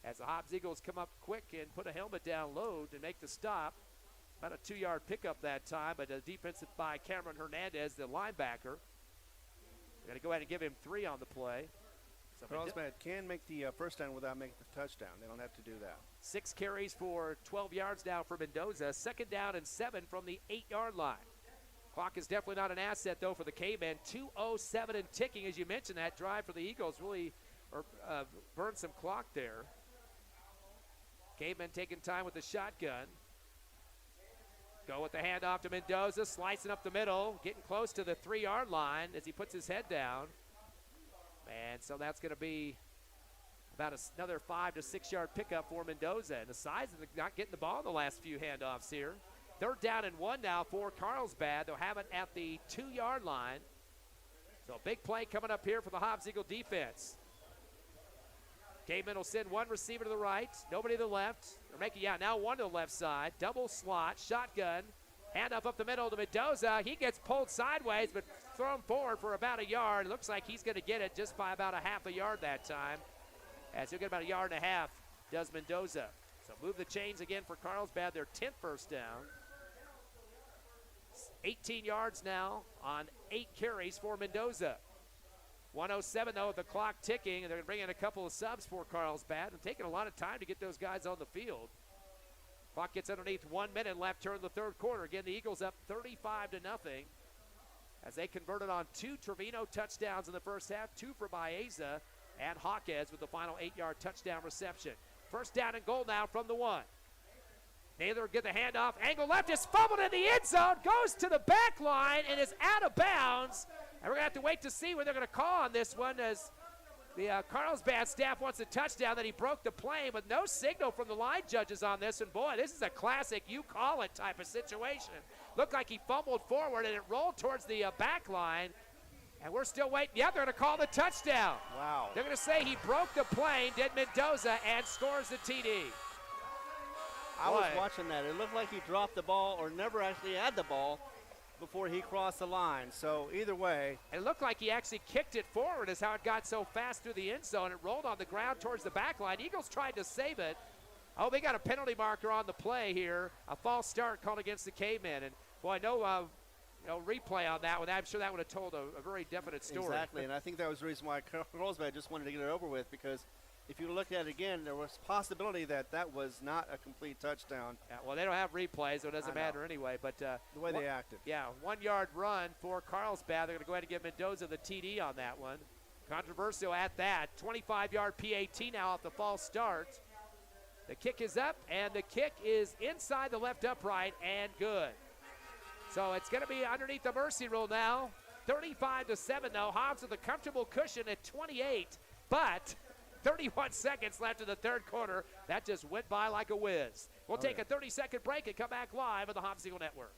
As the Hobbs Eagles come up quick and put a helmet down low to make the stop. About a 2-yard pickup that time, but a defensive by Cameron Hernandez, the linebacker. We're going to go ahead and give him 3 on the play. So Carlsbad can make the first down without making the touchdown. They don't have to do that. 6 carries for 12 yards now for Mendoza. 2nd down and 7 from the 8-yard line. Clock is definitely not an asset, though, for the Cavemen. 2:07 and ticking, as you mentioned. That drive for the Eagles really burned some clock there. Cavemen taking time with the shotgun. Go with the handoff to Mendoza, slicing up the middle, getting close to the 3-yard line as he puts his head down. And so that's going to be about another 5 to 6 yard pickup for Mendoza. And the size of not getting the ball in the last few handoffs here. 3rd down and 1 now for Carlsbad. They'll have it at the 2-yard line. So a big play coming up here for the Hobbs Eagle defense. Cavemen will send one receiver to the right, nobody to the left. They're making, now one to the left side. Double slot, shotgun, handoff up the middle to Mendoza. He gets pulled sideways, but thrown forward for about a yard. It looks like he's going to get it just by about a half a yard that time. As he'll get about a yard and a half, does Mendoza. So move the chains again for Carlsbad, their 10th first down. 18 yards now on 8 carries for Mendoza. 1:07 though with the clock ticking, and they're going to bring in a couple of subs for Carlsbad. And taking a lot of time to get those guys on the field. Clock gets underneath 1 minute left here in the 3rd quarter. Again, the Eagles up 35-0 as they converted on 2 Trevino touchdowns in the first half, 2 for Baeza and Hawkes with the final 8-yard touchdown reception. First down and goal now from the 1. Naylor get the handoff. Angle left is fumbled in the end zone. Goes to the back line and is out of bounds. And we're going to have to wait to see what they're going to call on this one as the Carlsbad staff wants a touchdown that he broke the plane, but no signal from the line judges on this. And, boy, this is a classic you call it type of situation. Looked like he fumbled forward and it rolled towards the back line. And we're still waiting. Yeah, they're going to call the touchdown. Wow. They're going to say he broke the plane, did Mendoza, and scores the TD. I was watching that. It looked like he dropped the ball or never actually had the ball before he crossed the line. So either way. It looked like he actually kicked it forward is how it got so fast through the end zone. It rolled on the ground towards the back line. Eagles tried to save it. Oh, they got a penalty marker on the play here. A false start called against the Cavemen. And, boy, no replay on that one. I'm sure that would have told a very definite story. Exactly, and I think that was the reason why Carlsbad just wanted to get it over with, because if you look at it again, there was possibility that was not a complete touchdown. Yeah, well, they don't have replays, so it doesn't matter anyway. But the way they acted. Yeah, 1 yard run for Carlsbad. They're going to go ahead and give Mendoza the TD on that one. Controversial at that. 25-yard PAT now off the false start. The kick is up, and the kick is inside the left upright and good. So it's going to be underneath the mercy rule now. 35-7 though. Hobbs with a comfortable cushion at 28, but 31 seconds left in the 3rd quarter. That just went by like a whiz. We'll take a 30-second break and come back live on the Hobbs Eagle Network.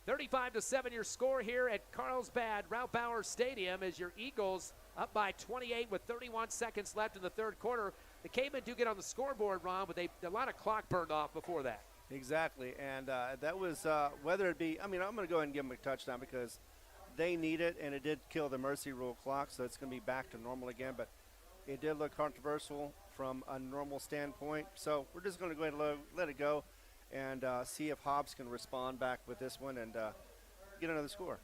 (35-7) your score here at Carlsbad Raubauer Stadium as your Eagles up by 28 with 31 seconds left in the 3rd quarter. The Cavemen do get on the scoreboard, Ron, but a lot of clock burned off before that. Exactly, and that was whether it be, I'm going to go ahead and give them a touchdown because they need it, and it did kill the mercy rule clock, so it's going to be back to normal again, but it did look controversial from a normal standpoint, so we're just going to go ahead and let it go and see if Hobbs can respond back with this one and get another score.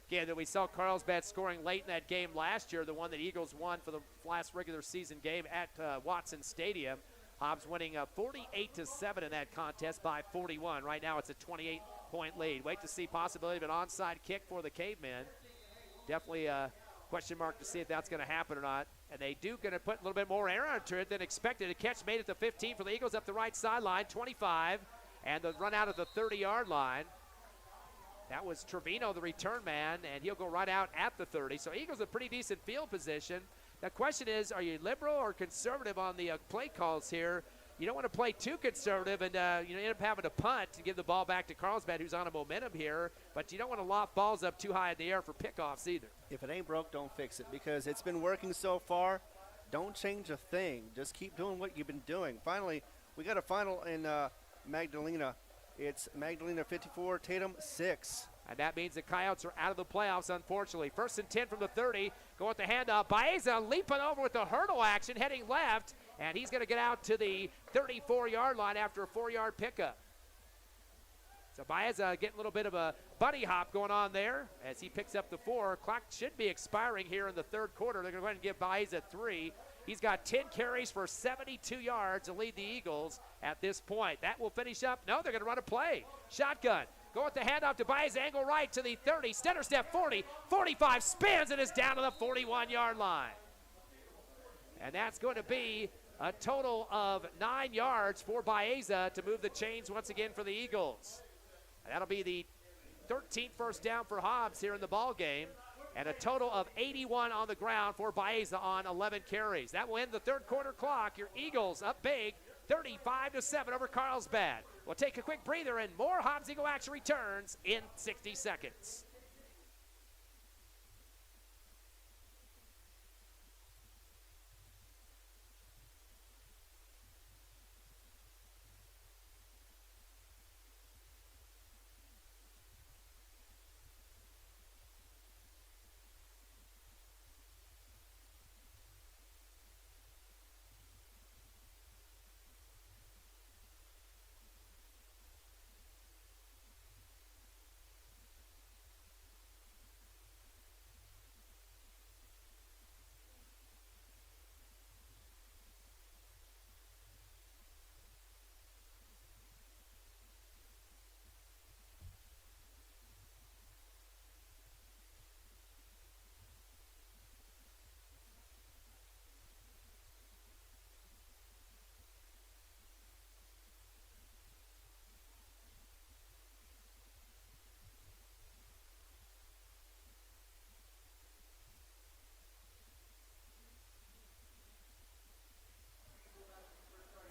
Again, that we saw Carlsbad scoring late in that game last year, the one that Eagles won for the last regular season game at Watson Stadium. Hobbs winning 48-7 in that contest by 41. Right now it's a 28-point lead. Wait to see possibility of an onside kick for the Cavemen. Definitely a question mark to see if that's going to happen or not. And they do going to put a little bit more air onto it than expected. A catch made at the 15 for the Eagles up the right sideline, 25. And the run out of the 30-yard line. That was Trevino, the return man, and he'll go right out at the 30. So Eagles a pretty decent field position. The question is, are you liberal or conservative on the play calls here? You don't want to play too conservative and end up having to punt to give the ball back to Carlsbad, who's on a momentum here. But you don't want to loft balls up too high in the air for pickoffs either. If it ain't broke, don't fix it, because it's been working so far. Don't change a thing. Just keep doing what you've been doing. Finally, we got a final in Magdalena. It's Magdalena 54, Tatum 6. And that means the Coyotes are out of the playoffs, unfortunately. 1st and 10 from the 30. Go with the handoff. Baeza leaping over with the hurdle action, heading left. And he's going to get out to the 34-yard line after a 4-yard pickup. So Baeza getting a little bit of a bunny hop going on there as he picks up the 4. Clock should be expiring here in the third quarter. They're going to go ahead and give Baeza 3. He's got 10 carries for 72 yards to lead the Eagles at this point. That will finish up. No, they're going to run a play. Shotgun. Go with the handoff to Baeza, angle right to the 30. Stutter step 40, 45, spins and is down to the 41-yard line. And that's going to be a total of 9 yards for Baeza to move the chains once again for the Eagles. And that'll be the 13th first down for Hobbs here in the ball game, and a total of 81 on the ground for Baeza on 11 carries. That will end the third quarter clock. Your Eagles up big, 35-7 over Carlsbad. We'll take a quick breather, and more Hobbs Eagle action returns in 60 seconds.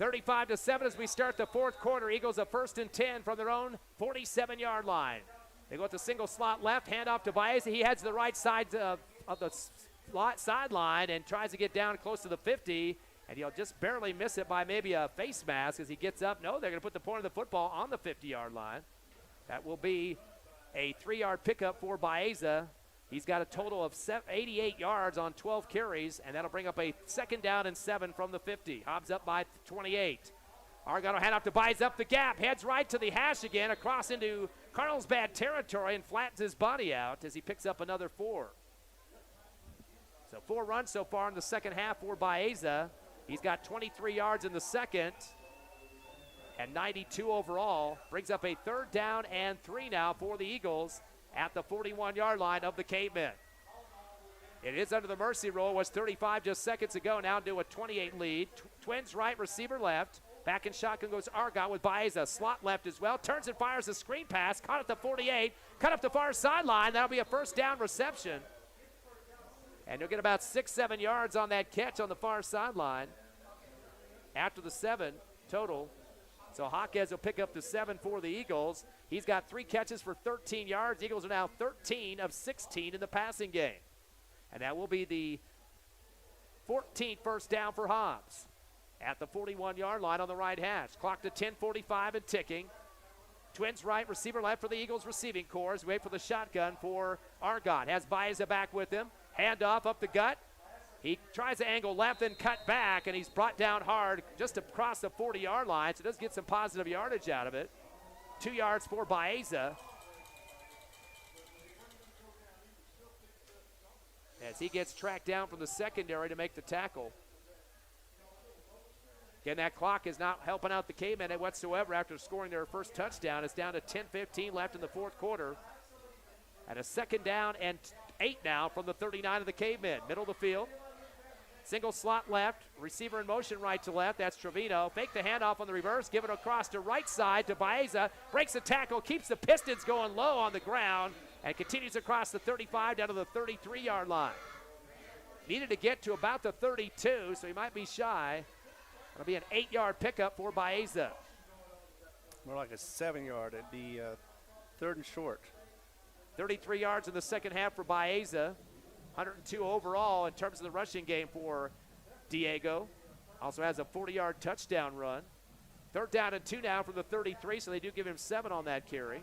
(35-7) as we start the fourth quarter. Eagles a 1st and 10 from their own 47-yard line. They go with the single slot left, handoff to Baeza. He heads to the right side of the sideline and tries to get down close to the 50, and he'll just barely miss it by maybe a face mask as he gets up. No, they're going to put the point of the football on the 50-yard line. That will be a 3-yard pickup for Baeza. He's got a total of 88 yards on 12 carries, and that'll bring up a 2nd down and 7 from the 50. Hobbs up by 28. Argon will hand off to Baeza up the gap, heads right to the hash again, across into Carlsbad territory, and flattens his body out as he picks up another 4. So 4 runs so far in the second half for Baeza. He's got 23 yards in the second and 92 overall. Brings up a 3rd down and 3 now for the Eagles at the 41-yard line of the Cavemen. It is under the mercy rule. It was 35 just seconds ago. Now to a 28 lead. Twins right, receiver left. Back in shotgun goes Argot with Baeza. Slot left as well. Turns and fires a screen pass. Caught at the 48. Cut up the far sideline. That'll be a 1st down reception. And you'll get about 6-7 yards on that catch on the far sideline after the 7 total. So Hawkes will pick up the 7 for the Eagles. He's got 3 catches for 13 yards. Eagles are now 13 of 16 in the passing game. And that will be the 14th first down for Hobbs at the 41-yard line on the right hash. Clock to 10:45 and ticking. Twins right, receiver left for the Eagles receiving corps. Wait for the shotgun for Argot. Has Baeza back with him. Handoff up the gut. He tries to angle left and cut back, and he's brought down hard just across the 40-yard line, so does get some positive yardage out of it. 2 yards for Baeza. As he gets tracked down from the secondary to make the tackle. Again, that clock is not helping out the Cavemen whatsoever after scoring their first touchdown. It's down to 10:15 left in the fourth quarter. And a 2nd down and 8 now from the 39 of the Cavemen. Middle of the field. Single slot left, receiver in motion right to left. That's Trevino. Fake the handoff on the reverse, give it across to right side to Baeza. Breaks the tackle, keeps the Pistons going low on the ground, and continues across the 35 down to the 33-yard line. Needed to get to about the 32, so he might be shy. It'll be an 8-yard pickup for Baeza. More like a 7-yard. It'd be 3rd and short. 33 yards in the second half for Baeza. 102 overall in terms of the rushing game for Diego. Also has a 40-yard touchdown run. 3rd down and 2 now from the 33, so they do give him 7 on that carry.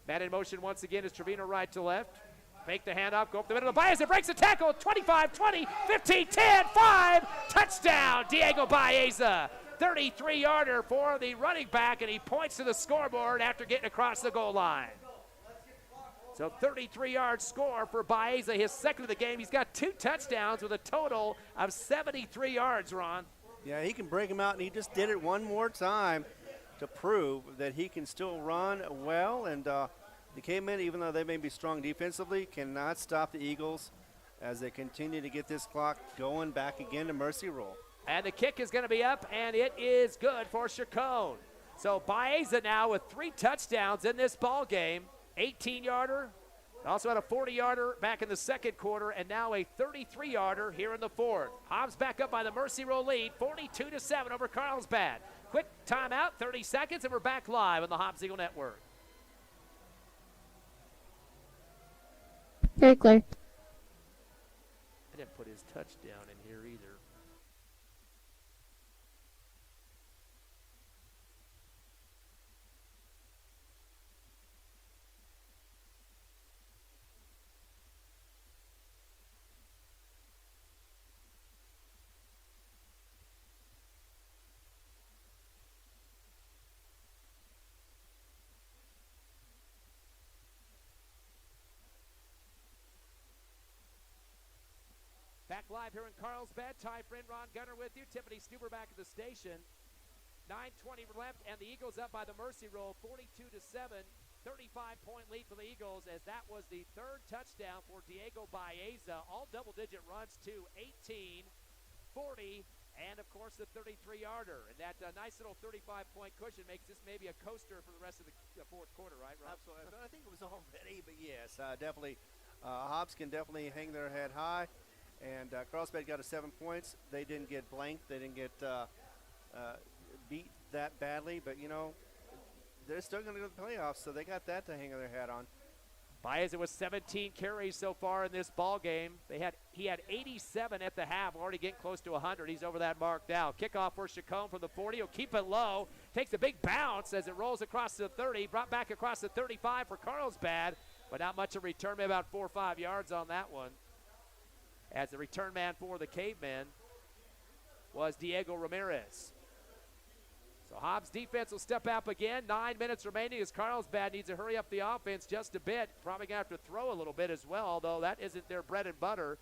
Man in motion once again is Trevino right to left. Fake the handoff, go up the middle of the Baeza, breaks the tackle, 25, 20, 15, 10, 5, touchdown, Diego Baeza. 33-yarder for the running back, and he points to the scoreboard after getting across the goal line. So 33-yard score for Baeza, his second of the game. He's got 2 touchdowns with a total of 73 yards, Ron. Yeah, he can break him out, and he just did it one more time to prove that he can still run well. And the Cavemen, even though they may be strong defensively, cannot stop the Eagles as they continue to get this clock going back again to mercy rule. And the kick is going to be up, and it is good for Chacon. So Baeza now with 3 touchdowns in this ball game. 18-yarder, also had a 40-yarder back in the second quarter, and now a 33-yarder here in the fourth. Hobbs back up by the mercy roll lead, 42-7 over Carlsbad. Quick timeout, 30 seconds, and we're back live on the Hobbs Eagle Network. Very clear. I didn't put his touchdown in here either. Back live here in Carlsbad. Ty Friend, Ron Gunner with you. Tiffany Stuber back at the station. 9:20 left, and the Eagles up by the mercy roll, 42-7. 35-point lead for the Eagles, as that was the 3rd touchdown for Diego Baeza. All double-digit runs, too. 18, 40, and, of course, the 33-yarder. And that nice little 35-point cushion makes this maybe a coaster for the rest of the fourth quarter, right, Rob? Absolutely. I think it was already, but yes, definitely. Hobbs can definitely hang their head high. And Carlsbad got 7 points. They didn't get blanked. They didn't get beat that badly. But, you know, they're still going to go to the playoffs, so they got that to hang their hat on. Baeza with 17 carries so far in this ball game. He had 87 at the half, already getting close to 100. He's over that mark now. Kickoff for Chacon from the 40. He'll keep it low. Takes a big bounce as it rolls across the 30. Brought back across the 35 for Carlsbad, but not much of a return, maybe about 4 or 5 yards on that one. As the return man for the Cavemen was Diego Ramirez. So Hobbs' defense will step up again. 9 minutes remaining as Carlsbad needs to hurry up the offense just a bit. Probably going to have to throw a little bit as well, although that isn't their bread and butter.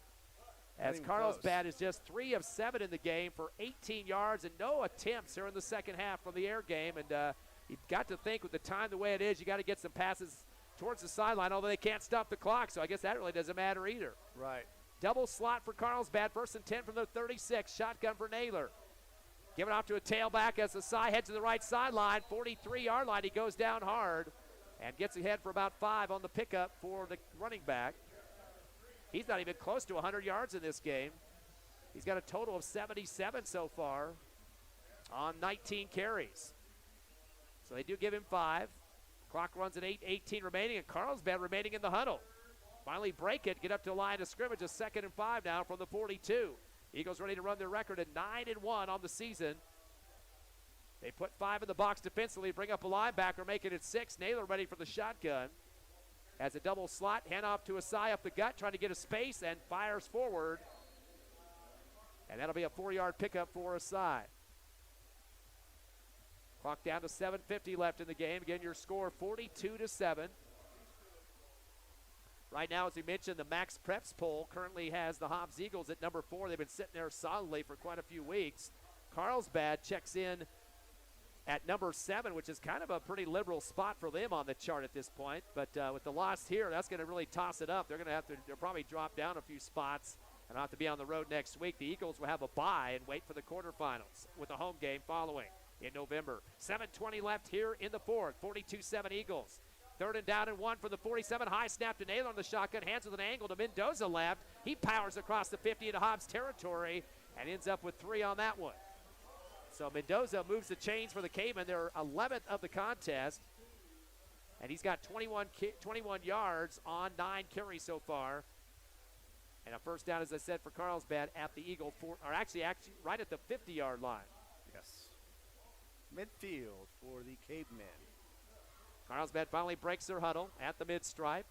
As Carlsbad is just 3 of 7 in the game for 18 yards and no attempts here in the second half from the air game. And you've got to think with the time the way it is, you got to get some passes towards the sideline, although they can't stop the clock. So I guess that really doesn't matter either. Right. Double slot for Carlsbad. 1st and 10 from the 36. Shotgun for Naylor. Give it off to a tailback as Asai heads to the right sideline. 43-yard line. He goes down hard and gets ahead for about 5 on the pickup for the running back. He's not even close to 100 yards in this game. He's got a total of 77 so far on 19 carries. So they do give him 5. Clock runs at 8:18 remaining, and Carlsbad remaining in the huddle. Finally break it, get up to a line of scrimmage, a 2nd and 5 now from the 42. Eagles ready to run their record at 9-1 on the season. They put 5 in the box defensively, bring up a linebacker, make it at 6. Naylor ready for the shotgun. Has a double slot, handoff to Asai up the gut, trying to get a space, and fires forward. And that'll be a 4-yard pickup for Asai. Clock down to 7:50 left in the game. Again, your score 42-7. Right now, as we mentioned, the Max Preps poll currently has the Hobbs Eagles at number 4. They've been sitting there solidly for quite a few weeks. Carlsbad checks in at number 7, which is kind of a pretty liberal spot for them on the chart at this point. But with the loss here, that's going to really toss it up. They'll probably drop down a few spots and have to be on the road next week. The Eagles will have a bye and wait for the quarterfinals with a home game following in November. 7:20 left here in the fourth. 42-7 Eagles. 3rd and down and 1 for the 47. High snap to Naylor on the shotgun. Hands with an angle to Mendoza left. He powers across the 50 into Hobbs territory and ends up with 3 on that one. So Mendoza moves the chains for the Cavemen. They're 11th of the contest. And he's got 21 yards on 9 carries so far. And a first down, as I said, for Carlsbad at the Eagle, actually right at the 50-yard line. Yes. Midfield for the Cavemen. Carlsbad finally breaks their huddle at the mid-stripe.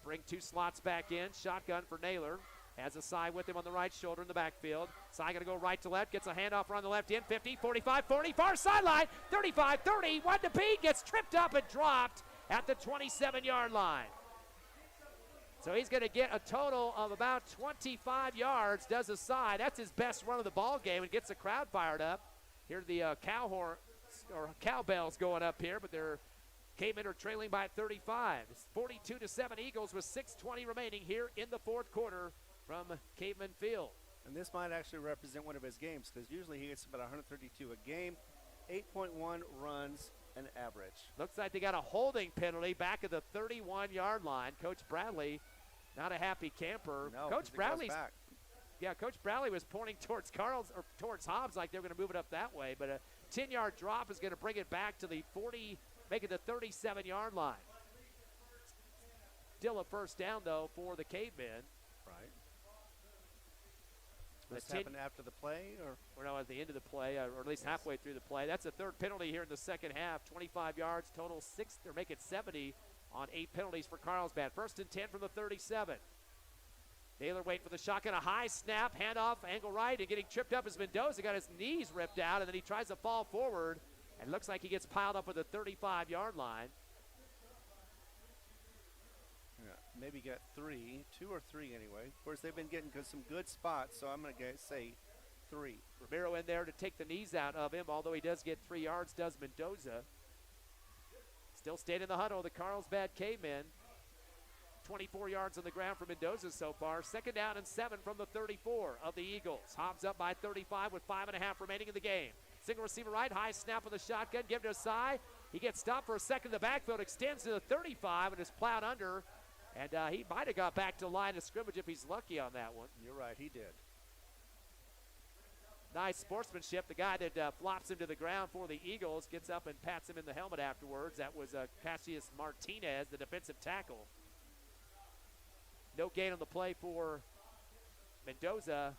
bring 2 slots back in. Shotgun for Naylor. Has a Sy with him on the right shoulder in the backfield. Sy going to go right to left. Gets a handoff around the left end. 50, 45, 40. Far sideline. 35, 30. One to beat. Gets tripped up and dropped at the 27-yard line. So he's going to get a total of about 25 yards. Does a Sy. That's his best run of the ball game and gets the crowd fired up. Here the cowbells going up here, but they're Cavemen are trailing by 35. It's 42-7 Eagles with 6:20 remaining here in the fourth quarter from Cavemen Field. And this might actually represent one of his games because usually he gets about 132 a game, 8.1 runs an average. Looks like they got a holding penalty back at the 31-yard line. Coach Bradley, not a happy camper. No, Coach Bradley was pointing towards towards Hobbs like they were going to move it up that way, but a 10-yard drop is going to bring it back to the 40, make it the 37-yard line. Still a first down, though, for the Cavemen. Right. This happened after the play? Or no, at the end of the play, or at least halfway through the play. That's a third penalty here in the second half. 25 yards, total 6. They're making 70 on 8 penalties for Carlsbad. First and 10 from the 37. Naylor waiting for the shotgun. A high snap, handoff, angle right, and getting tripped up as Mendoza got his knees ripped out, and then he tries to fall forward, and looks like he gets piled up at the 35-yard line. Yeah, maybe got 2 or 3 anyway. Of course, they've been getting some good spots, so I'm going to say 3. Romero in there to take the knees out of him, although he does get 3 yards, does Mendoza. Still staying in the huddle, the Carlsbad Cavemen. 24 yards on the ground for Mendoza so far. Second down and 7 from the 34 of the Eagles. Hobbs up by 35 with 5.5 remaining in the game. Single receiver right, high snap of the shotgun, give it to Sy. He gets stopped for a second in the backfield, extends to the 35 and is plowed under. And he might have got back to the line of scrimmage if he's lucky on that one. You're right, he did. Nice sportsmanship. The guy that flops him to the ground for the Eagles gets up and pats him in the helmet afterwards. That was Cassius Martinez, the defensive tackle. No gain on the play for Mendoza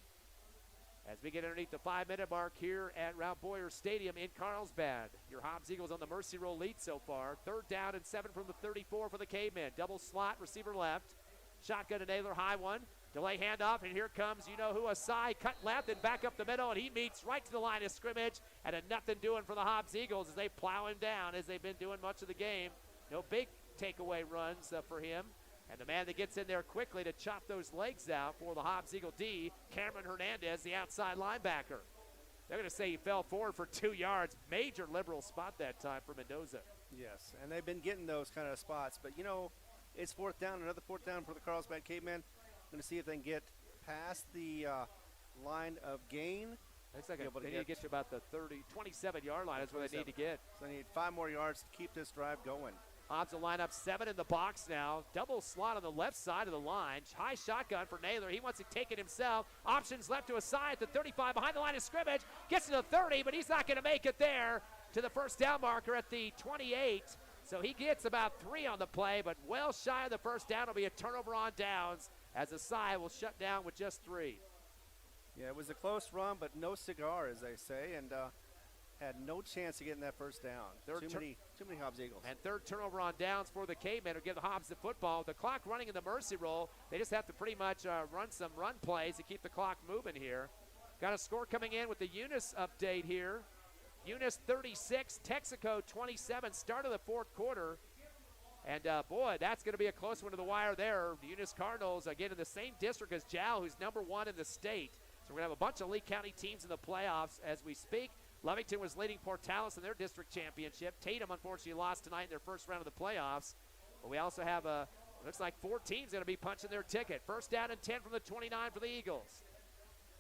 as we get underneath the 5-minute mark here at Ralph Boyer Stadium in Carlsbad. Your Hobbs Eagles on the Mercy Roll lead so far. Third down and 7 from the 34 for the Cavemen. Double slot, receiver left. Shotgun to Naylor, high one. Delay handoff, and here comes you-know-who, a Sy, cut left and back up the middle, and he meets right to the line of scrimmage, and a nothing doing for the Hobbs Eagles as they plow him down as they've been doing much of the game. No big takeaway runs for him. And the man that gets in there quickly to chop those legs out for the Hobbs Eagle D, Cameron Hernandez, the outside linebacker. They're going to say he fell forward for 2 yards. Major liberal spot that time for Mendoza. Yes, and they've been getting those kind of spots. But, it's fourth down, another fourth down for the Carlsbad Cavemen. Going to see if they can get past the line of gain. Looks like they need to get to about the 27-yard line. That's where they need to get. So they need 5 more yards to keep this drive going. Hobbs will line up 7 in the box now. Double slot on the left side of the line. High shotgun for Naylor. He wants to take it himself. Options left to a side at the 35 behind the line of scrimmage. Gets to the 30, but he's not going to make it there to the first down marker at the 28. So he gets about 3 on the play, but well shy of the first down. It'll be a turnover on downs as Sy will shut down with just 3. Yeah, it was a close run, but no cigar, as they say, and had no chance of getting that first down. Too many Hobbs Eagles. And third turnover on downs for the Cavemen who give the Hobbs the football. With the clock running in the Mercy Roll, they just have to pretty much run some run plays to keep the clock moving here. Got a score coming in with the Eunice update here. Eunice 36, Texaco 27, start of the fourth quarter. And, boy, that's going to be a close one to the wire there. The Eunice Cardinals, again, in the same district as Jow, who's number 1 in the state. So we're going to have a bunch of Lee County teams in the playoffs as we speak. Lovington was leading Portales in their district championship. Tatum, unfortunately, lost tonight in their first round of the playoffs. But we also have, looks like 4 teams going to be punching their ticket. First down and 10 from the 29 for the Eagles.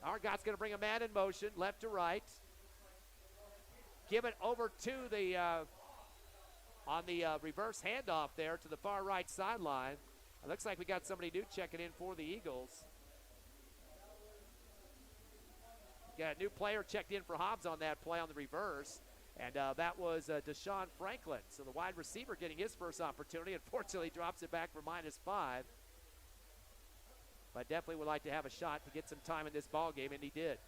Argott's going to bring a man in motion, left to right. Give it over to the, on the reverse handoff there to the far right sideline. It looks like we got somebody new checking in for the Eagles. Got a new player checked in for Hobbs on that play on the reverse, and that was Deshaun Franklin. So the wide receiver getting his first opportunity. Unfortunately, drops it back for -5. But definitely would like to have a shot to get some time in this ball game, and he did.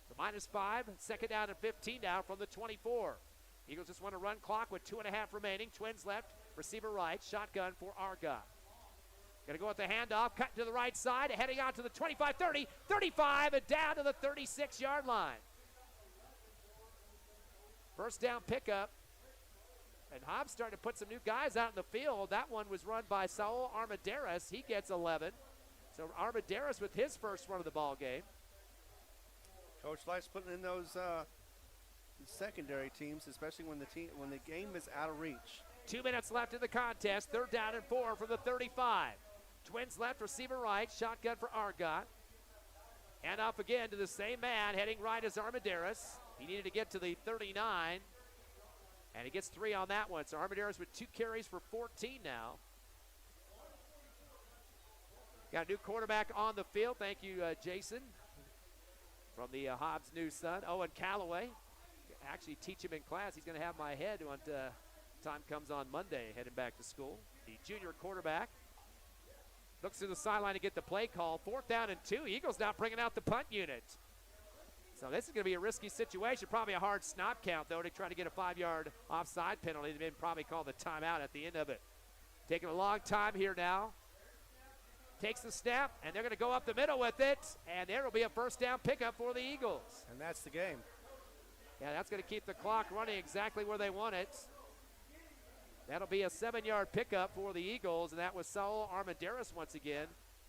The -5, second down and 15 now from the 24. Eagles just want to run clock with 2.5 remaining. Twins left, receiver right, shotgun for Argott. Going to go with the handoff, cut to the right side, heading out to the 25, 30, 35, and down to the 36-yard line. First down pickup. And Hobbs starting to put some new guys out in the field. That one was run by Saul Armendariz. He gets 11. So Armendariz with his first run of the ball game. Coach likes putting in those secondary teams, especially when the game is out of reach. 2 minutes left in the contest. 3rd down and 4 from the 35. Twins left, receiver right. Shotgun for Argot. Hand off again to the same man, heading right as Armendariz. He needed to get to the 39. And he gets 3 on that one. So Armendariz with 2 carries for 14 now. Got a new quarterback on the field. Thank you, Jason, from the Hobbs News Sun. Owen Callaway. Actually teach him in class. He's going to have my head when time comes on Monday, heading back to school. The junior quarterback looks to the sideline to get the play call. 4th down and 2. Eagles now bringing out the punt unit. So this is going to be a risky situation. Probably a hard snap count, though, to try to get a 5-yard offside penalty. They've been probably called the timeout at the end of it. Taking a long time here now. Takes the snap, and they're going to go up the middle with it. And there will be a first down pickup for the Eagles. And that's the game. Yeah, that's going to keep the clock running exactly where they want it. That'll be a 7-yard pickup for the Eagles, and that was Saul Armendariz once again.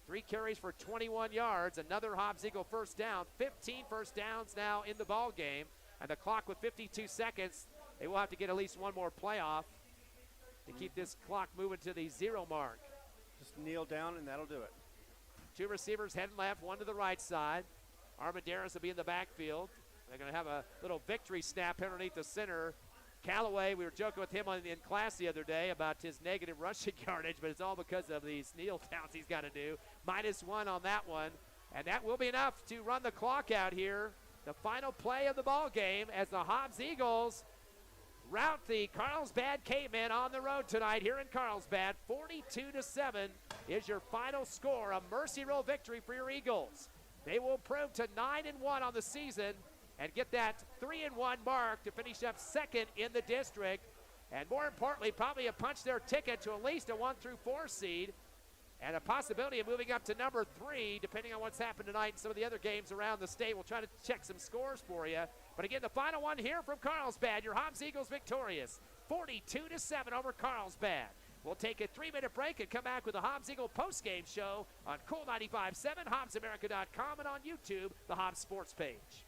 3 carries for 21 yards. Another Hobbs Eagle first down. 15 first downs now in the ball game. And the clock with 52 seconds, they will have to get at least one more play off to keep this clock moving to the 0 mark. Just kneel down, and that'll do it. 2 receivers heading left, 1 to the right side. Armendariz will be in the backfield. They're going to have a little victory snap underneath the center. Callaway, we were joking with him in class the other day about his negative rushing yardage, but it's all because of these kneel downs he's got to do. -1 on that one, and that will be enough to run the clock out here. The final play of the ball game as the Hobbs Eagles rout the Carlsbad Cavemen on the road tonight here in Carlsbad. 42-7 is your final score, a mercy roll victory for your Eagles. They will improve to 9-1 on the season and get that 3-1 mark to finish up 2nd in the district. And more importantly, probably have punched their ticket to at least a 1-4 seed and a possibility of moving up to number 3, depending on what's happened tonight in some of the other games around the state. We'll try to check some scores for you. But again, the final one here from Carlsbad, your Hobbs Eagles victorious, 42-7 over Carlsbad. We'll take a 3-minute break and come back with the Hobbs Eagle postgame show on Cool 95.7, HobbsAmerica.com, and on YouTube, the Hobbs Sports page.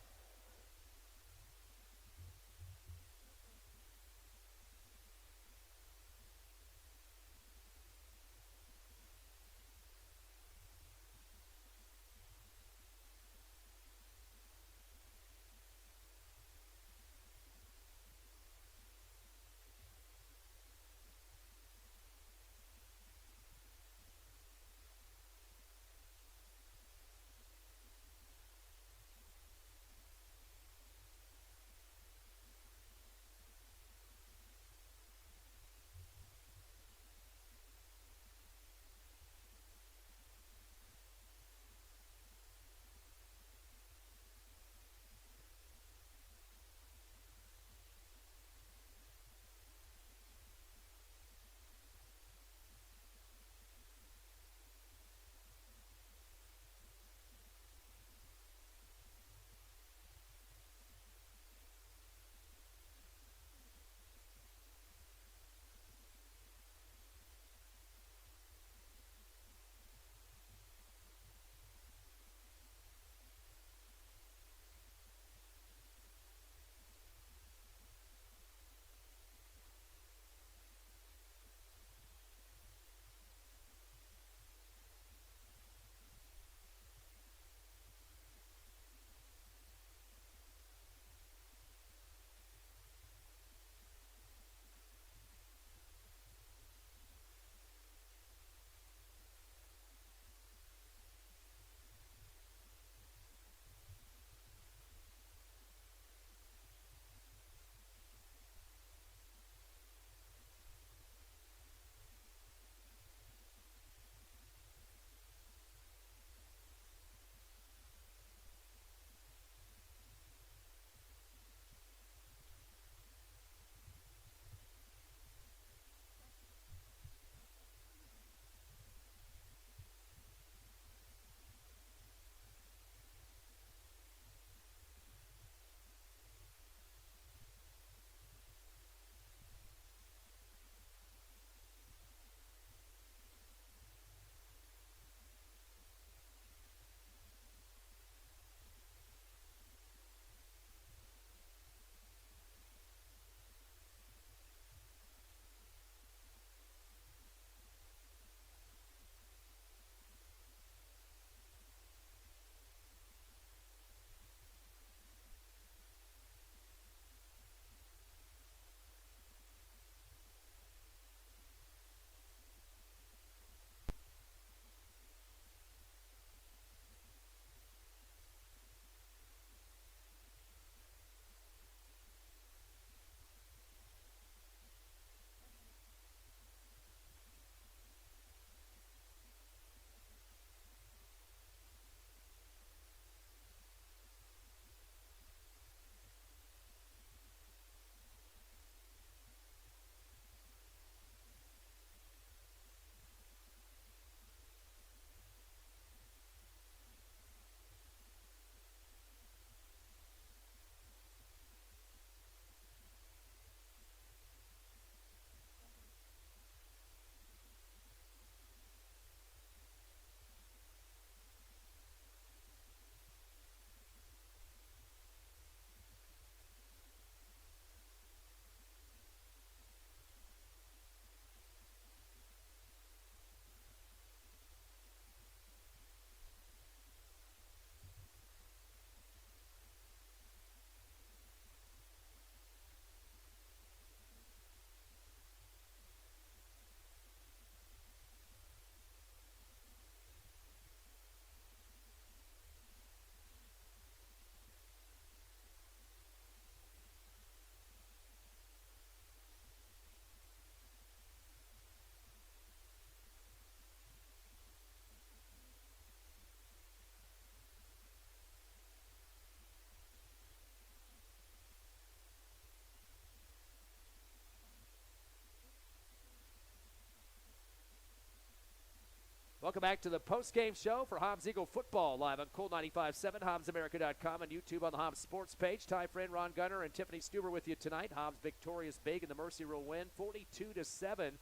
Welcome back to the post-game show for Hobbs Eagle football, live on Cool 95.7, HobbsAmerica.com, and YouTube on the Hobbs Sports page. Ty Friend, Ron Gunner, and Tiffany Stuber with you tonight. Hobbs victorious big in the Mercy Rule win, 42-7,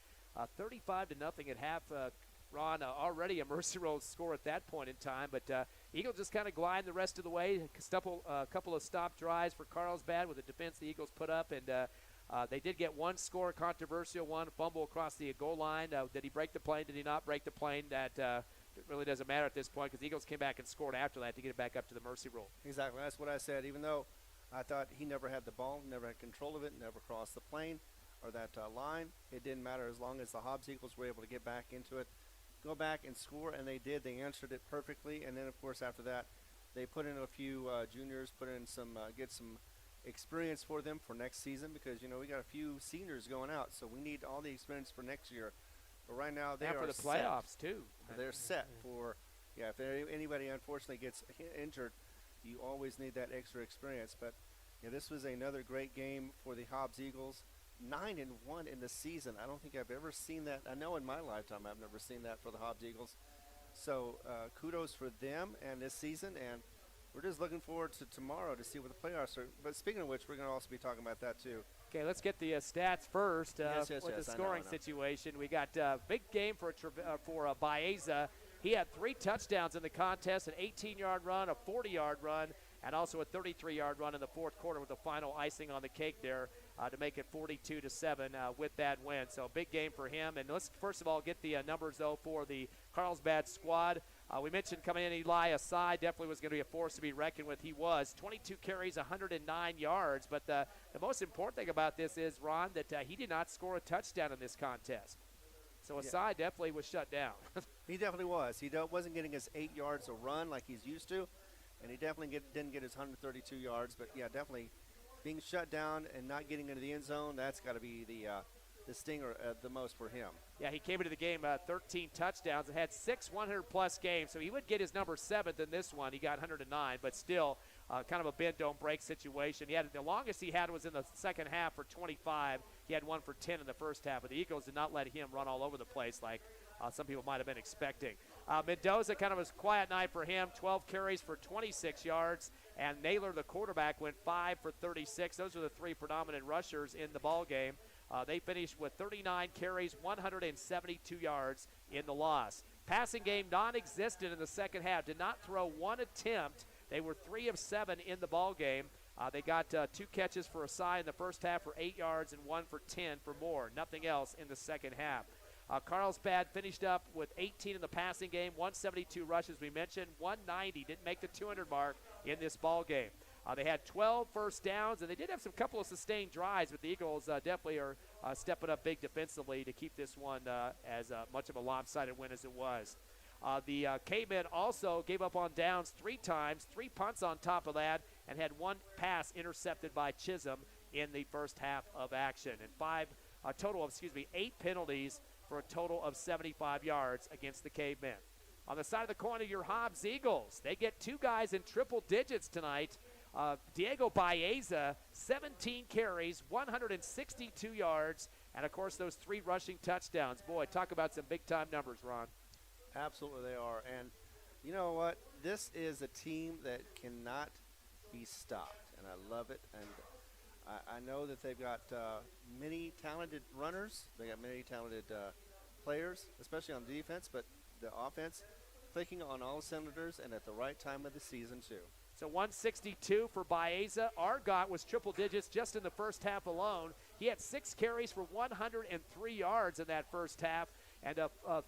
35-0 at half. Ron, already a Mercy Rule score at that point in time, but Eagles just kind of gliding the rest of the way. A couple of stop drives for Carlsbad with the defense the Eagles put up, and they did get one score, controversial one, fumble across the goal line. Did he break the plane? Did he not break the plane? That it really doesn't matter at this point because the Eagles came back and scored after that to get it back up to the Mercy Rule. Exactly. That's what I said. Even though I thought he never had the ball, never had control of it, never crossed the plane or that line, it didn't matter as long as the Hobbs Eagles were able to get back into it, go back and score, and they did. They answered it perfectly, and then, of course, after that, they put in a few juniors, put in some, get some experience for them for next season because, you know, we got a few seniors going out, so we need all the experience for next year. But right now they are for the set. playoffs too. They're set for, if anybody unfortunately gets injured, you always need that extra experience. But this was another great game for the Hobbs Eagles. 9-1 in the season. I don't think I've ever seen that. I know in my lifetime I've never seen that for the Hobbs Eagles. So kudos for them and this season, and we're just looking forward to tomorrow to see what the playoffs are. But speaking of which, we're going to also be talking about that too. Okay, let's get the stats first yes, with the scoring I know. situation. We got a big game for Baeza. He had 3 touchdowns in the contest, an 18-yard run, a 40-yard run, and also a 33-yard run in the fourth quarter with the final icing on the cake there to make it 42-7 with that win. So big game for him. And let's first of all get the numbers, though, for the Carlsbad squad. We mentioned coming in Eli Asai definitely was going to be a force to be reckoned with. He was. 22 carries, 109 yards. But the most important thing about this is, Ron, that he did not score a touchdown in this contest. So Asai definitely was shut down. He definitely was. He wasn't getting his 8 yards a run like he's used to, and he definitely didn't get his 132 yards. But, yeah, definitely being shut down and not getting into the end zone, that's got to be the stinger the most for him. Yeah, he came into the game 13 touchdowns and had 6 100-plus games, so he would get his number 7th in this one. He got 109, but still kind of a bend-don't-break situation. The longest he had was in the second half for 25. He had 1 for 10 in the first half, but the Eagles did not let him run all over the place like some people might have been expecting. Mendoza, kind of a quiet night for him, 12 carries for 26 yards, and Naylor, the quarterback, went 5 for 36. Those are the 3 predominant rushers in the ball game. They finished with 39 carries, 172 yards in the loss. Passing game non-existent in the second half. Did not throw 1 attempt. They were 3 of 7 in the ball game. They got 2 catches for Asai in the first half for 8 yards and 1 for 10 for Moore. Nothing else in the second half. Carlsbad finished up with 18 in the passing game, 172 rushes we mentioned, 190. Didn't make the 200 mark in this ball game. They had 12 first downs, and they did have some couple of sustained drives, but the Eagles definitely are stepping up big defensively to keep this one as much of a lopsided win as it was. The Cavemen also gave up on downs 3 times, 3 punts on top of that, and had 1 pass intercepted by Chisholm in the first half of action. And 8 penalties for a total of 75 yards against the Cavemen. On the side of the coin of your Hobbs Eagles, they get 2 guys in triple digits tonight. Diego Baeza, 17 carries, 162 yards, and, of course, those 3 rushing touchdowns. Boy, talk about some big-time numbers, Ron. Absolutely they are. And you know what? This is a team that cannot be stopped, and I love it. And I know that they've got many talented runners. They got many talented players, especially on defense, but the offense clicking on all cylinders and at the right time of the season, too. So 162 for Baeza. Argot was triple digits just in the first half alone. He had 6 carries for 103 yards in that first half, and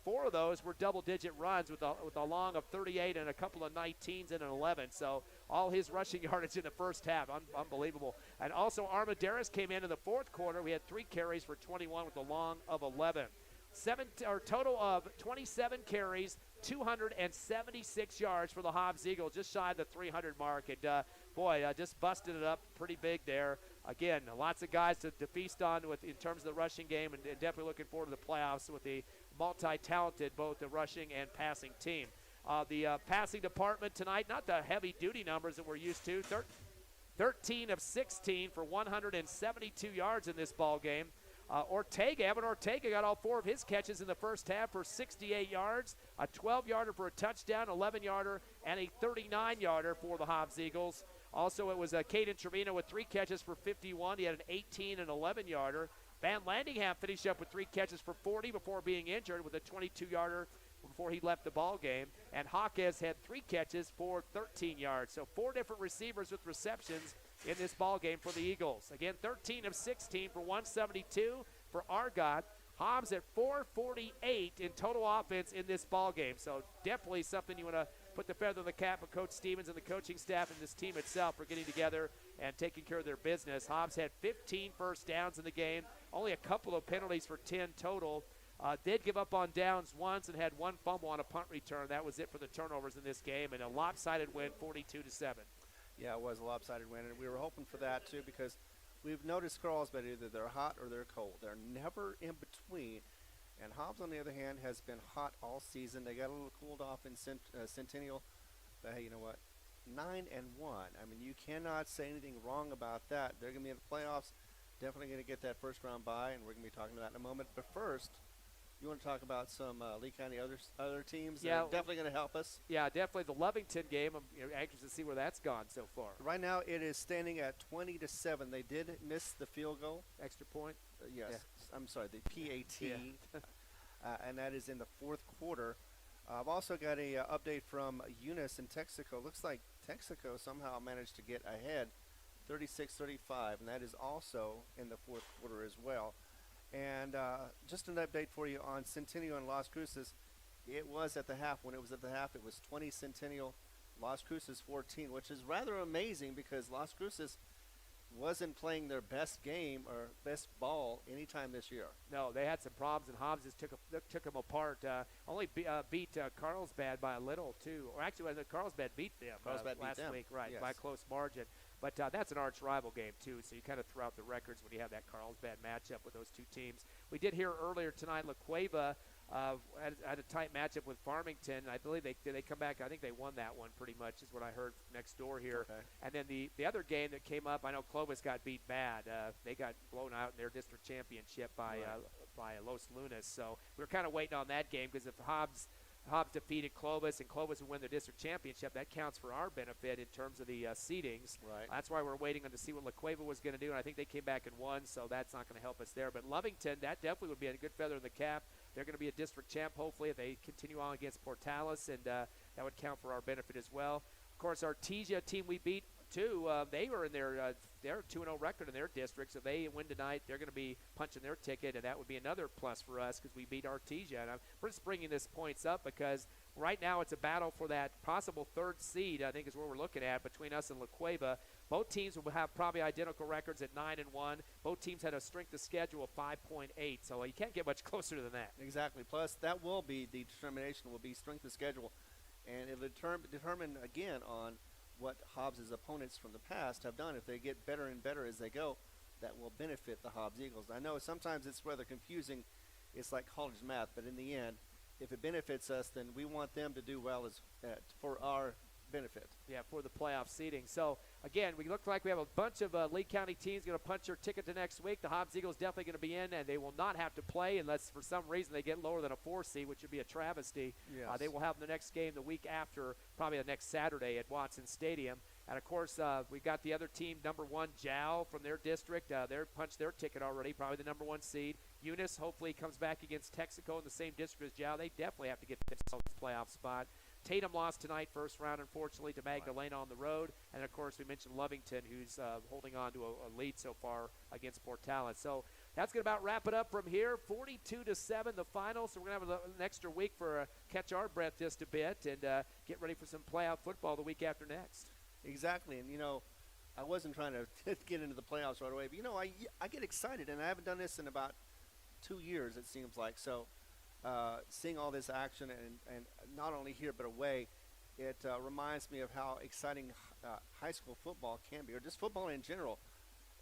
4 of those were double-digit runs with a long of 38 and a couple of 19s and an 11. So all his rushing yardage in the first half, unbelievable. And also Armendariz came in the fourth quarter. We had 3 carries for 21 with a long of 11. Total of 27 carries, 276 yards for the Hobbs Eagles, just shy of the 300 mark. And, just busted it up pretty big there. Again, lots of guys to feast on in terms of the rushing game, and definitely looking forward to the playoffs with the multi-talented, both the rushing and passing team. The passing department tonight, not the heavy-duty numbers that we're used to. 13 of 16 for 172 yards in this ball game. Evan Ortega got all 4 of his catches in the first half for 68 yards, a 12-yarder for a touchdown, 11-yarder, and a 39-yarder for the Hobbs Eagles. Also, it was Caden Trevino with 3 catches for 51. He had an 18 and 11-yarder. Van Landingham finished up with 3 catches for 40 before being injured with a 22-yarder before he left the ball game. And Hawkes had 3 catches for 13 yards. So 4 different receivers with receptions in this ball game for the Eagles. Again, 13 of 16 for 172 for Argot. Hobbs at 448 in total offense in this ball game. So definitely something you want to put the feather in the cap of Coach Stevens and the coaching staff and this team itself for getting together and taking care of their business. Hobbs had 15 first downs in the game, only a couple of penalties for 10 total. Did give up on downs once and had 1 fumble on a punt return. That was it for the turnovers in this game, and a lopsided win, 42-7. Yeah, it was a lopsided win, and we were hoping for that too because we've noticed Carlsbad either they're hot or they're cold. They're never in between. And Hobbs, on the other hand, has been hot all season. They got a little cooled off in Centennial. But, hey, you know what? 9-1. I mean, you cannot say anything wrong about that. They're going to be in the playoffs. Definitely going to get that first-round bye, and we're going to be talking about that in a moment. But first, you want to talk about some Lee County other teams that are definitely going to help us? Yeah, definitely the Lovington game. I'm anxious to see where that's gone so far. Right now, it is standing at 20-7. They did miss the field goal. Extra point? Yes. Yeah. I'm sorry, the PAT. Yeah. And that is in the 4th quarter. I've also got a update from Eunice in Texaco. Looks like Texaco somehow managed to get ahead 36-35, and that is also in the 4th quarter as well. And just an update for you on Centennial and Las Cruces. It was at the half. When it was at the half, it was 20 Centennial, Las Cruces 14, which is rather amazing because Las Cruces wasn't playing their best game or best ball anytime this year. No, they had some problems, and Hobbs just took them apart. Only beat Carlsbad by a little, too. Or actually, Carlsbad beat them last week, right, yes, by a close margin. But that's an arch rival game, too, so you kind of throw out the records when you have that Carlsbad matchup with those 2 teams. We did hear earlier tonight La Cueva had a tight matchup with Farmington. I believe they come back. I think they won that one pretty much is what I heard next door here. Okay. And then the other game that came up, I know Clovis got beat bad. They got blown out in their district championship by Los Lunas. So we were kind of waiting on that game because if Hobbs defeated Clovis and Clovis would win the district championship, that counts for our benefit in terms of the seedings. Right. That's why we're waiting on to see what La Cueva was going to do, and I think they came back and won, so that's not going to help us there. But Lovington, that definitely would be a good feather in the cap. They're going to be a district champ, hopefully, if they continue on against Portales, and that would count for our benefit as well. Of course, Artesia team we beat, too, they were in their 2-0 record in their district, so they win tonight. They're going to be punching their ticket, and that would be another plus for us because we beat Artesia. And I'm just bringing this points up because right now it's a battle for that possible 3rd seed, I think is what we're looking at, between us and La Cueva. Both teams will have probably identical records at 9-1. Both teams had a strength of schedule of 5.8, so you can't get much closer than that. Exactly. Plus, that will be the determination will be strength of schedule, and it will determine again on what Hobbs' opponents from the past have done. If they get better and better as they go, that will benefit the Hobbs Eagles. I know sometimes it's rather confusing. It's like college math, but in the end, if it benefits us, then we want them to do well as for our benefit. Yeah, for the playoff seeding. So, again, we look like we have a bunch of Lee County teams going to punch their ticket to next week. The Hobbs Eagles definitely going to be in, and they will not have to play unless for some reason they get lower than a 4 seed, which would be a travesty. Yes. They will have the next game the week after, probably the next Saturday at Watson Stadium. And, of course, we got the other team, number 1, Jow from their district. They're punched their ticket already, probably the number 1 seed. Eunice hopefully comes back against Texaco in the same district as Jow. They definitely have to get themselves a playoff spot. Tatum lost tonight, first round, unfortunately, to Magdalena on the road. And, of course, we mentioned Lovington, who's holding on to a lead so far against Portales. So that's going to about wrap it up from here. 42-7, the final. So we're going to have an extra week for catch our breath just a bit and get ready for some playoff football the week after next. Exactly. And, I wasn't trying to get into the playoffs right away. But, I get excited, and I haven't done this in about 2 years, it seems like. So seeing all this action and not only here but away, it reminds me of how exciting high school football can be, or just football in general.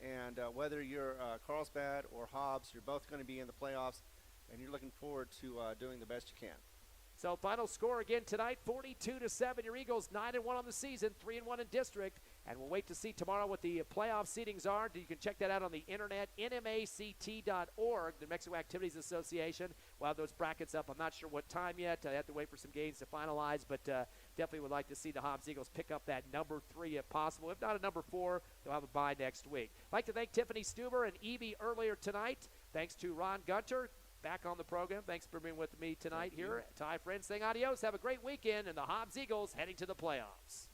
And whether you're Carlsbad or Hobbs, you're both going to be in the playoffs, and you're looking forward to doing the best you can. So final score again tonight, 42-7. Your Eagles 9-1 on the season, 3-1 in district. And we'll wait to see tomorrow what the playoff seedings are. You can check that out on the internet, nmact.org, the New Mexico Activities Association. We'll have those brackets up. I'm not sure what time yet. I have to wait for some games to finalize, but definitely would like to see the Hobbs Eagles pick up that number 3 if possible. If not a number 4, they'll have a bye next week. I'd like to thank Tiffany Stuber and Evie earlier tonight. Thanks to Ron Gunter back on the program. Thanks for being with me tonight here. Ty friends saying adios. Have a great weekend, and the Hobbs Eagles heading to the playoffs.